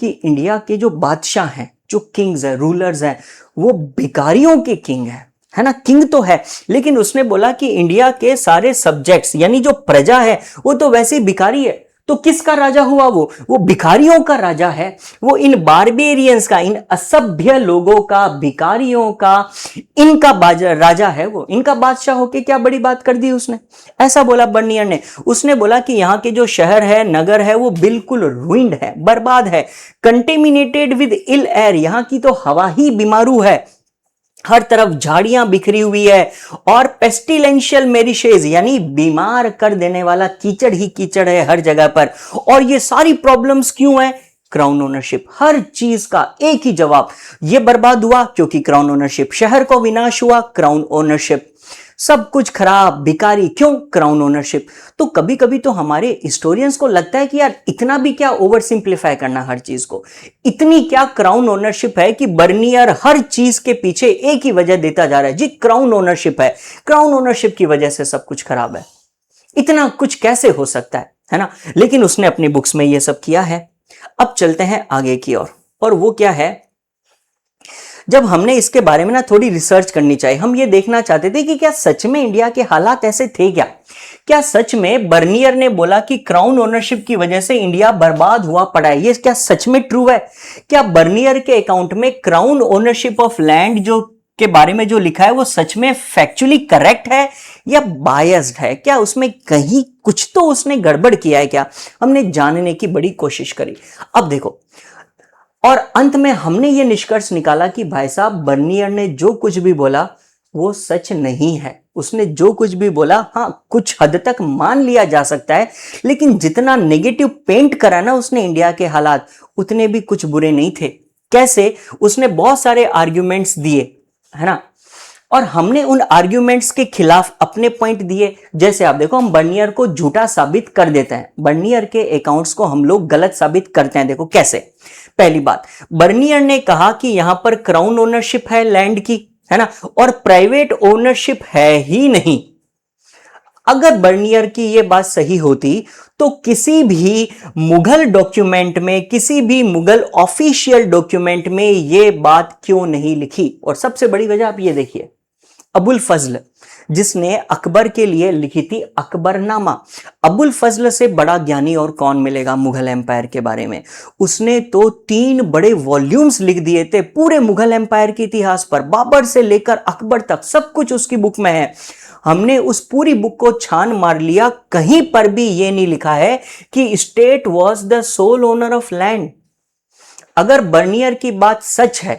कि इंडिया के जो बादशाह हैं, जो किंग्स हैं, रूलर्स हैं, वो भिखारियों के किंग है ना, किंग तो है, लेकिन उसने बोला कि इंडिया के सारे सब्जेक्ट्स यानी जो प्रजा है वो तो वैसे ही भिखारी है। तो किसका राजा हुआ वो भिखारियों का राजा है। वो इन बारबेरियंस का, इन असभ्य लोगों का, भिखारियों का, इनका राजा है वो, इनका बादशाह होके क्या बड़ी बात कर दी उसने। ऐसा बोला बर्नियर ने। उसने बोला कि यहाँ के जो शहर है, नगर है, वो बिल्कुल रुइंड है, बर्बाद है, कंटेमिनेटेड विद इल एयर, यहाँ की तो हवा ही बीमारू है, हर तरफ झाड़ियां बिखरी हुई है, और पेस्टिलेंशियल मेरिशेज यानी बीमार कर देने वाला कीचड़ ही कीचड़ है हर जगह पर। और ये सारी प्रॉब्लम्स क्यों है? Crown ownership. हर चीज का एक ही जवाब, ये बर्बाद हुआ क्योंकि क्राउन ओनरशिप, शहर को विनाश हुआ क्राउन ओनरशिप, सब कुछ खराब, भिखारी, क्यों? Crown ownership. तो कभी कभी तो हमारे हिस्टोरियंस को लगता है कि यार इतना भी क्या ओवर सिंप्लीफाई करना हर चीज को, इतनी क्या क्राउन ओनरशिप है कि बर्नियर हर चीज के पीछे एक ही वजह देता जा रहा है, जी क्राउन ओनरशिप है, क्राउन ओनरशिप की वजह से सब कुछ खराब है, इतना कुछ कैसे हो सकता है ना। लेकिन उसने अपनी बुक्स में यह सब किया है। अब चलते हैं आगे की ओर, और वो क्या है, जब हमने इसके बारे में ना थोड़ी रिसर्च करनी चाहिए, हम ये देखना चाहते थे कि क्या सच में इंडिया के हालात ऐसे थे क्या सच में बर्नियर ने बोला कि क्राउन ओनरशिप की वजह से इंडिया बर्बाद हुआ पड़ा है, ये क्या सच में ट्रू है? क्या बर्नियर के अकाउंट में क्राउन ओनरशिप ऑफ लैंड जो के बारे में जो लिखा है वो सच में फैक्चुअली करेक्ट है या बायस्ड है? क्या उसमें कहीं कुछ तो उसने गड़बड़ किया है क्या? हमने जानने की बड़ी कोशिश करी। अब देखो, और अंत में हमने ये निष्कर्ष निकाला कि भाई साहब बर्नियर ने जो कुछ भी बोला वो सच नहीं है। उसने जो कुछ भी बोला, हाँ कुछ हद तक मान लिया जा सकता है, लेकिन जितना नेगेटिव पेंट करा ना उसने इंडिया के हालात, उतने भी कुछ बुरे नहीं थे। कैसे? उसने बहुत सारे आर्ग्यूमेंट्स दिए, है ना, और हमने उन आर्ग्यूमेंट्स के खिलाफ अपने पॉइंट दिए। जैसे आप देखो, हम बर्नियर को झूठा साबित कर देते हैं, बर्नियर के अकाउंट्स को हम लोग गलत साबित करते हैं। देखो कैसे। पहली बात, बर्नियर ने कहा कि यहां पर क्राउन ओनरशिप है लैंड की, है ना, और प्राइवेट ओनरशिप है ही नहीं। अगर बर्नियर की यह बात सही होती तो किसी भी मुगल डॉक्यूमेंट में, किसी भी मुगल ऑफिशियल डॉक्यूमेंट में यह बात क्यों नहीं लिखी? और सबसे बड़ी वजह आप ये देखिए, अबुल फजल जिसने अकबर के लिए लिखी थी अकबरनामा, अबुल फजल से बड़ा ज्ञानी और कौन मिलेगा मुगल एम्पायर के बारे में। उसने तो 3 बड़े वॉल्यूम्स लिख दिए थे पूरे मुगल एम्पायर के इतिहास पर, बाबर से लेकर अकबर तक सब कुछ उसकी बुक में है। हमने उस पूरी बुक को छान मार लिया, कहीं पर भी यह नहीं लिखा है कि state was the sole owner of land. अगर बर्नियर की बात सच है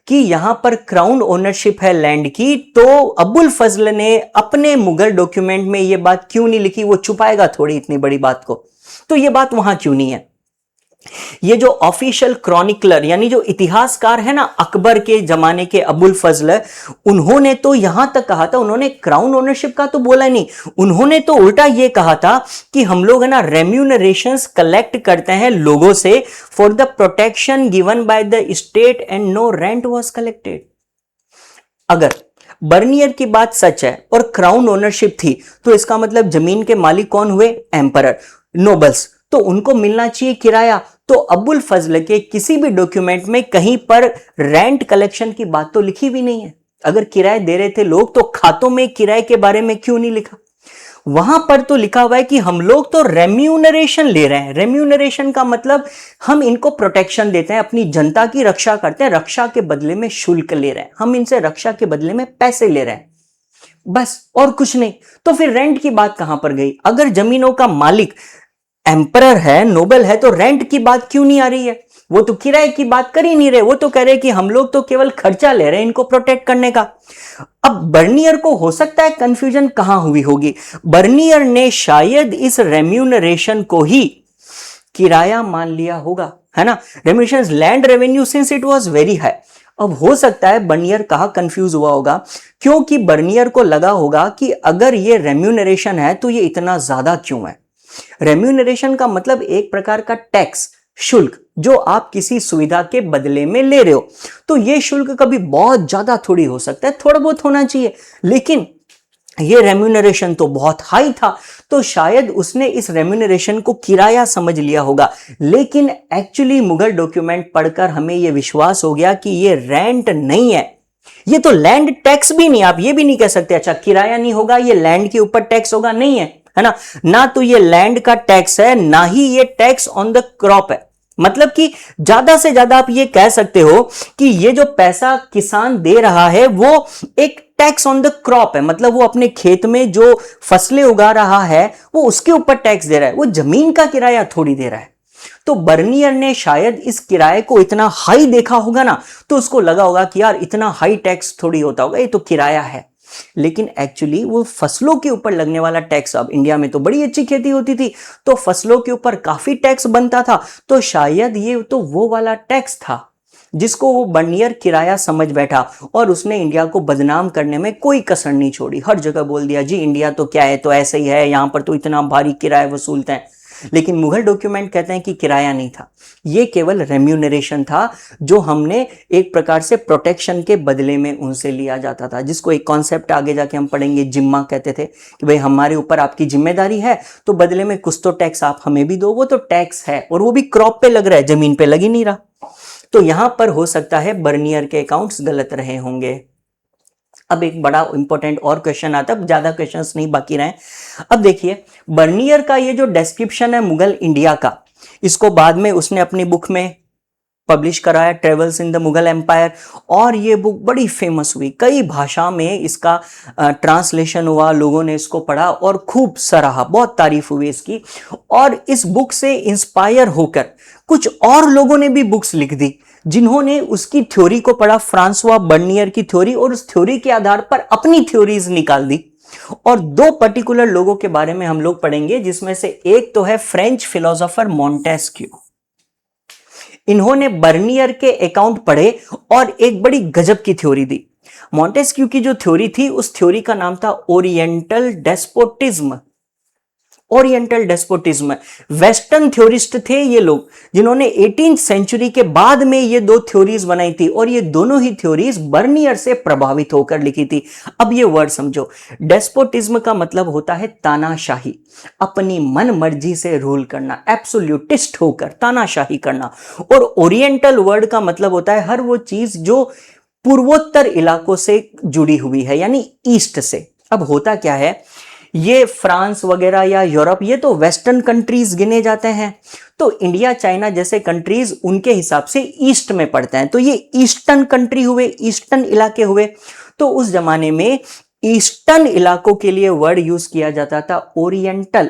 कि यहां पर क्राउन ओनरशिप है लैंड की, तो अबुल फजल ने अपने मुगल डॉक्यूमेंट में यह बात क्यों नहीं लिखी? वो छुपाएगा थोड़ी इतनी बड़ी बात को, तो यह बात वहां क्यों नहीं है? ये जो ऑफिशियल क्रॉनिकलर यानी जो इतिहासकार है ना अकबर के जमाने के अबुल फजल, उन्होंने तो यहां तक कहा था, उन्होंने क्राउन ओनरशिप का तो बोला नहीं, उन्होंने तो उल्टा ये कहा था कि हम लोग है ना रेम्यूनरेशंस कलेक्ट करते हैं लोगों से for the protection given by the state and no rent was collected. अगर बर्नियर की बात सच है और क्राउन ओनरशिप थी, तो इसका मतलब जमीन के मालिक कौन हुए? एम्परर, नोबल्स, तो उनको मिलना चाहिए किराया। तो अबुल फजल के किसी भी डॉक्यूमेंट में कहीं पर रेंट कलेक्शन की बात तो लिखी भी नहीं है। अगर किराए दे रहे थे लोग, तो खातों में किराए के बारे में क्यों नहीं लिखा? वहां पर तो लिखा हुआ है कि हम लोग तो रेम्यूनरेशन ले रहे हैं। रेम्यूनरेशन का मतलब हम इनको प्रोटेक्शन देते हैं, अपनी जनता की रक्षा करते हैं, रक्षा के बदले में शुल्क ले रहे हैं, हम इनसे रक्षा के बदले में पैसे ले रहे हैं, बस और कुछ नहीं। तो फिर रेंट की बात कहां पर गई? अगर जमीनों का मालिक एम्परर है, नोबल है, तो रेंट की बात क्यों नहीं आ रही है? वो तो किराए की बात कर ही नहीं रहे, वो तो कह रहे कि हम लोग तो केवल खर्चा ले रहे हैं इनको प्रोटेक्ट करने का। अब बर्नियर को हो सकता है कंफ्यूजन कहां हुई होगी? बर्नियर ने शायद इस रेम्यूनरेशन को ही किराया मान लिया होगा, है ना? Remuneration land revenue since it was very high. अब हो सकता है बर्नियर कहां कंफ्यूज हुआ होगा, क्योंकि बर्नियर को लगा होगा कि अगर ये रेम्यूनरेशन है तो ये इतना ज्यादा क्यों है? रेम्यूनरेशन का मतलब एक प्रकार का टैक्स, शुल्क, जो आप किसी सुविधा के बदले में ले रहे हो। तो ये शुल्क कभी बहुत ज्यादा थोड़ी हो सकता है, थोड़ा बहुत होना चाहिए, लेकिन ये रेम्यूनरेशन तो बहुत हाई था, तो शायद उसने इस रेम्यूनरेशन को किराया समझ लिया होगा। लेकिन एक्चुअली मुगल डॉक्यूमेंट पढ़कर हमें यह विश्वास हो गया कि ये रेंट नहीं है, ये तो लैंड टैक्स भी नहीं। आप ये भी नहीं कह सकते अच्छा किराया नहीं होगा, ये लैंड के ऊपर टैक्स होगा, नहीं है ना? ना तो ये लैंड का टैक्स है, ना ही ये टैक्स ऑन द क्रॉप है। मतलब कि ज्यादा से ज्यादा आप ये कह सकते हो कि ये जो पैसा किसान दे रहा है वो एक टैक्स ऑन द क्रॉप है, मतलब वो अपने खेत में जो फसलें उगा रहा है वो उसके ऊपर टैक्स दे रहा है, वो जमीन का किराया थोड़ी दे रहा है। तो बर्नियर ने शायद इस किराए को इतना हाई देखा होगा ना, तो उसको लगा होगा कि यार इतना हाई टैक्स थोड़ी होता होगा, ये तो किराया है। लेकिन एक्चुअली वो फसलों के ऊपर लगने वाला टैक्स, अब इंडिया में तो बड़ी अच्छी खेती होती थी, तो फसलों के ऊपर काफी टैक्स बनता था, तो शायद ये तो वो वाला टैक्स था जिसको वो बर्नियर किराया समझ बैठा, और उसने इंडिया को बदनाम करने में कोई कसर नहीं छोड़ी। हर जगह बोल दिया जी इंडिया तो क्या है, तो ऐसे ही है, यहां पर तो इतना भारी किराया वसूलते हैं। लेकिन मुगल डॉक्यूमेंट कहते हैं कि किराया नहीं था, ये केवल रेम्यूनरेशन था, जो हमने एक प्रकार से प्रोटेक्शन के बदले में उनसे लिया जाता था, जिसको एक कॉन्सेप्ट आगे जाके हम पढ़ेंगे, जिम्मा कहते थे कि भाई हमारे ऊपर आपकी जिम्मेदारी है, तो बदले में कुछ तो टैक्स आप हमें भी दो। वो तो टैक्स है और वो भी क्रॉप पे लग रहा है, जमीन पे लग ही नहीं रहा। तो यहां पर हो सकता है बर्नियर के अकाउंट्स गलत रहे होंगे। अब एक बड़ा इंपॉर्टेंट और क्वेश्चन आता है, ज्यादा क्वेश्चंस नहीं बाकी रहे। अब देखिए बर्नियर का ये जो डिस्क्रिप्शन है मुगल इंडिया का, इसको बाद में उसने अपनी बुक में पब्लिश कराया, travels in the Mughal empire, और ये बुक बड़ी फेमस हुई, कई भाषा में इसका ट्रांसलेशन हुआ, लोगों ने इसको पढ़ा और खूब सराहा, बहुत तारीफ हुई इसकी। और इस बुक से इंस्पायर होकर कुछ और लोगों ने भी बुक्स लिख दी, जिन्होंने उसकी थ्योरी को पढ़ा, फ्रांसवा बर्नियर की थ्योरी, और उस थ्योरी के आधार पर अपनी थ्योरीज निकाल दी। और दो पर्टिकुलर लोगों के बारे में हम लोग पढ़ेंगे, जिसमें से एक तो है फ्रेंच फिलोसोफर मॉन्टेस्क्यू। इन्होंने बर्नियर के अकाउंट पढ़े और एक बड़ी गजब की थ्योरी दी। मॉन्टेस्क्यू की जो थ्योरी थी, उस थ्योरी का नाम था oriental despotism. Oriental despotism, western theorist थे ये लोग, जिन्होंने 18th सेंचुरी के बाद में ये दो थ्योरीज बनाई थी, और ये दोनों ही थ्योरीज बर्नियर से प्रभावित होकर लिखी थी। अब ये वर्ड समझो, डेस्पोटिज्म का मतलब होता है तानाशाही, अपनी मन मर्जी से रूल करना, एब्सोल्यूटिस्ट होकर तानाशाही करना। और ओरिएंटल वर्ड का मतलब होता है हर वो चीज जो पूर्वोत्तर इलाकों से जुड़ी हुई है, यानी ईस्ट से। अब होता क्या है, ये फ्रांस वगैरह या यूरोप, ये तो वेस्टर्न कंट्रीज गिने जाते हैं, तो इंडिया चाइना जैसे कंट्रीज उनके हिसाब से ईस्ट में पड़ते हैं, तो ये ईस्टर्न कंट्री हुए, ईस्टर्न इलाके हुए। तो उस जमाने में ईस्टर्न इलाकों के लिए वर्ड यूज किया जाता था ओरिएंटल,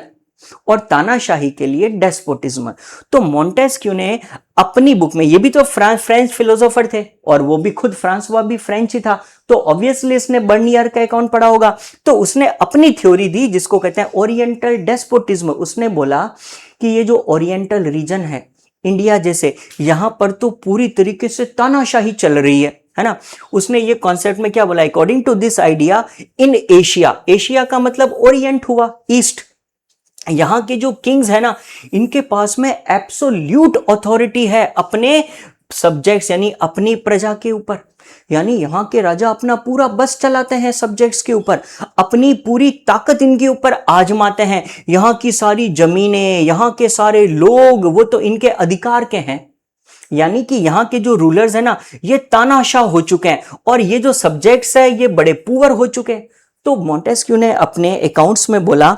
और तानाशाही के लिए डेस्पोटिज्म। तो मॉन्टेस्क्यू ने अपनी बुक में, ये भी तो फ्रेंच फिलोसोफर थे और वो भी खुद फ्रांसवा भी फ्रेंच ही था, तो ऑब्वियसली इसने बर्नियर का अकाउंट पढ़ा होगा। तो उसने अपनी थ्योरी दी जिसको कहते हैं ओरिएंटल डेस्पोटिज्म। उसने बोला कि ये जो ओरिएंटल रीजन है इंडिया जैसे, यहां पर तो पूरी तरीके से तानाशाही चल रही है ना। उसने ये कॉन्सेप्ट में क्या बोला, according to this idea in Asia, Asia का मतलब ओरिएंट हुआ, ईस्ट, यहां के जो किंग्स है ना, इनके पास में एब्सोल्यूट अथॉरिटी है अपने सब्जेक्ट्स यानी अपनी प्रजा के ऊपर। यानी यहां के राजा अपना पूरा बस चलाते हैं सब्जेक्ट्स के ऊपर, अपनी पूरी ताकत इनके ऊपर आजमाते हैं। यहां की सारी जमीनें, यहां के सारे लोग, वो तो इनके अधिकार के हैं। यानी कि यहां के जो रूलर्स है ना, ये तानाशाह हो चुके हैं और ये जो सब्जेक्ट्स है ये बड़े पुअर हो चुके हैं। तो मोंटेस्क्यू ने अपने अकाउंट्स में बोला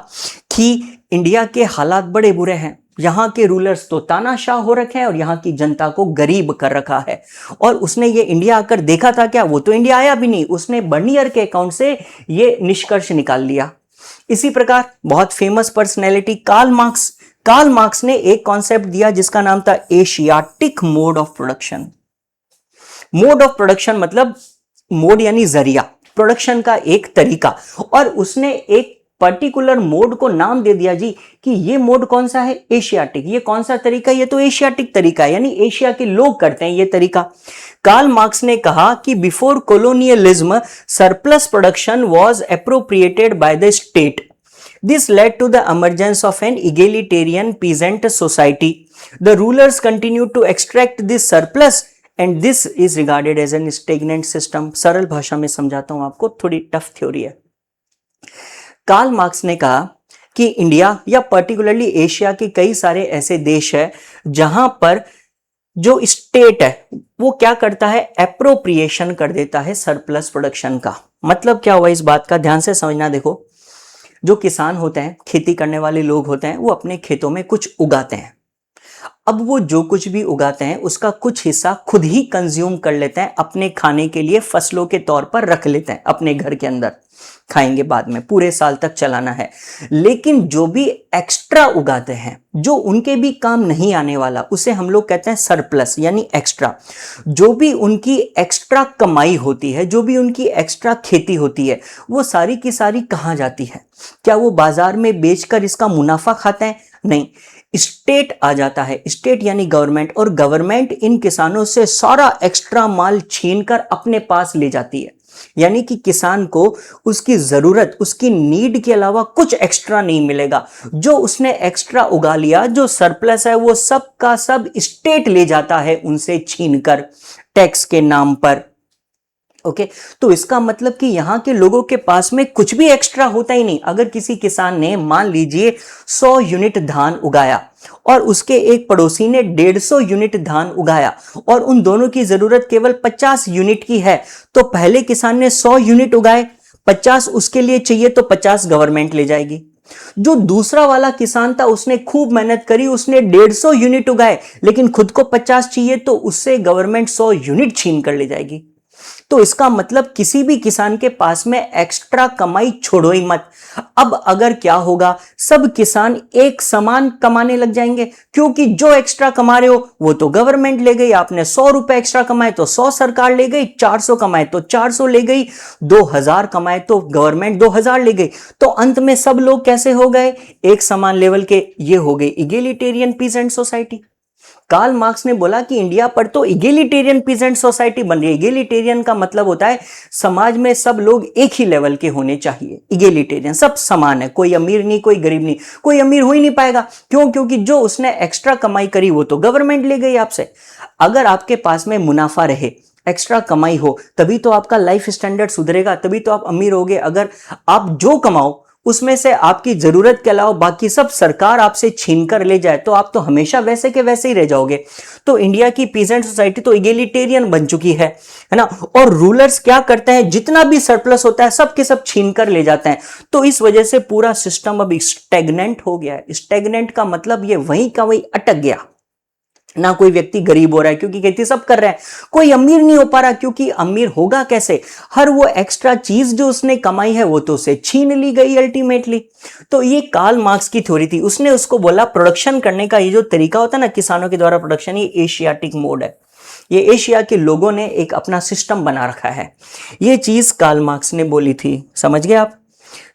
कि इंडिया के हालात बड़े बुरे हैं, यहां के रूलर्स तो तानाशाह हो रखे हैं और यहां की जनता को गरीब कर रखा है। और उसने ये इंडिया आकर देखा था क्या, वो तो इंडिया आया भी नहीं, उसने बर्नियर के अकाउंट से ये निष्कर्ष निकाल लिया। इसी प्रकार बहुत फेमस पर्सनैलिटी कार्ल मार्क्स ने एक कॉन्सेप्ट दिया जिसका नाम था Asiatic mode of production. Mode of production मतलब मोड यानी जरिया, प्रोडक्शन का एक तरीका, और उसने एक पर्टिकुलर मोड को नाम दे दिया जी कि ये मोड कौन सा है, एशियाटिक। ये कौन सा तरीका, ये तो एशियाटिक तरीका है, यानी एशिया के लोग करते हैं ये तरीका। कार्ल मार्क्स ने कहा कि before colonialism surplus production was appropriated bye the state. This led to the emergence of an egalitarian peasant society. The rulers continued to extract this surplus and this is regarded as an stagnant system. सरल भाषा में समझाता हूं आपको, थोड़ी tough theory है। Karl Marx ने कहा कि इंडिया या पर्टिकुलरली एशिया के कई सारे ऐसे देश है जहां पर जो स्टेट है वो क्या करता है, एप्रोप्रिएशन कर देता है सरप्लस प्रोडक्शन का। मतलब क्या हुआ इस बात का, ध्यान से समझना। देखो, जो किसान होते हैं, खेती करने वाले लोग होते हैं, वो अपने खेतों में कुछ उगाते हैं। अब वो जो कुछ भी उगाते हैं उसका कुछ हिस्सा खुद ही कंज्यूम कर लेते हैं, अपने खाने के लिए फसलों के तौर पर रख लेते हैं, अपने घर के अंदर खाएंगे बाद में, पूरे साल तक चलाना है। लेकिन जो भी एक्स्ट्रा उगाते हैं, जो उनके भी काम नहीं आने वाला, उसे हम लोग कहते हैं सरप्लस यानी एक्स्ट्रा। जो भी उनकी एक्स्ट्रा कमाई होती है, जो भी उनकी एक्स्ट्रा खेती होती है, वो सारी की सारी कहां जाती है? क्या वो बाजार में बेचकर इसका मुनाफा खाते हैं? नहीं, स्टेट आ जाता है। स्टेट यानी गवर्नमेंट, और गवर्नमेंट इन किसानों से सारा एक्स्ट्रा माल छीनकर अपने पास ले जाती है। यानी कि किसान को उसकी जरूरत, उसकी नीड के अलावा कुछ एक्स्ट्रा नहीं मिलेगा। जो उसने एक्स्ट्रा उगा लिया, जो सरप्लस है, वो सब का सब स्टेट ले जाता है उनसे छीनकर टैक्स के नाम पर। ओके, तो इसका मतलब कि यहां के लोगों के पास में कुछ भी एक्स्ट्रा होता ही नहीं। अगर किसी किसान ने मान लीजिए 100 यूनिट धान उगाया और उसके एक पड़ोसी ने 150 यूनिट धान उगाया और उन दोनों की जरूरत केवल 50 यूनिट की है, तो पहले किसान ने 100 यूनिट उगाए, 50 उसके लिए चाहिए तो 50 गवर्नमेंट ले जाएगी। जो दूसरा वाला किसान था उसने खूब मेहनत करी, उसने 150 यूनिट उगाए, लेकिन खुद को 50 चाहिए तो उससे गवर्नमेंट 100 यूनिट छीन कर ले जाएगी। तो इसका मतलब किसी भी किसान के पास में एक्स्ट्रा कमाई छोड़ो ही मत। अब अगर क्या होगा, सब किसान एक समान कमाने लग जाएंगे, क्योंकि जो एक्स्ट्रा कमा रहे हो वो तो गवर्नमेंट ले गई। आपने 100 रुपए एक्स्ट्रा कमाए तो 100 सरकार ले गई, 400 कमाए तो 400 ले गई, 2000 कमाए तो गवर्नमेंट 2000 ले गई। तो अंत में सब लोग कैसे हो गए, एक समान लेवल के। ये हो गई egalitarian peasant society. Karl Marx ने बोला कि इंडिया पर तो इगेलिटेरियन पीजेंट सोसाइटी बन रही है। इगेलिटेरियन का मतलब होता है समाज में सब लोग एक ही लेवल के होने चाहिए। इगेलिटेरियन, सब समान है, कोई अमीर नहीं, कोई गरीब नहीं। कोई अमीर हो ही नहीं पाएगा, क्यों? क्योंकि जो उसने एक्स्ट्रा कमाई करी वो तो गवर्नमेंट ले गई आपसे। अगर आपके पास में मुनाफा रहे, एक्स्ट्रा कमाई हो, तभी तो आपका लाइफ स्टैंडर्ड सुधरेगा, तभी तो आप अमीर होगे। अगर आप जो कमाओ उसमें से आपकी जरूरत के अलावा बाकी सब सरकार आपसे छीन कर ले जाए, तो आप तो हमेशा वैसे के वैसे ही रह जाओगे। तो इंडिया की पीजेंट सोसाइटी तो इगेलिटेरियन बन चुकी है ना। और रूलर्स क्या करते हैं, जितना भी सरप्लस होता है सब के सब छीन कर ले जाते हैं। तो इस वजह से पूरा सिस्टम अब स्टैग्नेंट हो गया है। स्टैग्नेंट का मतलब ये वहीं का वहीं अटक गया। ना कोई व्यक्ति गरीब हो रहा है क्योंकि खेती सब कर रहा है, कोई अमीर नहीं हो पा रहा क्योंकि अमीर होगा कैसे, हर वो एक्स्ट्रा चीज जो उसने कमाई है वो तो उसे छीन ली गई अल्टीमेटली। तो ये कार्ल मार्क्स की थ्योरी थी, उसने उसको बोला प्रोडक्शन करने का ये जो तरीका होता है ना किसानों के द्वारा प्रोडक्शन, ये एशियाटिक मोड है, ये एशिया के लोगों ने एक अपना सिस्टम बना रखा है, ये चीज कार्ल मार्क्स ने बोली थी। समझ गए आप?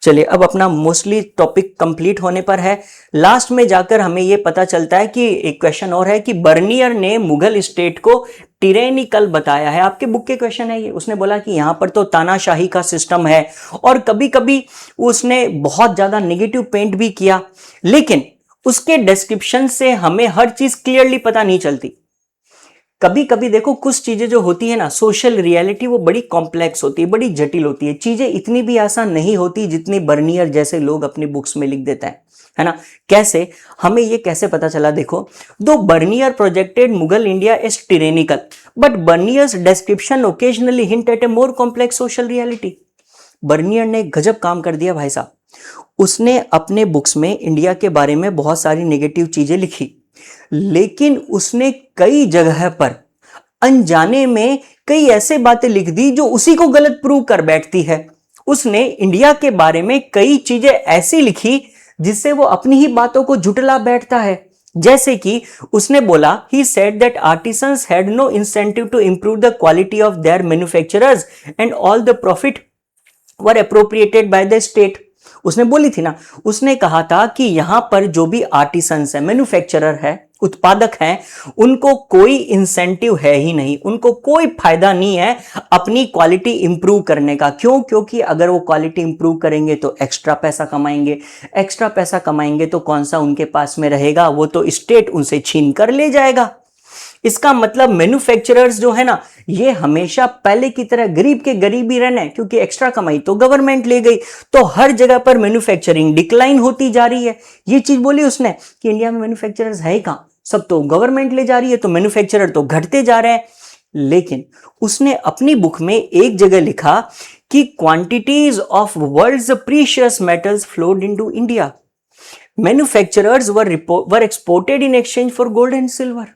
चलिए अब अपना मोस्टली टॉपिक कंप्लीट होने पर है, लास्ट में जाकर हमें यह पता चलता है कि एक क्वेश्चन और है कि बर्नियर ने मुगल स्टेट को टिरेनिकल बताया है, आपके बुक के क्वेश्चन है ये। उसने बोला कि यहां पर तो तानाशाही का सिस्टम है और कभी कभी उसने बहुत ज्यादा नेगेटिव पेंट भी किया, लेकिन उसके डिस्क्रिप्शन से हमें हर चीज क्लियरली पता नहीं चलती। कभी कभी देखो कुछ चीजें जो होती है ना सोशल रियलिटी, वो बड़ी कॉम्प्लेक्स होती है, बड़ी जटिल होती है, चीजें इतनी भी आसान नहीं होती जितनी बर्नियर जैसे लोग अपनी बुक्स में लिख देते हैं, है ना। कैसे, हमें ये कैसे पता चला, देखो, दो Bernier projected Mughal India as tyrannical but Bernier's description occasionally hint at a more complex social reality. Bernier ने गजब काम कर दिया भाई साहब, उसने अपने बुक्स में इंडिया के बारे में बहुत सारी नेगेटिव चीजें लिखी, लेकिन उसने कई जगह पर अनजाने में कई ऐसे बातें लिख दी जो उसी को गलत प्रूव कर बैठती है। उसने इंडिया के बारे में कई चीजें ऐसी लिखी जिससे वो अपनी ही बातों को झुटला बैठता है। जैसे कि उसने बोला, he said that artisans had no incentive to improve the quality of their manufacturers and all the profit were appropriated by the state। उसने बोली थी ना, उसने कहा था कि यहां पर जो भी आर्टिसंस है, मैन्युफैक्चरर है, उत्पादक हैं, उनको कोई इंसेंटिव है ही नहीं, उनको कोई फायदा नहीं है अपनी क्वालिटी इंप्रूव करने का। क्यों? क्योंकि अगर वो क्वालिटी इंप्रूव करेंगे तो एक्स्ट्रा पैसा कमाएंगे, एक्स्ट्रा पैसा कमाएंगे तो कौन सा उनके पास में रहेगा, वो तो स्टेट उनसे छीन कर ले जाएगा। इसका मतलब मैन्युफैक्चरर्स जो है ना, ये हमेशा पहले की तरह गरीब के गरीब ही रहना है, क्योंकि एक्स्ट्रा कमाई तो गवर्नमेंट ले गई, तो हर जगह पर मैन्युफैक्चरिंग डिक्लाइन होती जा रही है। ये चीज बोली उसने कि इंडिया में मैन्युफैक्चरर्स है ही कहां, सब तो गवर्नमेंट ले जा रही है, तो मैन्युफैक्चरर तो घटते जा रहे हैं। लेकिन उसने अपनी बुक में एक जगह लिखा कि quantities of world's precious metals flowed into India, manufacturers were exported in exchange for gold and silver.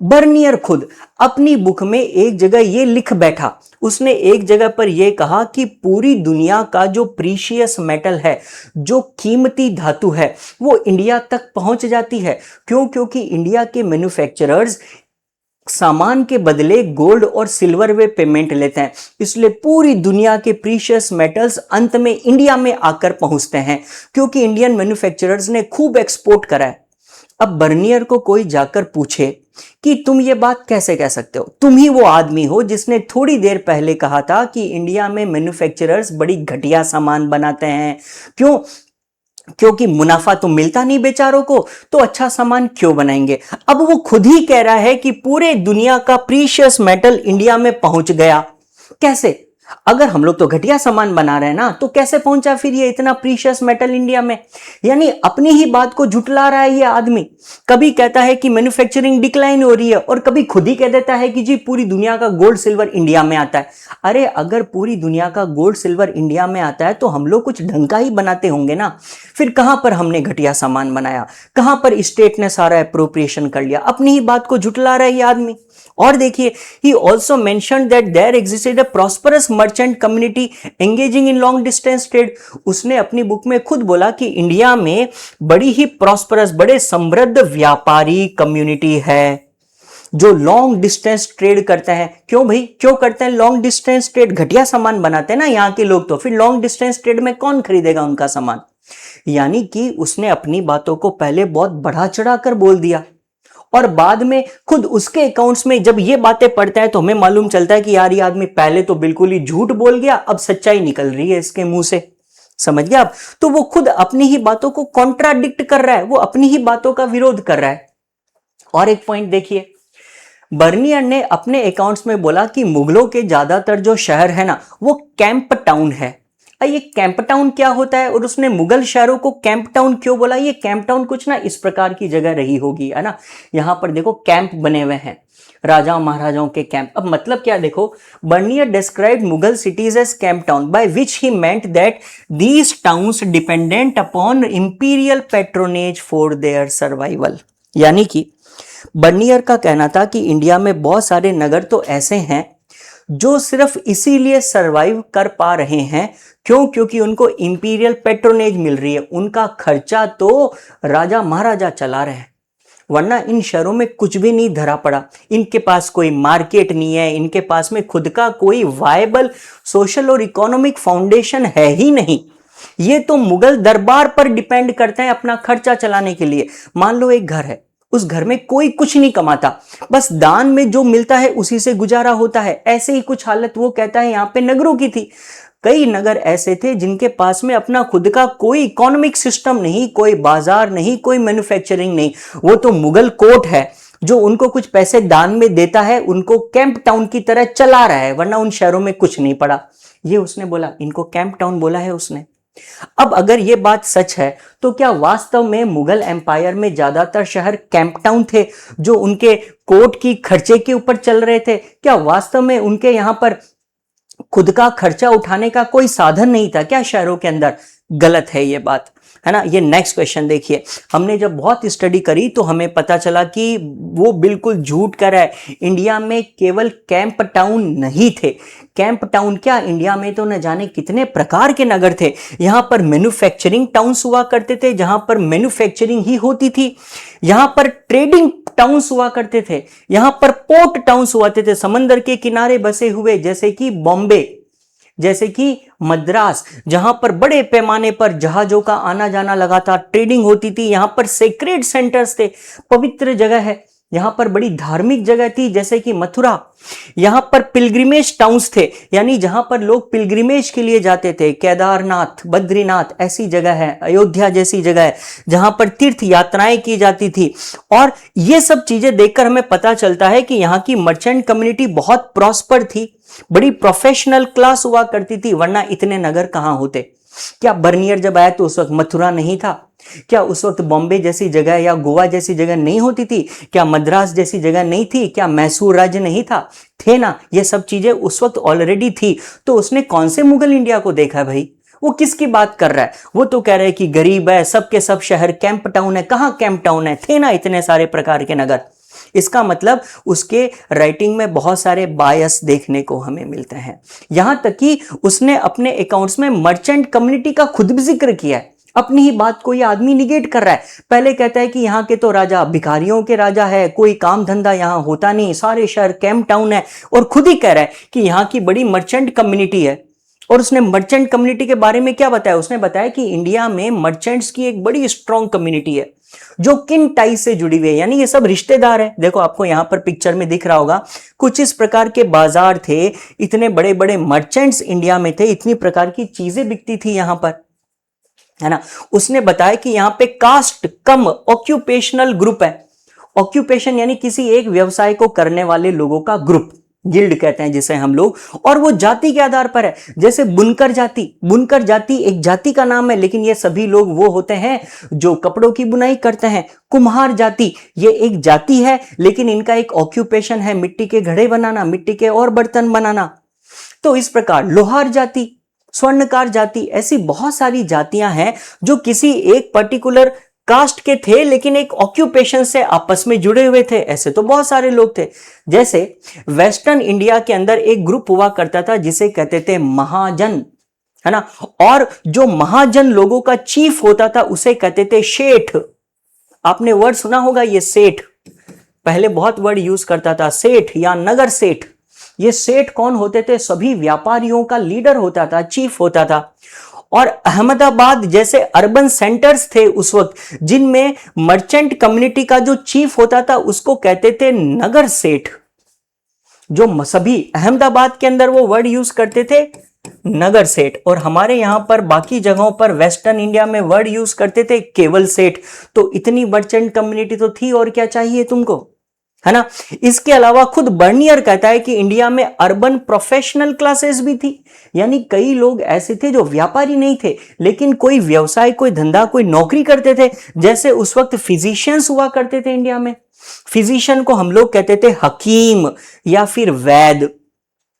Bernier खुद अपनी बुक में एक जगह ये लिख बैठा, उसने एक जगह पर यह कहा कि पूरी दुनिया का जो प्रीशियस मेटल है, जो कीमती धातु है, वो इंडिया तक पहुंच जाती है। क्यों? क्योंकि इंडिया के मैन्युफैक्चरर्स सामान के बदले गोल्ड और सिल्वर वे पेमेंट लेते हैं, इसलिए पूरी दुनिया के प्रीशियस मेटल्स अंत में इंडिया में आकर पहुंचते हैं, क्योंकि इंडियन मैन्युफैक्चरर्स ने खूब एक्सपोर्ट करा है। अब बर्नियर को कोई जाकर पूछे कि तुम ये बात कैसे कह सकते हो, तुम ही वो आदमी हो जिसने थोड़ी देर पहले कहा था कि इंडिया में मैन्युफैक्चरर्स बड़ी घटिया सामान बनाते हैं। क्यों? क्योंकि मुनाफा तो मिलता नहीं बेचारों को, तो अच्छा सामान क्यों बनाएंगे। अब वो खुद ही कह रहा है कि पूरे दुनिया का प्रीशियस मेटल इंडिया में पहुंच गया। कैसे? अगर हम लोग तो घटिया सामान बना रहे हैं ना, तो कैसे पहुंचा फिर ये इतना प्रीशियस मेटल इंडिया में? यानी अपनी ही बात को झुटला रहा है ये आदमी। कभी कहता है कि मैन्युफैक्चरिंग डिक्लाइन हो रही है और कभी खुद ही कह देता है कि जी पूरी दुनिया का गोल्ड सिल्वर इंडिया में आता है। अरे अगर पूरी दुनिया का गोल्ड सिल्वर इंडिया में आता है तो हम लोग कुछ ढंग का ही बनाते होंगे ना, फिर कहां पर हमने घटिया सामान बनाया, कहां पर स्टेट ने सारा एप्रोप्रिएशन कर लिया? अपनी ही बात को झुटला रहा है ये आदमी। और देखिए, he also mentioned that there existed a prosperous merchant community engaging in long distance trade। उसने अपनी बुक में खुद बोला कि इंडिया में बड़ी ही प्रॉस्परस, बड़े समृद्ध व्यापारी कम्युनिटी है जो लॉन्ग डिस्टेंस ट्रेड करते हैं। क्यों भाई, क्यों करते हैं लॉन्ग डिस्टेंस ट्रेड? घटिया सामान बनाते हैं ना यहाँ के लोग, तो फिर लॉन्ग डिस्टेंस ट्रेड में कौन खरीदेगा उनका सामान? यानी कि उसने अपनी बातों को पहले बहुत बढ़ा चढ़ा कर बोल दिया, और बाद में खुद उसके अकाउंट्स में जब ये बातें पढ़ता है तो हमें मालूम चलता है कि यार ये आदमी पहले तो बिल्कुल ही झूठ बोल गया, अब सच्चाई निकल रही है इसके मुंह से। समझ गया आप? तो वो खुद अपनी ही बातों को कॉन्ट्राडिक्ट कर रहा है, वो अपनी ही बातों का विरोध कर रहा है। और एक पॉइंट देखिए, बर्नियर ने अपने अकाउंट्स में बोला कि मुगलों के ज्यादातर जो शहर है ना, वो कैंप टाउन है। ये कैंप टाउन क्या होता है, और उसने मुगल शहरों को कैंप टाउन क्यों बोला? ये कैंप टाउन कुछ ना इस प्रकार की जगह रही होगी, है ना। यहां पर देखो कैंप बने हुए हैं, राजाओं महाराजाओं के कैंप। अब मतलब क्या, देखो, Bernier described Mughal cities as camp town by which he meant that these towns dependent upon imperial patronage for their survival. यानी कि बर्नियर का कहना था कि इंडिया में बहुत सारे नगर तो ऐसे हैं जो सिर्फ इसीलिए सरवाइव कर पा रहे हैं, क्योंकि उनको इंपीरियल पेट्रोनेज मिल रही है, उनका खर्चा तो राजा महाराजा चला रहे हैं, वरना इन शहरों में कुछ भी नहीं धरा पड़ा। इनके पास कोई मार्केट नहीं है, इनके पास में खुद का कोई वायबल सोशल और इकोनॉमिक फाउंडेशन है ही नहीं। ये तो मुगल दरबार पर डिपेंड करते हैं अपना खर्चा चलाने के लिए। मान लो एक घर है, उस घर में कोई कुछ नहीं कमाता, बस दान में जो मिलता है उसी से गुजारा होता है। ऐसे ही कुछ हालत वो कहता है यहाँ पे नगरों की थी। कई नगर ऐसे थे जिनके पास में अपना खुद का कोई इकोनॉमिक सिस्टम नहीं, कोई बाजार नहीं, कोई मैन्युफैक्चरिंग नहीं। वो तो मुगल कोर्ट है जो उनको कुछ पैसे दान में देता है, उनको कैंप टाउन की तरह चला रहा है, वरना उन शहरों में कुछ नहीं पड़ा। ये उसने बोला, इनको कैंप टाउन बोला है उसने। अब अगर ये बात सच है तो क्या वास्तव में मुगल एम्पायर में ज्यादातर शहर कैंप टाउन थे जो उनके कोर्ट की खर्चे के ऊपर चल रहे थे? क्या वास्तव में उनके यहां पर खुद का खर्चा उठाने का कोई साधन नहीं था क्या शहरों के अंदर? गलत है ये बात, है ना। ये नेक्स्ट क्वेश्चन देखिए, हमने जब बहुत स्टडी करी तो हमें पता चला कि वो बिल्कुल झूठ कर रहा है। इंडिया में केवल कैंप टाउन नहीं थे। कैंप टाउन क्या, इंडिया में तो न जाने कितने प्रकार के नगर थे। यहां पर मैन्युफैक्चरिंग टाउन्स हुआ करते थे, जहां पर मैन्युफैक्चरिंग ही होती थी। यहां पर ट्रेडिंग टाउन्स हुआ करते थे, यहां पर पोर्ट टाउन्स हुआ थे, समंदर के किनारे बसे हुए, जैसे कि बॉम्बे, जैसे कि मद्रास, जहां पर बड़े पैमाने पर जहाजों का आना जाना लगा था, ट्रेडिंग होती थी। यहां पर सेक्रेड सेंटर्स थे, पवित्र जगह है। यहां पर बड़ी धार्मिक जगह थी, जैसे कि मथुरा। यहां पर पिलग्रिमेज टाउन्स थे, यानी जहां पर लोग पिलग्रिमेज के लिए जाते थे। केदारनाथ, बद्रीनाथ ऐसी जगह है, अयोध्या जैसी जगह है जहां पर तीर्थ यात्राएं की जाती थी। और ये सब चीजें देखकर हमें पता चलता है कि यहाँ की मर्चेंट कम्युनिटी बहुत प्रॉस्पर थी, बड़ी प्रोफेशनल क्लास हुआ करती थी, वरना इतने नगर कहां होते। क्या बर्नियर जब आया तो उस वक्त मथुरा नहीं था? क्या उस वक्त बॉम्बे जैसी जगह या गोवा जैसी जगह नहीं होती थी? क्या मद्रास जैसी जगह नहीं थी? क्या मैसूर राज्य नहीं था? थे ना। ये सब चीजें उस वक्त ऑलरेडी थी। तो उसने कौन से मुगल इंडिया को देखा है भाई? वो किसकी बात कर रहा है? वो तो कह रहा है कि गरीब है, सबके सब शहर कैंप टाउन है। कहां कैंप टाउन है? थे ना इतने सारे प्रकार के नगर। इसका मतलब उसके राइटिंग में बहुत सारे बायस देखने को हमें मिलते हैं। यहां तक कि उसने अपने अकाउंट्स में मर्चेंट कम्युनिटी का खुद भी जिक्र किया है। अपनी ही बात को ये आदमी निगेट कर रहा है। पहले कहता है कि यहाँ के तो राजा भिखारियों के राजा है, कोई काम धंधा यहाँ होता नहीं, सारे शहर कैंप टाउन है, और खुद ही कह रहा है कि यहाँ की बड़ी मर्चेंट कम्युनिटी है। और उसने मर्चेंट कम्युनिटी के बारे में क्या बताया? उसने बताया कि इंडिया में मर्चेंट्स की एक बड़ी स्ट्रॉन्ग कम्युनिटी है जो किन टाई से जुड़ी हुई है, यानी ये सब रिश्तेदार है। देखो आपको यहां पर पिक्चर में दिख रहा होगा, कुछ इस प्रकार के बाजार थे, इतने बड़े बड़े मर्चेंट्स इंडिया में थे, इतनी प्रकार की चीजें बिकती थी यहां पर, है ना। उसने बताया कि यहां पे कास्ट कम ऑक्यूपेशनल ग्रुप है। ऑक्यूपेशन यानी किसी एक व्यवसाय को करने वाले लोगों का ग्रुप, गिल्ड कहते हैं जिसे हम लोग, और वो जाति के आधार पर है। जैसे बुनकर जाति, बुनकर जाति एक जाति का नाम है, लेकिन ये सभी लोग वो होते हैं जो कपड़ों की बुनाई करते हैं। कुम्हार जाति ये एक जाति है, लेकिन इनका एक ऑक्यूपेशन है मिट्टी के घड़े बनाना, मिट्टी के और बर्तन बनाना। तो इस प्रकार लोहार जाति, स्वर्णकार जाति, ऐसी बहुत सारी जातियां हैं जो किसी एक पर्टिकुलर कास्ट के थे, लेकिन एक ऑक्यूपेशन से आपस में जुड़े हुए थे। ऐसे तो बहुत सारे लोग थे। जैसे वेस्टर्न इंडिया के अंदर एक ग्रुप हुआ करता था जिसे कहते थे महाजन, है ना। और जो महाजन लोगों का चीफ होता था उसे कहते थे सेठ। आपने वर्ड सुना होगा ये सेठ, पहले बहुत वर्ड यूज करता था, सेठ या नगर सेठ। ये सेठ कौन होते थे? सभी व्यापारियों का लीडर होता था, चीफ होता था। और अहमदाबाद जैसे अर्बन सेंटर्स थे उस वक्त, जिनमें मर्चेंट कम्युनिटी का जो चीफ होता था उसको कहते थे नगर सेठ। जो सभी अहमदाबाद के अंदर वो वर्ड यूज करते थे नगर सेठ, और हमारे यहां पर बाकी जगहों पर वेस्टर्न इंडिया में वर्ड यूज करते थे केवल सेठ। तो इतनी मर्चेंट कम्युनिटी तो थी, और क्या चाहिए तुमको, है ना। इसके अलावा खुद बर्नियर कहता है कि इंडिया में अर्बन प्रोफेशनल क्लासेस भी थी, यानी कई लोग ऐसे थे जो व्यापारी नहीं थे, लेकिन कोई व्यवसाय, कोई धंधा, कोई नौकरी करते थे। जैसे उस वक्त फिजिशियंस हुआ करते थे इंडिया में। फिजिशियन को हम लोग कहते थे हकीम या फिर वैद्य,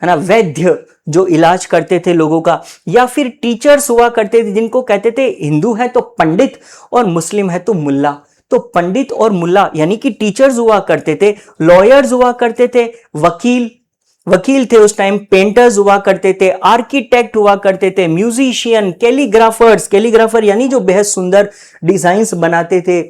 है ना, वैद्य जो इलाज करते थे लोगों का। या फिर टीचर्स हुआ करते थे जिनको कहते थे, हिंदू है तो पंडित और मुस्लिम है तो मुल्ला। तो पंडित और मुल्ला यानी कि टीचर्स हुआ करते थे, लॉयर्स हुआ करते थे, वकील थे उस टाइम, पेंटर्स हुआ करते थे, आर्किटेक्ट हुआ करते थे, म्यूजिशियन, कैलीग्राफर यानी जो बेहद सुंदर डिजाइन्स बनाते थे,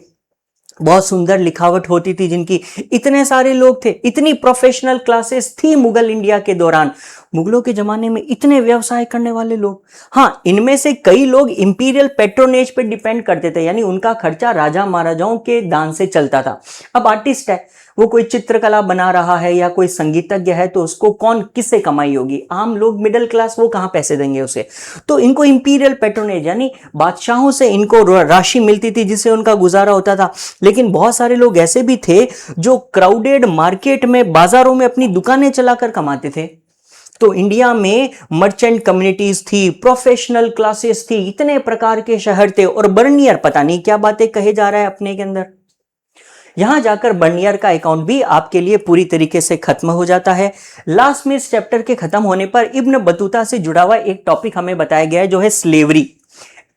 बहुत सुंदर लिखावट होती थी जिनकी, इतने सारे लोग थे, इतनी प्रोफेशनल क्लासेस थी मुगल इंडिया के दौरान। मुगलों के जमाने में इतने व्यवसाय करने वाले लोग। हाँ, इनमें से कई लोग इंपीरियल पेट्रोनेज पे डिपेंड करते थे, यानी उनका खर्चा राजा महाराजाओं के दान से चलता था। अब आर्टिस्ट है, वो कोई चित्रकला बना रहा है या कोई संगीतज्ञ है, तो उसको कौन किससे कमाई होगी? आम लोग, मिडिल क्लास, वो कहां पैसे देंगे उसे? तो इनको इंपीरियल पेट्रोनेज यानी बादशाहों से इनको राशि मिलती थी जिससे उनका गुजारा होता था। लेकिन बहुत सारे लोग ऐसे भी थे जो क्राउडेड मार्केट में, बाजारों में अपनी दुकानें चलाकर कमाते थे। तो इंडिया में मर्चेंट कम्युनिटीज थी, प्रोफेशनल क्लासेस थी, इतने प्रकार के शहर थे, और बर्नियर पता नहीं क्या बातें कहे जा रहा है अपने के अंदर। यहां जाकर बर्नियर का अकाउंट भी आपके लिए पूरी तरीके से खत्म हो जाता है। लास्ट में इस चैप्टर के खत्म होने पर इब्न बतूता से जुड़ा हुआ एक टॉपिक हमें बताया गया है जो है slavery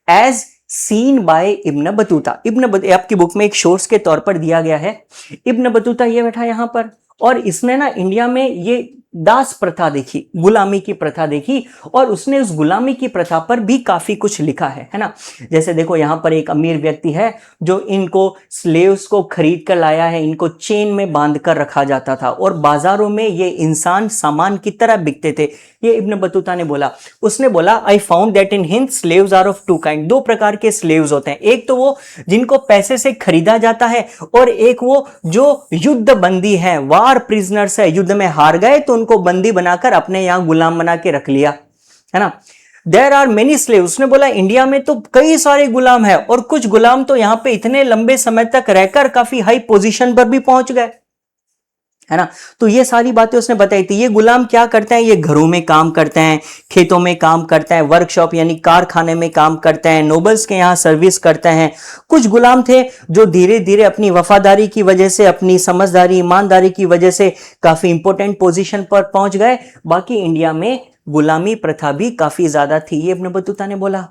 as seen by Ibn Battuta. आपकी बुक में एक सोर्स के तौर पर दिया गया है। इब्न बतूता ये बैठा यहां पर, और इसने ना इंडिया में ये दास प्रथा देखी, गुलामी की प्रथा देखी, और उसने उस गुलामी की प्रथा पर भी काफी कुछ लिखा है ना। जैसे देखो यहां पर एक अमीर व्यक्ति है जो इनको स्लेव्स को खरीद कर लाया है, इनको चेन में बांध कर रखा जाता था और बाजारों में ये इंसान सामान की तरह बिकते थे। ये इब्न बतूता ने बोला। उसने बोला, I found that in Hind slaves are of two kind. दो प्रकार के स्लेव्स होते हैं, एक तो वो जिनको पैसे से खरीदा जाता है, और एक वो जो युद्ध बंदी है, वार प्रिजनर्स है, युद्ध में हार गए तो उनको बंदी बनाकर अपने यहां गुलाम बना के रख लिया, है ना। There are many slave. उसने बोला इंडिया में तो कई सारे गुलाम है, और कुछ गुलाम तो यहां पे इतने लंबे समय तक रहकर काफी हाई पोजीशन पर भी पहुंच गए, है ना। तो ये सारी बातें उसने बताई थी। ये गुलाम क्या करते हैं? ये घरों में काम करते हैं, खेतों में काम करते हैं, वर्कशॉप यानी कारखाने में काम करते हैं, नोबल्स के यहाँ सर्विस करते हैं। कुछ गुलाम थे जो धीरे धीरे अपनी वफादारी की वजह से, अपनी समझदारी, ईमानदारी की वजह से काफी इंपॉर्टेंट पोजीशन पर पहुंच गए। बाकी इंडिया में गुलामी प्रथा भी काफी ज्यादा थी, ये इब्न बतूता ने बोला।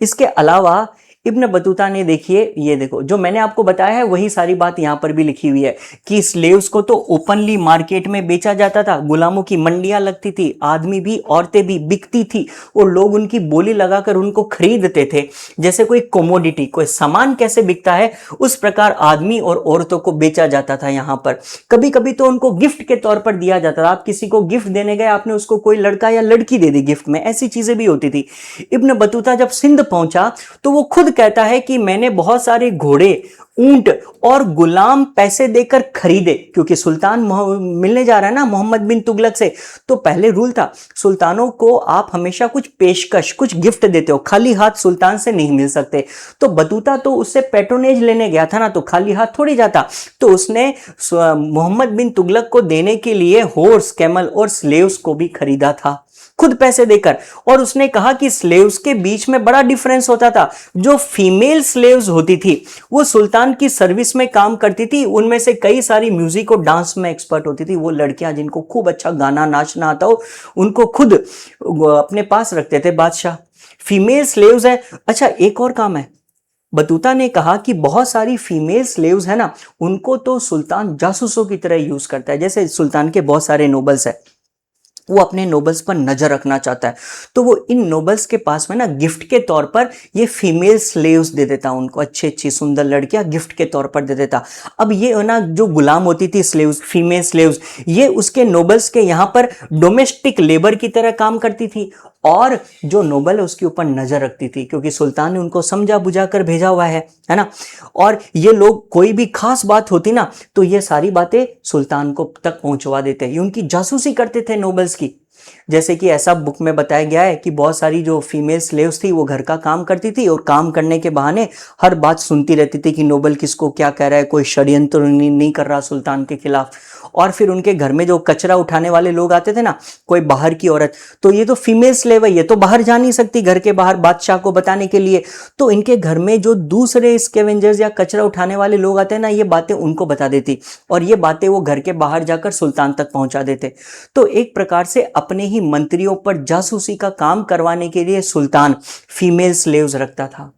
इसके अलावा इब्न बतूता ने, देखिए ये देखो जो मैंने आपको बताया है वही सारी बात यहां पर भी लिखी हुई है कि स्लेव्स को तो ओपनली मार्केट में बेचा जाता था, गुलामों की मंडियां लगती थी, आदमी भी औरतें भी बिकती थी, और लोग उनकी बोली लगाकर उनको खरीदते थे। जैसे कोई कोमोडिटी, कोई सामान कैसे बिकता है, उस प्रकार आदमी और औरतों को बेचा जाता था यहां पर। कभी कभी तो उनको गिफ्ट के तौर पर दिया जाता था। आप किसी को गिफ्ट देने गए, आपने उसको कोई लड़का या लड़की दे दी गिफ्ट में, ऐसी चीजें भी होती थी। इब्न बतूता जब सिंध पहुंचा तो वो खुद कहता है कि मैंने बहुत सारे घोड़े, ऊंट और गुलाम पैसे देकर खरीदे, क्योंकि सुल्तान मिलने जा रहा है ना मोहम्मद बिन तुगलक से। तो पहले रूल था, सुल्तानों को आप हमेशा कुछ पेशकश, कुछ गिफ्ट देते हो, खाली हाथ सुल्तान से नहीं मिल सकते। तो बतूता तो उससे पैट्रोनेज लेने गया था ना, तो खाली हाथ थोड़ी जाता। तो उसने मोहम्मद बिन तुगलक को देने के लिए हॉर्स, कैमल और स्लेव्स को भी खरीदा था, खुद पैसे देकर। और उसने कहा कि स्लेव्स के बीच में बड़ा डिफरेंस होता था। जो फीमेल स्लेव्स होती थी वो सुल्तान की सर्विस में काम करती थी, उनमें से कई सारी म्यूजिक और डांस में एक्सपर्ट होती थी। वो लड़कियां जिनको खूब अच्छा गाना नाचना आता हो, उनको खुद अपने पास रखते थे बादशाह। फीमेल स्लेव्स है। अच्छा, एक और काम है, बतूता ने कहा कि बहुत सारी फीमेल स्लेव्स है ना, उनको तो सुल्तान जासूसों की तरह यूज करता है। जैसे सुल्तान के बहुत सारे नोबल्स है, वो अपने नोबल्स पर नजर रखना चाहता है, तो वो इन नोबल्स के पास में ना गिफ्ट के तौर पर ये फीमेल स्लेव्स दे देता उनको, अच्छी अच्छी सुंदर लड़कियां गिफ्ट के तौर पर दे देता। अब ये ना जो गुलाम होती थी स्लेव्स, फीमेल स्लेव्स, ये उसके नोबल्स के यहाँ पर डोमेस्टिक लेबर की तरह काम करती थी, और जो नोबल है उसके ऊपर नजर रखती थी, क्योंकि सुल्तान ने उनको समझा बुझा कर भेजा हुआ है ना। और ये लोग, कोई भी खास बात होती ना, तो ये सारी बातें सुल्तान को तक पहुंचवा देते, ये उनकी जासूसी करते थे नोबल्स की। जैसे कि ऐसा बुक में बताया गया है कि बहुत सारी जो फीमेल स्लेव्स थी वो घर का काम करती थी, और काम करने के बहाने हर बात सुनती रहती थी कि नोबल किसको क्या कह रहा है, कोई षड्यंत्र नहीं कर रहा सुल्तान के खिलाफ। और फिर उनके घर में जो कचरा उठाने वाले लोग आते थे ना, कोई बाहर की औरत, तो ये तो फीमेल स्लेव है, ये तो बाहर जा नहीं सकती घर के बाहर बादशाह को बताने के लिए, तो इनके घर में जो दूसरे स्कैवेंजर्स या कचरा उठाने वाले लोग आते हैं ना, ये बातें उनको बता देती, और ये बातें वो घर के बाहर जाकर सुल्तान तक पहुंचा देते। तो एक प्रकार से अपने ही मंत्रियों पर जासूसी का काम करवाने के लिए सुल्तान फीमेल स्लेव्स रखता था।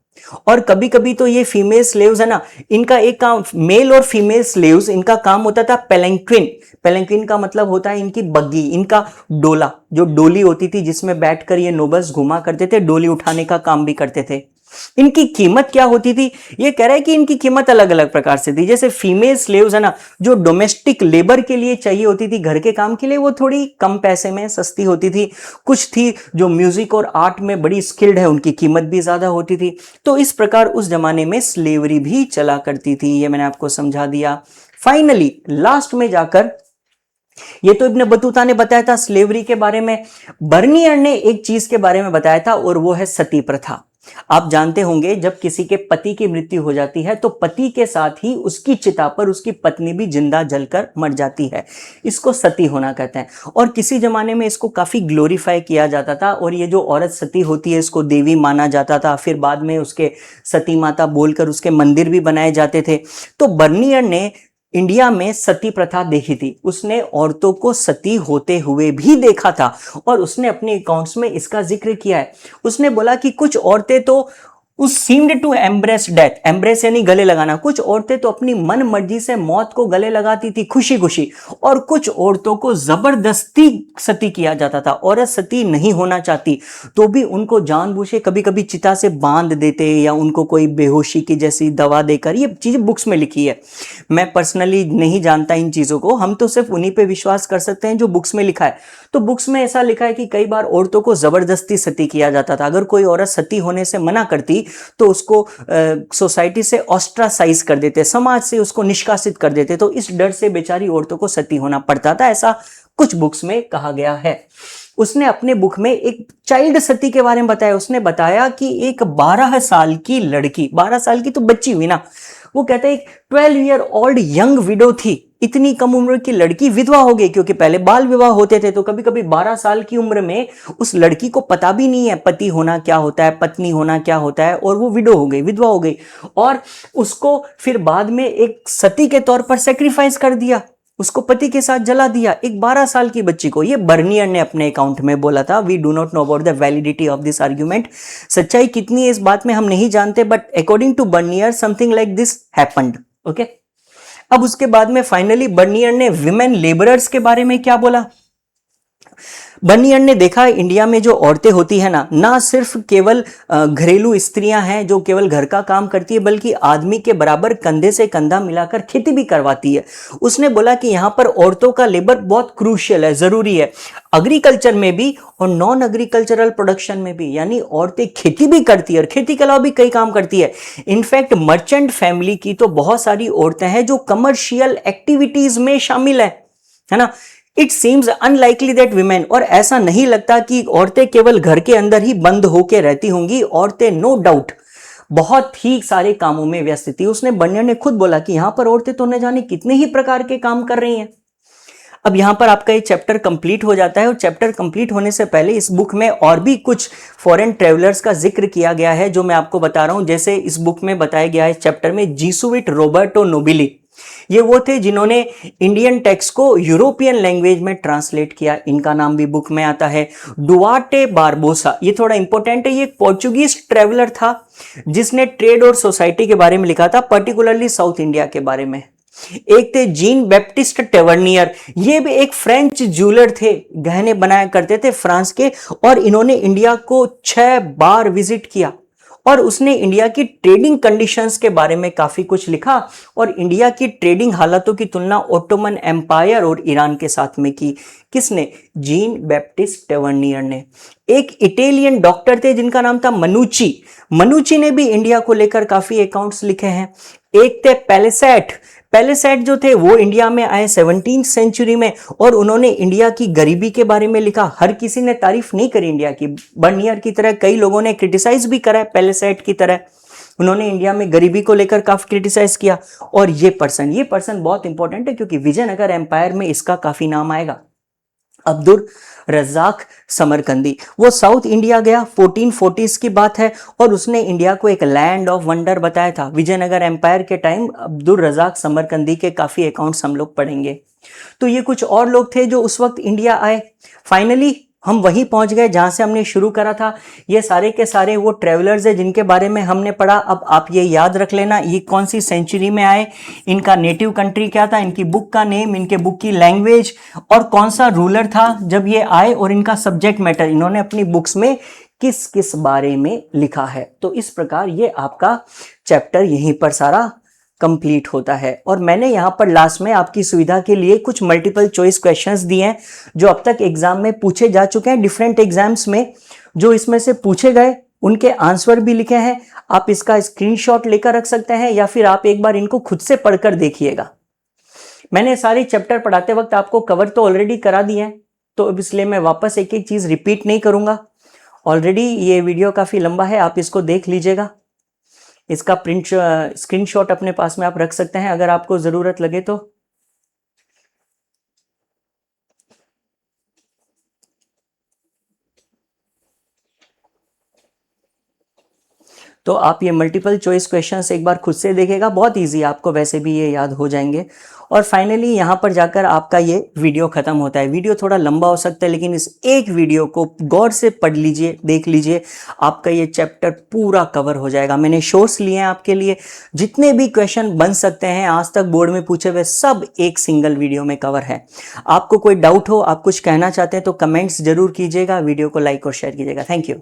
और कभी कभी तो ये फीमेल स्लेव्स है ना, इनका एक काम, मेल और फीमेल स्लेव्स, इनका काम होता था पेलेंक्विन। पेलेंक्विन का मतलब होता है इनकी बग्गी, इनका डोला, जो डोली होती थी जिसमें बैठकर ये नोबल्स घुमा करते थे, डोली उठाने का काम भी करते थे। इनकी कीमत क्या होती थी, ये कह रहा है कि इनकी कीमत अलग अलग प्रकार से थी। जैसे फीमेल स्लेव्स है ना, जो डोमेस्टिक लेबर के लिए चाहिए होती थी, घर के काम के लिए, वो थोड़ी कम पैसे में सस्ती होती थी। कुछ थी जो म्यूजिक और आर्ट में बड़ी स्किल्ड है, उनकी कीमत भी ज्यादा होती थी। तो इस प्रकार उस जमाने में स्लेवरी भी चला करती थी, ये मैंने आपको समझा दिया। फाइनली लास्ट में जाकर, ये तो इब्न बतूता ने बताया था स्लेवरी के बारे में, बर्नियर ने एक चीज के बारे में बताया था, और वो है सती प्रथा। आप जानते होंगे जब किसी के पति की मृत्यु हो जाती है तो पति के साथ ही उसकी चिता पर उसकी पत्नी भी जिंदा जलकर मर जाती है, इसको सती होना कहते हैं। और किसी जमाने में इसको काफी ग्लोरीफाई किया जाता था, और ये जो औरत सती होती है इसको देवी माना जाता था। फिर बाद में उसके सती माता बोलकर उसके मंदिर भी बनाए जाते थे। तो बर्नियर ने इंडिया में सती प्रथा देखी थी, उसने औरतों को सती होते हुए भी देखा था, और उसने अपने अकाउंट्स में इसका जिक्र किया है। उसने बोला कि कुछ औरतें तो उस seemed to embrace death, embrace यानी गले लगाना, कुछ औरतें तो अपनी मन मर्जी से मौत को गले लगाती थी खुशी खुशी, और कुछ औरतों को जबरदस्ती सती किया जाता था। औरत सती नहीं होना चाहती तो भी उनको जानबूझे कभी कभी चिता से बांध देते, या उनको कोई बेहोशी की जैसी दवा देकर, ये चीज बुक्स में लिखी है। मैं पर्सनली नहीं जानता इन चीजों को, हम तो सिर्फ उन्हीं पे विश्वास कर सकते हैं जो बुक्स में लिखा है। तो बुक्स में ऐसा लिखा है कि कई बार औरतों को जबरदस्ती सती किया जाता था। अगर कोई औरत सती होने से मना करती तो उसको सोसाइटी से ऑस्ट्रासाइज कर देते, समाज से उसको निष्कासित कर देते। तो इस डर से बेचारी औरतों को सती होना पड़ता था, ऐसा कुछ बुक्स में कहा गया है। उसने अपने बुक में एक चाइल्ड सती के बारे में बताया। उसने बताया कि एक 12 साल की लड़की, 12 साल की तो बच्ची हुई ना, वो कहता है एक 12 ईयर ओल्ड यंग विडो थी, इतनी कम उम्र की लड़की विधवा हो गई, क्योंकि पहले बाल विवाह होते थे। तो कभी कभी 12 साल की उम्र में उस लड़की को पता भी नहीं है पति होना क्या होता है, पत्नी होना क्या होता है, और वो विडो हो गई, विधवा हो गई, और उसको फिर बाद में एक सती के तौर पर सेक्रीफाइस कर दिया, उसको पति के साथ जला दिया, एक 12 साल की बच्ची को। ये बर्नियर ने अपने अकाउंट में बोला था। We do not know about the validity of this argument, सच्चाई कितनी है इस बात में हम नहीं जानते, but according to Bernier something like this happened. Okay, अब उसके बाद में फाइनली बर्नियर ने विमेन लेबरर्स के बारे में क्या बोला। बर्नियर ने देखा इंडिया में जो औरतें होती है ना सिर्फ केवल घरेलू स्त्रियां हैं जो केवल घर का काम करती है, बल्कि आदमी के बराबर कंधे से कंधा मिलाकर खेती भी करवाती है। उसने बोला कि यहां पर औरतों का लेबर बहुत क्रूशियल है, जरूरी है, एग्रीकल्चर में भी और नॉन एग्रीकल्चरल प्रोडक्शन में भी। यानी औरतें खेती भी करती है और खेती के अलावा भी कई काम करती है। इनफैक्ट मर्चेंट फैमिली की तो बहुत सारी औरतें हैं जो कमर्शियल एक्टिविटीज में शामिल है ना। It seems unlikely that women, और ऐसा नहीं लगता कि औरतें केवल घर के अंदर ही बंद होकर रहती होंगी। औरतें नो डाउट बहुत ही सारे कामों में व्यस्त थी। उसने बर्नियर ने खुद बोला कि यहां पर औरतें तो न जाने कितने ही प्रकार के काम कर रही हैं। अब यहां पर आपका ये चैप्टर कंप्लीट हो जाता है, और चैप्टर कंप्लीट होने से पहले इस बुक में और भी कुछ फॉरेन ट्रेवलर्स का जिक्र किया गया है जो मैं आपको बता रहा हूं। जैसे इस बुक में बताया गया है, इस चैप्टर में, जीसुइट रोबर्टो नोबिली, ये वो थे जिन्होंने इंडियन टेक्स्ट को यूरोपियन लैंग्वेज में ट्रांसलेट किया, इनका नाम भी बुक में आता है। डुआर्टे बारबोसा, ये थोड़ा इंपॉर्टेंट है, ये एक पोर्चुगीज ट्रेवलर था जिसने ट्रेड और सोसाइटी के बारे में लिखा था, पर्टिकुलरली साउथ इंडिया के बारे में। एक थे जीन बैप्टिस्ट टेवर्नियर, ये भी एक फ्रेंच ज्वेलर थे, गहने बनाया करते थे फ्रांस के, और इन्होंने इंडिया को 6 बार विजिट किया, और उसने इंडिया की ट्रेडिंग कंडीशंस के बारे में काफी कुछ लिखा, और इंडिया की ट्रेडिंग हालातों की तुलना ओटोमन एम्पायर और ईरान के साथ में की। किसने? जीन बैप्टिस्ट टेवर्नियर ने। एक इटालियन डॉक्टर थे जिनका नाम था मनुची, मनुची ने भी इंडिया को लेकर काफी अकाउंट्स लिखे हैं। एक थे पैलेसेट, पैलेसेट जो थे वो इंडिया में आए 17वीं सेंचुरी में, और उन्होंने इंडिया की गरीबी के बारे में लिखा। हर किसी ने तारीफ नहीं करी इंडिया की, बर्नियर की तरह कई लोगों ने क्रिटिसाइज भी करा है, पैलेसेट की तरह उन्होंने इंडिया में गरीबी को लेकर काफी क्रिटिसाइज किया। और ये पर्सन बहुत इंपॉर्टेंट है, क्योंकि विजयनगर एम्पायर में इसका काफी नाम आएगा। अब्दुल रज़ाक समरकंदी, वो साउथ इंडिया गया, 1440s की बात है, और उसने इंडिया को एक लैंड ऑफ वंडर बताया था। विजयनगर एम्पायर के टाइम अब्दुल रज़ाक समरकंदी के काफी अकाउंट्स हम लोग पढ़ेंगे। तो ये कुछ और लोग थे जो उस वक्त इंडिया आए। फाइनली हम वहीं पहुंच गए जहां से हमने शुरू करा था। ये सारे के सारे वो ट्रेवलर्स है जिनके बारे में हमने पढ़ा। अब आप ये याद रख लेना, ये कौन सी सेंचुरी में आए, इनका नेटिव कंट्री क्या था, इनकी बुक का नेम, इनके बुक की लैंग्वेज, और कौन सा रूलर था जब ये आए, और इनका सब्जेक्ट मैटर, इन्होंने अपनी बुक्स में किस किस बारे में लिखा है। तो इस प्रकार ये आपका चैप्टर यहीं पर सारा कंप्लीट होता है। और मैंने यहाँ पर लास्ट में आपकी सुविधा के लिए कुछ मल्टीपल चॉइस क्वेश्चंस दिए हैं जो अब तक एग्जाम में पूछे जा चुके हैं डिफरेंट एग्जाम्स में। जो इसमें से पूछे गए उनके आंसर भी लिखे हैं, आप इसका स्क्रीनशॉट लेकर रख सकते हैं या फिर आप एक बार इनको खुद से पढ़कर देखिएगा। मैंने सारे चैप्टर पढ़ाते वक्त आपको कवर तो ऑलरेडी करा दिए हैं, तो अब इसलिए मैं वापस एक एक चीज रिपीट नहीं करूंगा। ऑलरेडी ये वीडियो काफी लंबा है, आप इसको देख लीजिएगा। इसका प्रिंट स्क्रीनशॉट अपने पास में आप रख सकते हैं अगर आपको जरूरत लगे तो आप ये मल्टीपल चॉइस क्वेश्चंस एक बार खुद से देखेगा, बहुत इजी, आपको वैसे भी ये याद हो जाएंगे। और फाइनली यहाँ पर जाकर आपका ये वीडियो खत्म होता है। वीडियो थोड़ा लंबा हो सकता है लेकिन इस एक वीडियो को गौर से पढ़ लीजिए, देख लीजिए, आपका ये चैप्टर पूरा कवर हो जाएगा। मैंने शोर्स लिए हैं आपके लिए, जितने भी क्वेश्चन बन सकते हैं आज तक बोर्ड में पूछे हुए सब एक सिंगल वीडियो में कवर है। आपको कोई डाउट हो, आप कुछ कहना चाहते हैं तो कमेंट्स जरूर कीजिएगा, वीडियो को लाइक और शेयर कीजिएगा। Thank you.